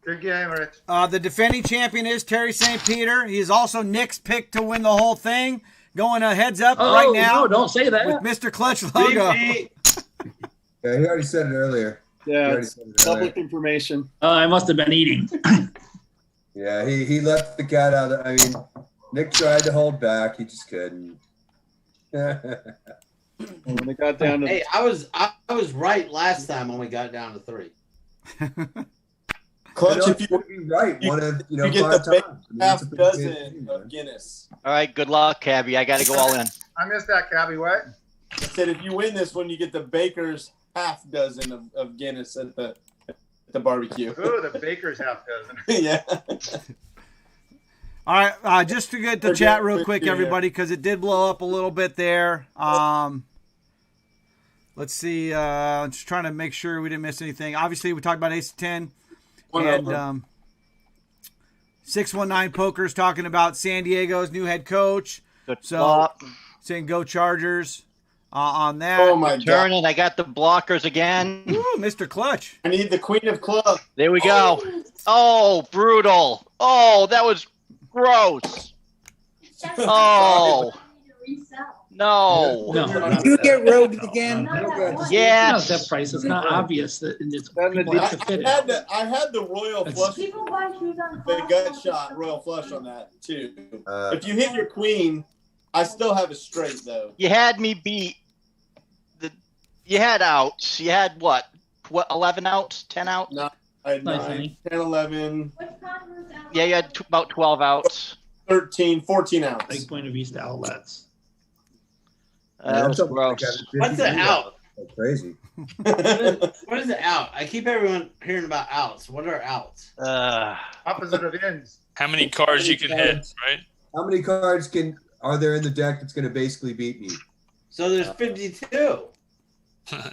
Good game, Rich. the defending champion is Terry St. Peter. He is also Nick's pick to win the whole thing. Going heads up Oh, right now no, don't say that. with Mr. Clutch logo. Repeat. Yeah, he already said it earlier. Yeah, already it's said it earlier. public information. I must have been eating. Yeah, he left the cat out. I mean, Nick tried to hold back. He just couldn't. And when it got down to Hey, I was right last time when we got down to 3. Clutch, if you you would be right, one of you get 5 the big times. I mean, half it's a pretty good dozen team, of man. Guinness. All right, good luck, Cabby. I got to go all in. I missed that, Cabby. What? I said if you win this one, you get the baker's half dozen of Guinness at the barbecue. Ooh, the baker's half dozen. Yeah. All right, just to get the chat real quick, everybody, because it did blow up a little bit there. Let's see. Just trying to make sure we didn't miss anything. Obviously, we talked about Ace of 10. And 619 Poker's talking about San Diego's new head coach. Good So luck. saying go Chargers on that. Oh my Turn god. it. I got the blockers again. Ooh, Mr. Clutch. I need the queen of clubs. There we go. Oh, brutal. Oh, that was gross. Oh, no. Did you get rogued again? Yes. That price is not obvious that it's people have to fit it. I had the royal flush, the gut shot royal flush on that too. If you hit your queen, I still have a straight though. You had me beat. You had outs. You had what? 11 outs? 10 outs? No, I had 9, 10, 11. Yeah, you had about 12 outs. 13, 14 outs. Big Point of East outlets. That was gross. What's an out? That's crazy. What is an out? I keep everyone hearing about outs. What are outs? Opposite of ins. How many cards you can hit, right? How many cards are there in the deck that's going to basically beat me? So there's 52.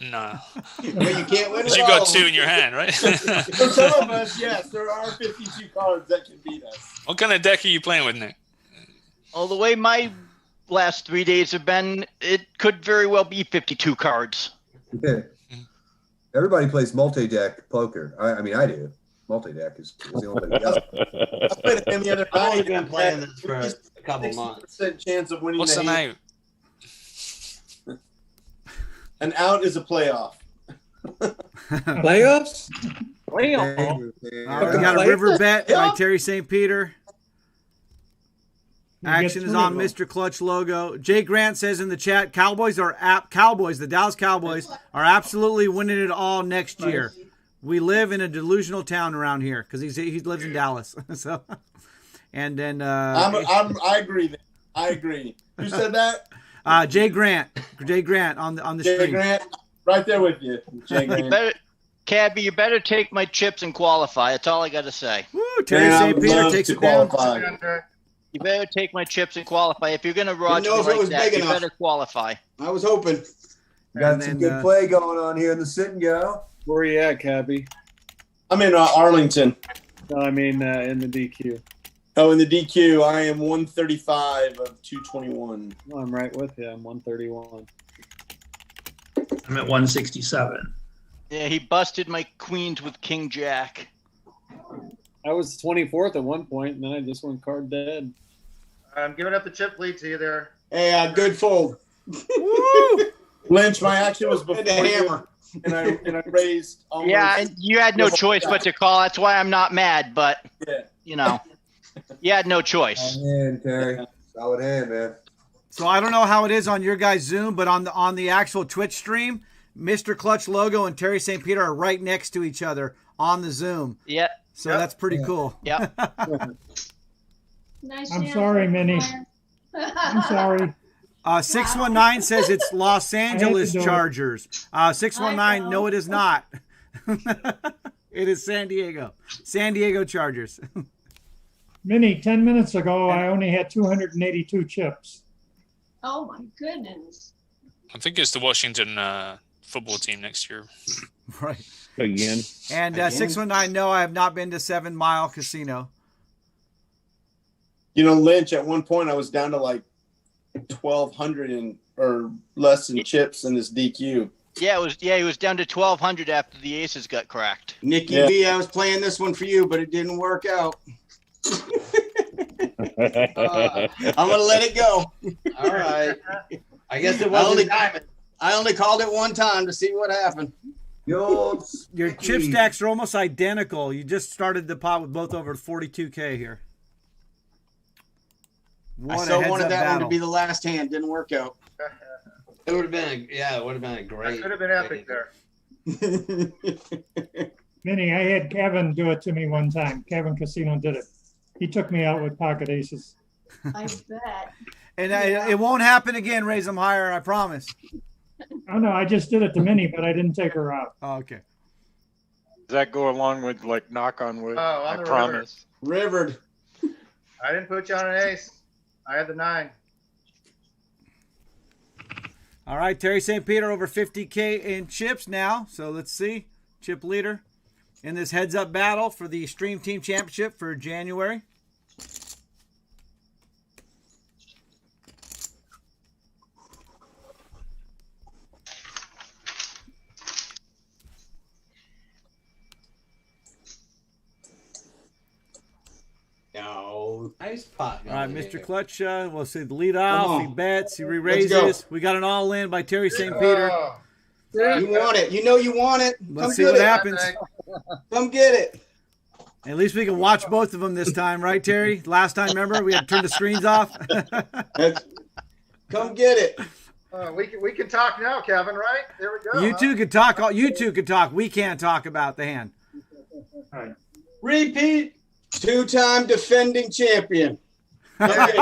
No. Well, you can't win it You all. got 2 in your hand, right? For some of us, yes, there are 52 cards that can beat us. What kind of deck are you playing with, Nick? Oh, the way my last 3 days have been, it could very well be 52 cards. Yeah. Everybody plays multi-deck poker. I mean, I do. Multi-deck is the only thing else. I played a game the other I've only night. been playing this for a couple months. 60% chance of winning What's the an hand. out? An out is a playoff. Playoffs? We got a river bet by Terry St. Peter. Action is on Mr. Clutch logo. Jay Grant says in the chat, the Dallas Cowboys are absolutely winning it all next year. We live in a delusional town around here because he lives in Dallas. So, and then I agree. I agree. Who said that? Jay Grant on the Jay stream. Grant. Right there with you, Jay You Green. better, Cabby, you better take my chips and qualify. That's all I got to say. Woo, Terry St. Peter takes it down. You better take my chips and qualify. If you're gonna roger know me if it like was that, big you enough. better qualify. I was hoping. Got And some then, good play going on here in the sit and go. Where are you at, Cabby? I'm in Arlington. No, I mean in the DQ. Oh, in the DQ, I am 135 of 221. Well, I'm right with you. I'm 131. I'm at 167. Yeah, he busted my queens with King Jack. I was 24th at one point, and then I just went card dead. I'm giving up the chip lead to you there. Hey, good fold. Lynch, my action was before And the hammer. you, and I raised almost. Yeah, and you had no choice but to call. That's why I'm not mad. But you know, you had no choice. Solid hand, Terry. Solid hand, man. So I don't know how it is on your guys' Zoom, but on the actual Twitch stream, Mr. Clutch logo and Terry St. Peter are right next to each other on the Zoom. Yeah. So that's pretty cool. Yeah. Nice I'm jam. sorry, Minnie. I'm sorry. 619 says it's Los Angeles do it. Chargers. 619, no, it is not. It is San Diego. San Diego Chargers. Minnie, 10 minutes ago, I only had 282 chips. Oh my goodness. I think it's the Washington football team next year. Right. Again. And 619, no, I have not been to 7 Mile Casino. You know, Lynch, at one point I was down to like 1,200 or less in chips in this DQ. Yeah, it was. Yeah, he was down to 1,200 after the aces got cracked. Nikki B, I was playing this one for you, but it didn't work out. I'm gonna let it go. All right. I guess it wasn't diamond. I only called it one time to see what happened. Your chip stacks are almost identical. You just started the pot with both over 42K here. I What a still heads wanted up that one to battle. be the last hand. Didn't work out. It would have been it would have been a great. Could have been epic there. Minnie, I had Kevin do it to me one time. Kevin Casino did it. He took me out with pocket aces. I bet. And it won't happen again. Raise them higher, I promise. Oh no, I just did it to Minnie, but I didn't take her out. Oh, okay. Does that go along with like knock on wood? Oh, on I the promise. Rivered. I didn't put you on an ace. I had the 9. All right, Terry St. Peter over 50K in chips now. So let's see. Chip leader in this heads up battle for the Stream Team Championship for January. No. Nice pot. All right, Mr. Clutch, we'll see the lead off. on. He bets, he Let's re-raises. We got an all in by Terry St. Peter. You want it. You know you want it. Let's Come see get what it. happens. Come get it. At least we can watch both of them this time, right, Terry? Last time, remember, we had to turn the screens off. Come get it. We can talk now, Kevin, right? There we go. You two could talk. You two could talk. We can't talk about the hand. Repeat. 2-time defending champion. Come get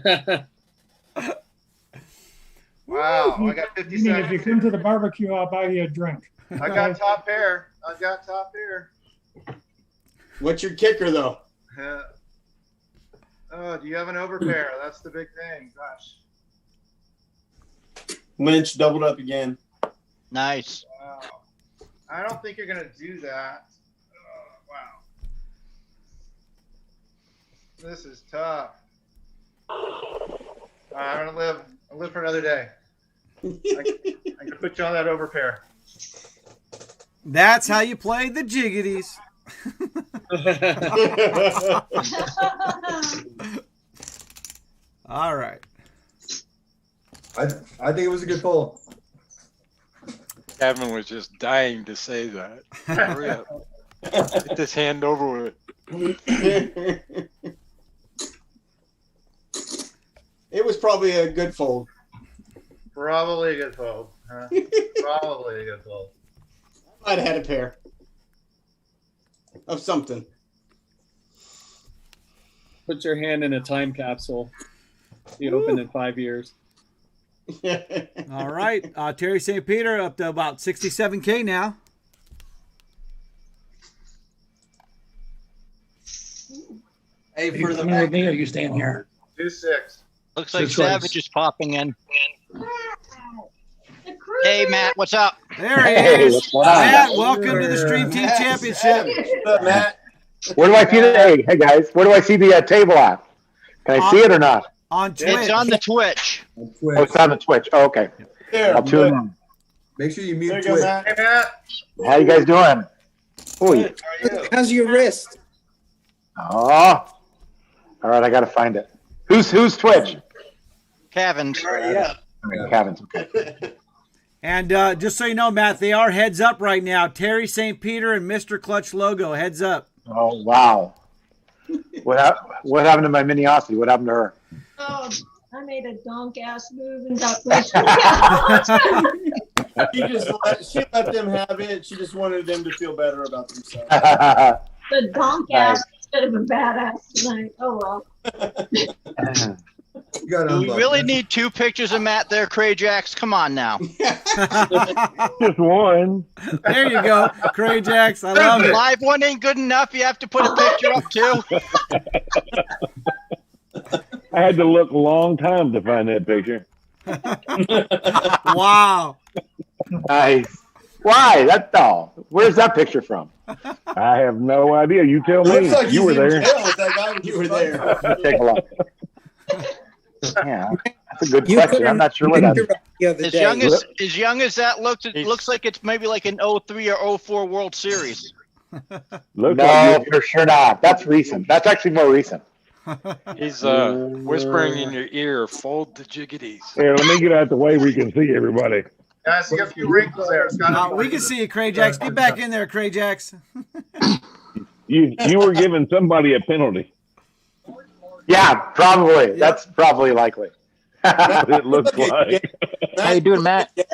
it. Wow, I got 50 Minnie, if seconds. you come to the barbecue, I'll buy you a drink. I got top pair. I've got top pair. What's your kicker, though? Oh, do you have an overpair? That's the big thing. Gosh. Lynch doubled up again. Nice. Wow. I don't think you're going to do that. Oh, wow. This is tough. I'm going to live. I'll live for another day. I can put you on that overpair. That's how you play the jiggities. All right. I think it was a good pull. Kevin was just dying to say that. Hurry up. Get this hand over with. It was probably a good fold. Probably a good fold. Huh? Probably a good fold. I might have had a pair of something. Put your hand in a time capsule. You open in 5 years. All right. Terry St. Peter up to about 67K now. Hey, Are you coming with me or are you staying here? 2-6. Looks like Six Savage legs. is popping in. Hey, Matt, what's up? There he Hey, is. what's going on? Matt, welcome to the Stream Team Championship. Matt. Where do I see the? Hey guys, where do I see the table at? Can I see it or not? On Twitch. It's on the Twitch. On Oh, it's on the Twitch. Oh, okay. Here, I'll tune in. Make sure you there mute you go, Twitch. Matt. Hey, Matt. How you guys doing? Ooh. How's your wrist? Oh. All right, I gotta find it. Who's Twitch? Kevin's. Yeah. Kevin's. Okay. And just so you know, Matt, they are heads up right now. Terry St. Peter and Mr. Clutch logo, heads up. Oh wow. What happened to my miniosity? What happened to her? Oh, I made a donk ass move and got pushed. She let them have it. She just wanted them to feel better about themselves. The donk ass instead of a badass tonight. Oh well. Do we really need 2 pictures of Matt there, Cray Jacks? Come on now. Just one. There you go, Cray Jacks. I love it. Live one ain't good enough. You have to put a picture up too. I had to look a long time to find that picture. Wow. Nice. Why? Where's that picture from? I have no idea. You tell me. Looks like You were there. You were there. Take a look. Yeah, that's a good question. I'm not sure what that is. As young as that looks, it looks like it's maybe like an 03 or 04 World Series. No, for sure not. That's recent. That's actually more recent. He's whispering in your ear, fold the jiggities. Here, let me get out the way we can see everybody. I see a few wrinkles there. It's got We can see you, Cray Jacks. Get back in there, Cray Jacks. You were giving somebody a penalty. Yeah, probably. That's probably likely. It looks like. How you doing, Matt? Doing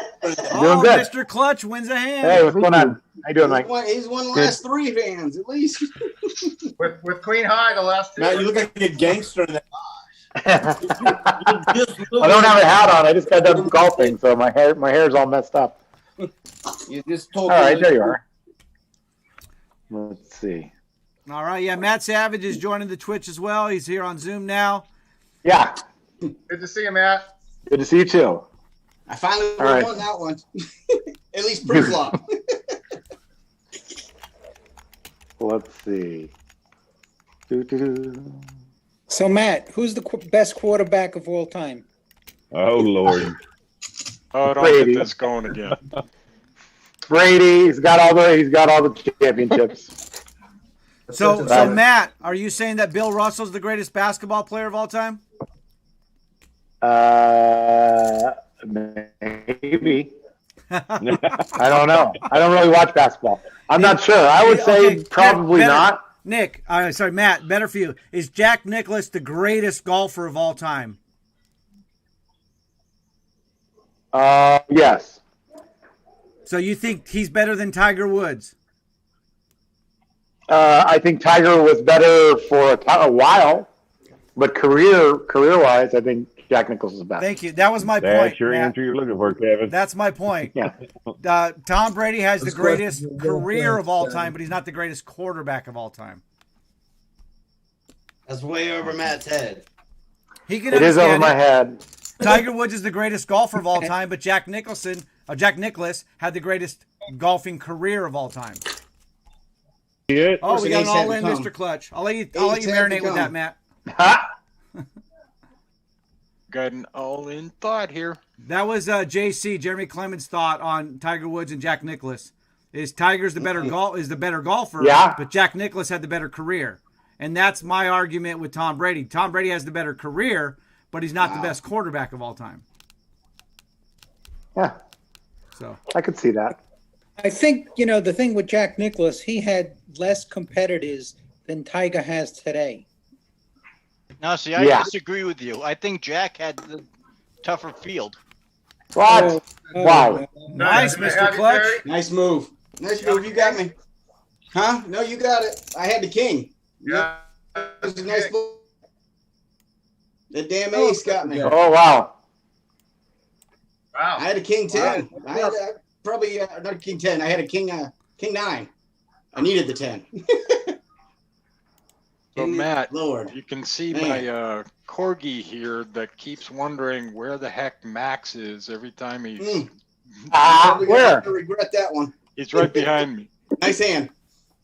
Oh, good. Mr. Clutch wins a hand. Hey, what's going on? How you doing, Mike? He's won the last 3 hands at least. with Queen High the last 2. Matt, you look like a gangster in that. I don't have a hat on. I just got done golfing, so my hair's all messed up. You just told All right, there you are. Let's see. All right, yeah, Matt Savage is joining the Twitch as well. He's here on Zoom now. Yeah. Good to see you, Matt. Good to see you too. I finally All right. won that one. At least pre-flop. Let's see. Doo-doo-doo. So, Matt, who's the best quarterback of all time? Oh Lord. Oh, don't Brady. get this going again. Brady, he's got all the championships. So Matt, are you saying that Bill Russell's the greatest basketball player of all time? Maybe. I don't know. I don't really watch basketball. I'm not sure. I would say Okay, probably better- not. Nick, sorry, Matt, better for you. Is Jack Nicklaus the greatest golfer of all time? Yes. So you think he's better than Tiger Woods? I think Tiger was better for a while, but career-wise, I think Jack Nicklaus is the best. Thank you. That was my That's point. your Matt. answer you're looking for, Kevin. That's my point. Yeah. Tom Brady has the This greatest question- career of all time, but he's not the greatest quarterback of all time. That's way over Matt's head. He can It is over understand my it. head. Tiger Woods is the greatest golfer of all time, but Jack Nicklaus had the greatest golfing career of all time. It. Oh, we got an Ace had all in, to come. Mr. Clutch. I'll let you marinate with that, Matt. Got an all-in thought here. That was JC Jeremy Clemens' thought on Tiger Woods and Jack Nicklaus. Is Tiger's the better golfer? Yeah. But Jack Nicklaus had the better career, and that's my argument with Tom Brady. Tom Brady has the better career, but he's not the best quarterback of all time. Yeah. So I could see that. I think, the thing with Jack Nicklaus, he had less competitors than Tiger has today. No, see, I Yeah. disagree with you. I think Jack had the tougher field. What? Wow. nice, Mr. Clutch. Nice move. Nice move. You got me. Huh? No, you got it. I had the king. Yeah. That was a nice move. The damn ace got me. Oh, wow. Wow. I had a king 10. I had probably not a king 10. I had a king 9. I needed the 10. So Matt, Lord. you can see Man. my corgi here that keeps wondering where the heck Max is every time he's. Where? I regret that one. He's right behind me. Nice hand.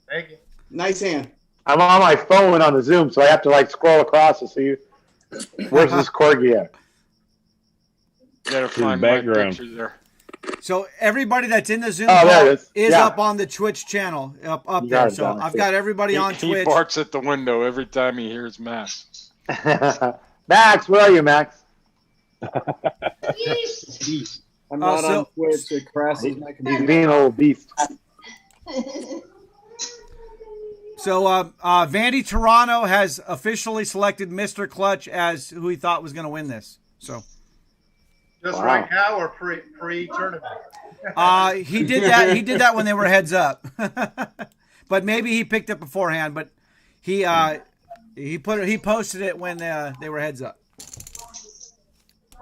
Thank you. Nice hand. I'm on my phone on the Zoom, so I have to like scroll across to see where's this corgi at. Gotta find my background. picture there. So everybody that's in the Zoom Oh, there call it is. is Yeah. up on the Twitch channel, up You got there. it, So Don. I've got everybody on He Twitch. barks at the window every time he hears Max. Max, where are you, Max? I'm not so- on Twitch. It crashes my He's computer. being a little beast. So Vandy Toronto has officially selected Mr. Clutch as who he thought was going to win this. So Just Wow. right now or pre-tournament? he did that. He did that when they were heads up. But maybe he picked it beforehand. But he posted it when they were heads up.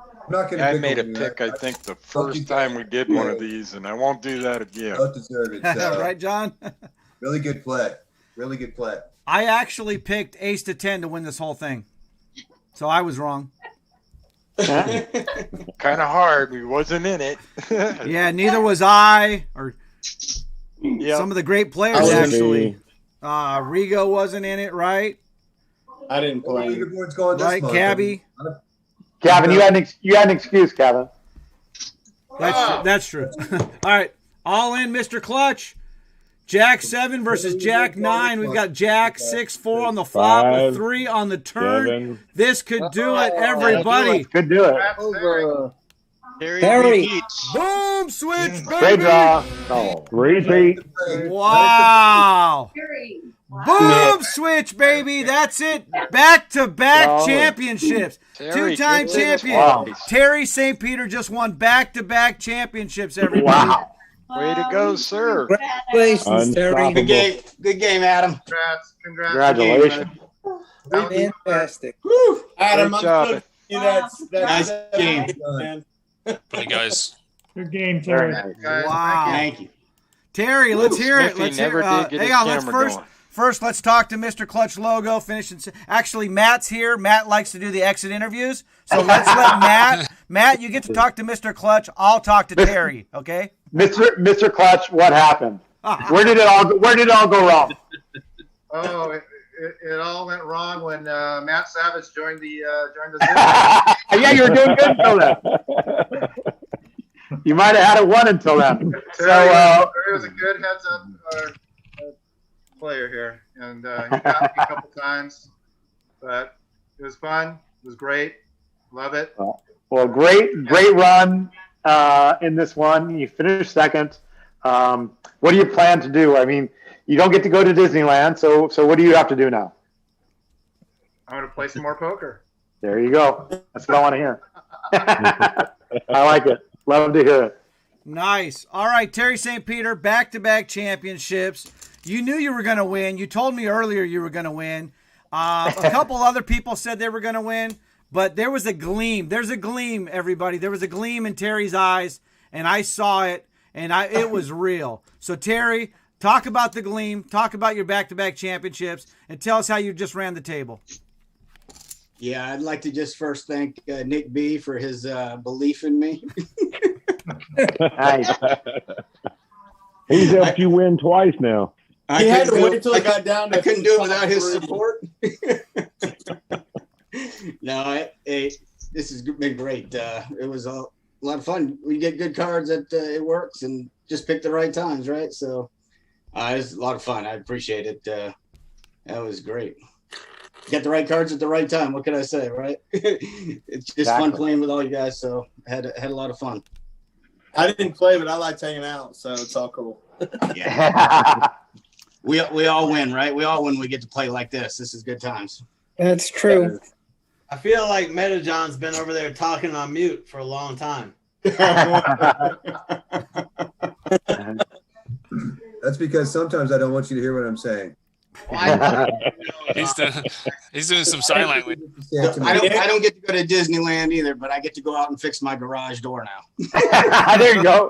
I'm not gonna I pick made a on you. pick, I think, the first time we did one of these, and I won't do that again. Don't deserve it. Right, John? Really good play. Really good play. I actually picked ace to 10 to win this whole thing. So I was wrong. Kind of hard. We wasn't in it. Yeah, neither was I, or Yep. some of the great players Wasn't actually. me. Rigo wasn't in it, right? I didn't play. Leaderboard's going this Right, month. Cabby? Gavin, you had an excuse, Kevin. That's true. All right, all in, Mr. Clutch. Jack 7 versus Jack 9. We've got Jack 6-4 on the flop with 5, 3 on the turn. 7. This could do it, everybody. Could do it. Over. Terry repeats. Boom, switch, Great baby. draw. Oh. Repeat. Wow. Boom, switch, baby. That's it. Back-to-back Oh. championships. Terry, Two-time good finish. champion. Wow. Terry St. Peter just won back-to-back championships, everybody. Wow. Way to go, sir. Congratulations, Terry. Good game. Good game, Adam. Congrats. Congratulations. Fantastic. Woo. Adam, Great I'm job. so that's Nice game. man. Hey guys. Good game, Very Terry. nice. Guys, Wow. Thank you. Terry, let's hear it. Smithy Let's hear never it. did get Hang his on, let's camera first let's talk to Mr. Clutch Logo. Actually, Matt's here. Matt likes to do the exit interviews. So let's let Matt, you get to talk to Mr. Clutch. I'll talk to Terry, okay? Mr. Clutch, what happened? Where did it all go wrong? Oh, it all went wrong when Matt Savage joined the Zoom. Yeah, you were doing good until then. You might have had it won until then. So, Terry was a good heads-up player here, and he got me a couple times, but it was fun. It was great. Love it. well, great run in this one. You finished second. What do you plan to do? I mean, you don't get to go to Disneyland, so what do you have to do now? I'm going to play some more poker. There you go. That's what I want to hear. I like it. Love to hear it. Nice. All right, Terry St. Peter, back-to-back championships. You knew you were going to win. You told me earlier you were going to win. A couple other people said they were going to win, but there was a gleam. There's a gleam, everybody. There was a gleam in Terry's eyes, and I saw it, and it was real. So, Terry, talk about the gleam. Talk about your back-to-back championships, and tell us how you just ran the table. Yeah, I'd like to just first thank Nick B for his belief in me. Nice. He's helped you win twice now. I He had to couldn't do wait it- till he got down to I couldn't do it without his 3. support. No, this has been great. It was a lot of fun. We get good cards that it works, and just pick the right times, right? So it was a lot of fun. I appreciate it. That was great. Get the right cards at the right time. What can I say, right? It's just Exactly. fun playing with all you guys. So I had a lot of fun. I didn't play, but I liked hanging out, so it's all cool. We all win, right? We all win when we get to play like this. This is good times. That's true. I feel like Metajohn's been over there talking on mute for a long time. That's because sometimes I don't want you to hear what I'm saying. He's doing some sign language. I don't get to go to Disneyland either, but I get to go out and fix my garage door now. There you go.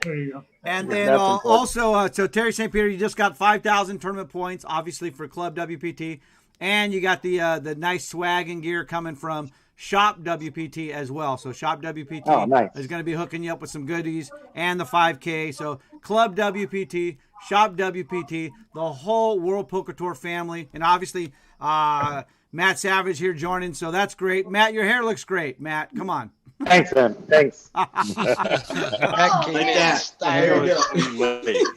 There you go. And then also, so Terry St. Peter, you just got 5,000 tournament points, obviously for Club WPT, and you got the nice swag and gear coming from Shop WPT as well. So Shop WPT is going to be hooking you up with some goodies and the 5K. So Club WPT, Shop WPT, the whole World Poker Tour family, and obviously Matt Savage here joining. So that's great. Matt, your hair looks great. Matt, come on. Thanks, man. Thanks. Like that. There you go.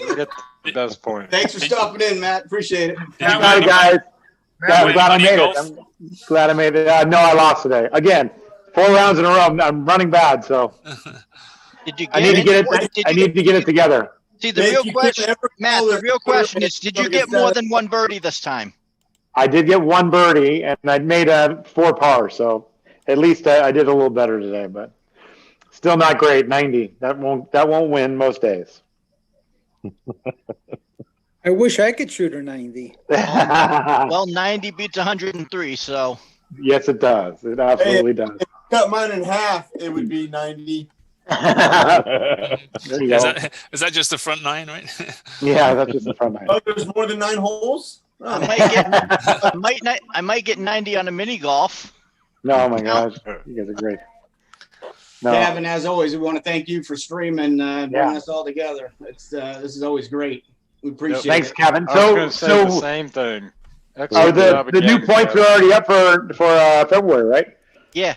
Look at the best point. Thanks for stopping in, Matt. Appreciate it. Hi, guys. I'm glad I made it. I'm glad I made it. No, I lost today. Again, 4 rounds in a row. I'm running bad, so I need to get it. I need to get it together. See, the real question, Matt, the real question is, did you get more than one birdie this time? I did get 1 birdie, and I made a 4 par, so at least I did a little better today, but still not great. 90. That won't win most days. I wish I could shoot a 90. Well, 90 beats 103, so. Yes, it does. It absolutely does. If you cut mine in half, it would be 90. There you go. Is that just the front 9, right? Yeah, that's just the front 9. Oh, there's more than 9 holes? Oh. I might get 90 on a mini golf. No, oh my gosh. You guys are great. No. Kevin, as always, we want to thank you for streaming, bringing us all together. This is always great. We appreciate Thanks, it. Kevin. I was gonna say the same thing. Excellent job the new again, points Kevin. are already up for February, right? Yeah.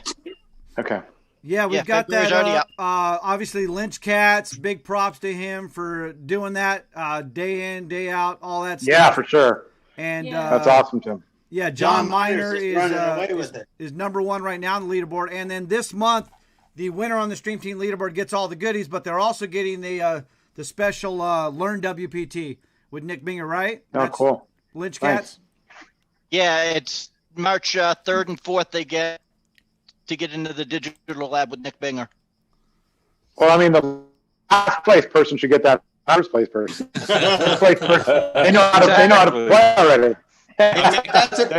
Okay. Yeah, we've got February's that already up. Obviously, Lynch Cats, big props to him for doing that day in, day out, all that stuff. Yeah, for sure. And that's awesome, Tim. Yeah, John Miner's Miner just running away with it. is number 1 right now on the leaderboard. And then this month, the winner on the Stream Team leaderboard gets all the goodies, but they're also getting the special Learn WPT with Nick Binger, right? Oh, cool. Lynch Cats? Yeah, it's March 3rd and 4th they get to get into the digital lab with Nick Binger. Well, I mean, the last place person should get that first place person. First place person. They know how to play already. That's what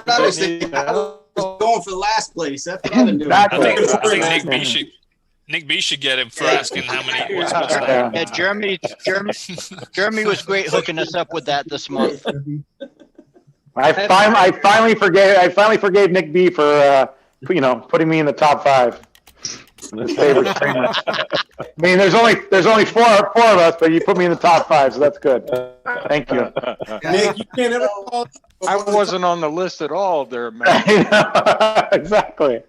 I was thinking. I was going for the last place. That's what I've been doing. Exactly. I think Nick B should get him for asking how many. What's that? Yeah, Jeremy was great hooking us up with that this month. I finally forgave Nick B for putting me in the top 5. His favorite streamer. I mean, there's only four of us, but you put me in the top 5, so that's good. Thank you. Nick, you can't ever call. I wasn't on the list at all there, man. Exactly.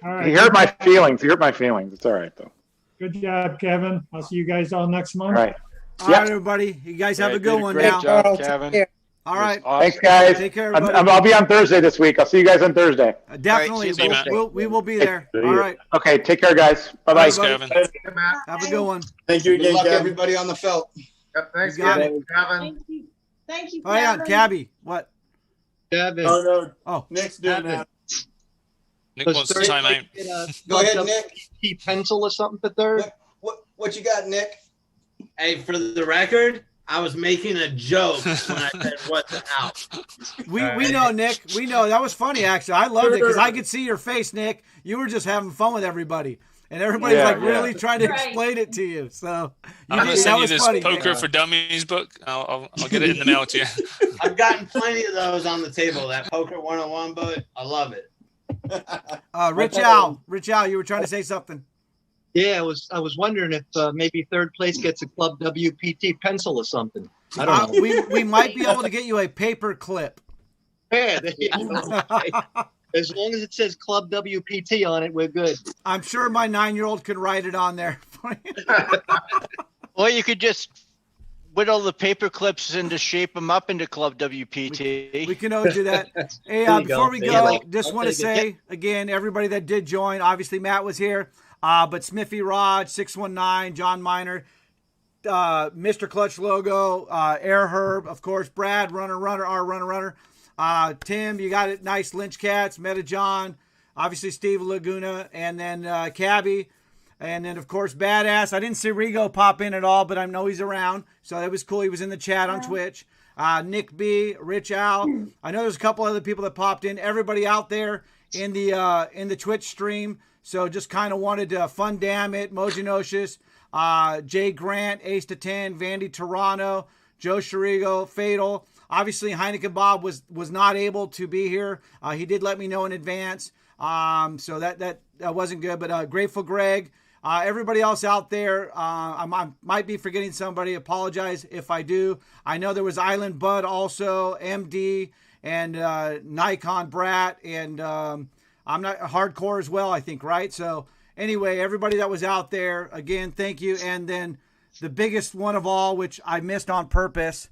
All right. He hurt my feelings. It's all right, though. Good job, Kevin. I'll see you guys all next month. All right. All right, everybody. You guys have a good one now. Great job, Kevin. All right. Awesome. Thanks, guys. Take care, everybody. I'll be on Thursday this week. I'll see you guys on Thursday. Definitely. see you, Matt. We will be there. All right. Okay, take care, guys. Bye-bye. Thanks, Kevin. Have a good one. Thank you Good again, luck, Kevin. everybody on the felt. Yep, thanks, You got Kevin. Kevin. Thank you. Thank you, Oh, yeah, Kevin. Cabby. What? Kevin. Oh, no. Oh. Nick's doing that. Nick wants to time out. Go ahead, Nick. Key pencil or something for third. What you got, Nick? Hey, for the record, I was making a joke when I said what's out. We know, Nick. We know. That was funny, actually. I loved it because I could see your face, Nick. You were just having fun with everybody. And everybody's really trying to explain it to you. So I'm gonna send you this funny. Poker for Dummies book. I'll get it in the mail to you. I've gotten plenty of those on the table. That Poker 101 book, I love it. Rich Al, you were trying to say something. Yeah, I was wondering if maybe third place gets a Club WPT pencil or something. I don't know. We might be able to get you a paper clip. Yeah, there you go. As long as it says Club WPT on it, we're good. I'm sure my 9-year-old could write it on there. Or you could just whittle the paper clips and just shape them up into Club WPT. We can always do that. Hey, before we go, just want to say again, everybody that did join, obviously Matt was here, but Smithy Raj, 619, John Miner, Mr. Clutch Logo, Air Herb, of course, Brad, Runner. Tim, you got it. Nice. Lynch Cats, Meta John, obviously Steve Laguna, and then Cabby, and then of course Badass. I didn't see Rigo pop in at all, but I know he's around, so that was cool. He was in the chat on Twitch. Nick B, Rich Al. I know there's a couple other people that popped in. Everybody out there in the Twitch stream. So just kind of wanted to Fun Damn It, Mojanocious, Jay Grant, Ace to 10, Vandy Toronto, Joe Shirigo, Fatal. Obviously, Heineken Bob was not able to be here. He did let me know in advance. So that wasn't good. But Grateful Greg, everybody else out there, I might be forgetting somebody. Apologize if I do. I know there was Island Bud also, MD, and Nikon Brat, and I'm not hardcore as well, I think, right? So anyway, everybody that was out there, again, thank you. And then the biggest one of all, which I missed on purpose,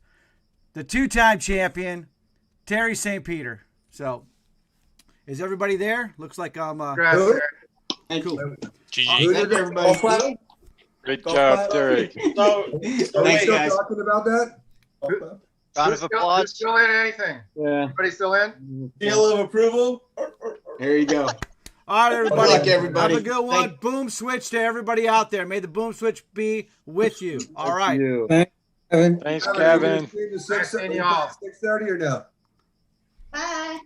the two-time champion, Terry St. Peter. So is everybody there? Looks like I'm cool. GG. everybody. Great job, Terry. Are we still talking about that? Round of applause. Who's still in anything? Yeah. Everybody still in? Seal of approval. There you go. All right, everybody. Good luck, everybody. Have a good one. Boom switch to everybody out there. May the boom switch be with you. All right. Thanks, Kevin. Stream to 6:30 or no? Bye.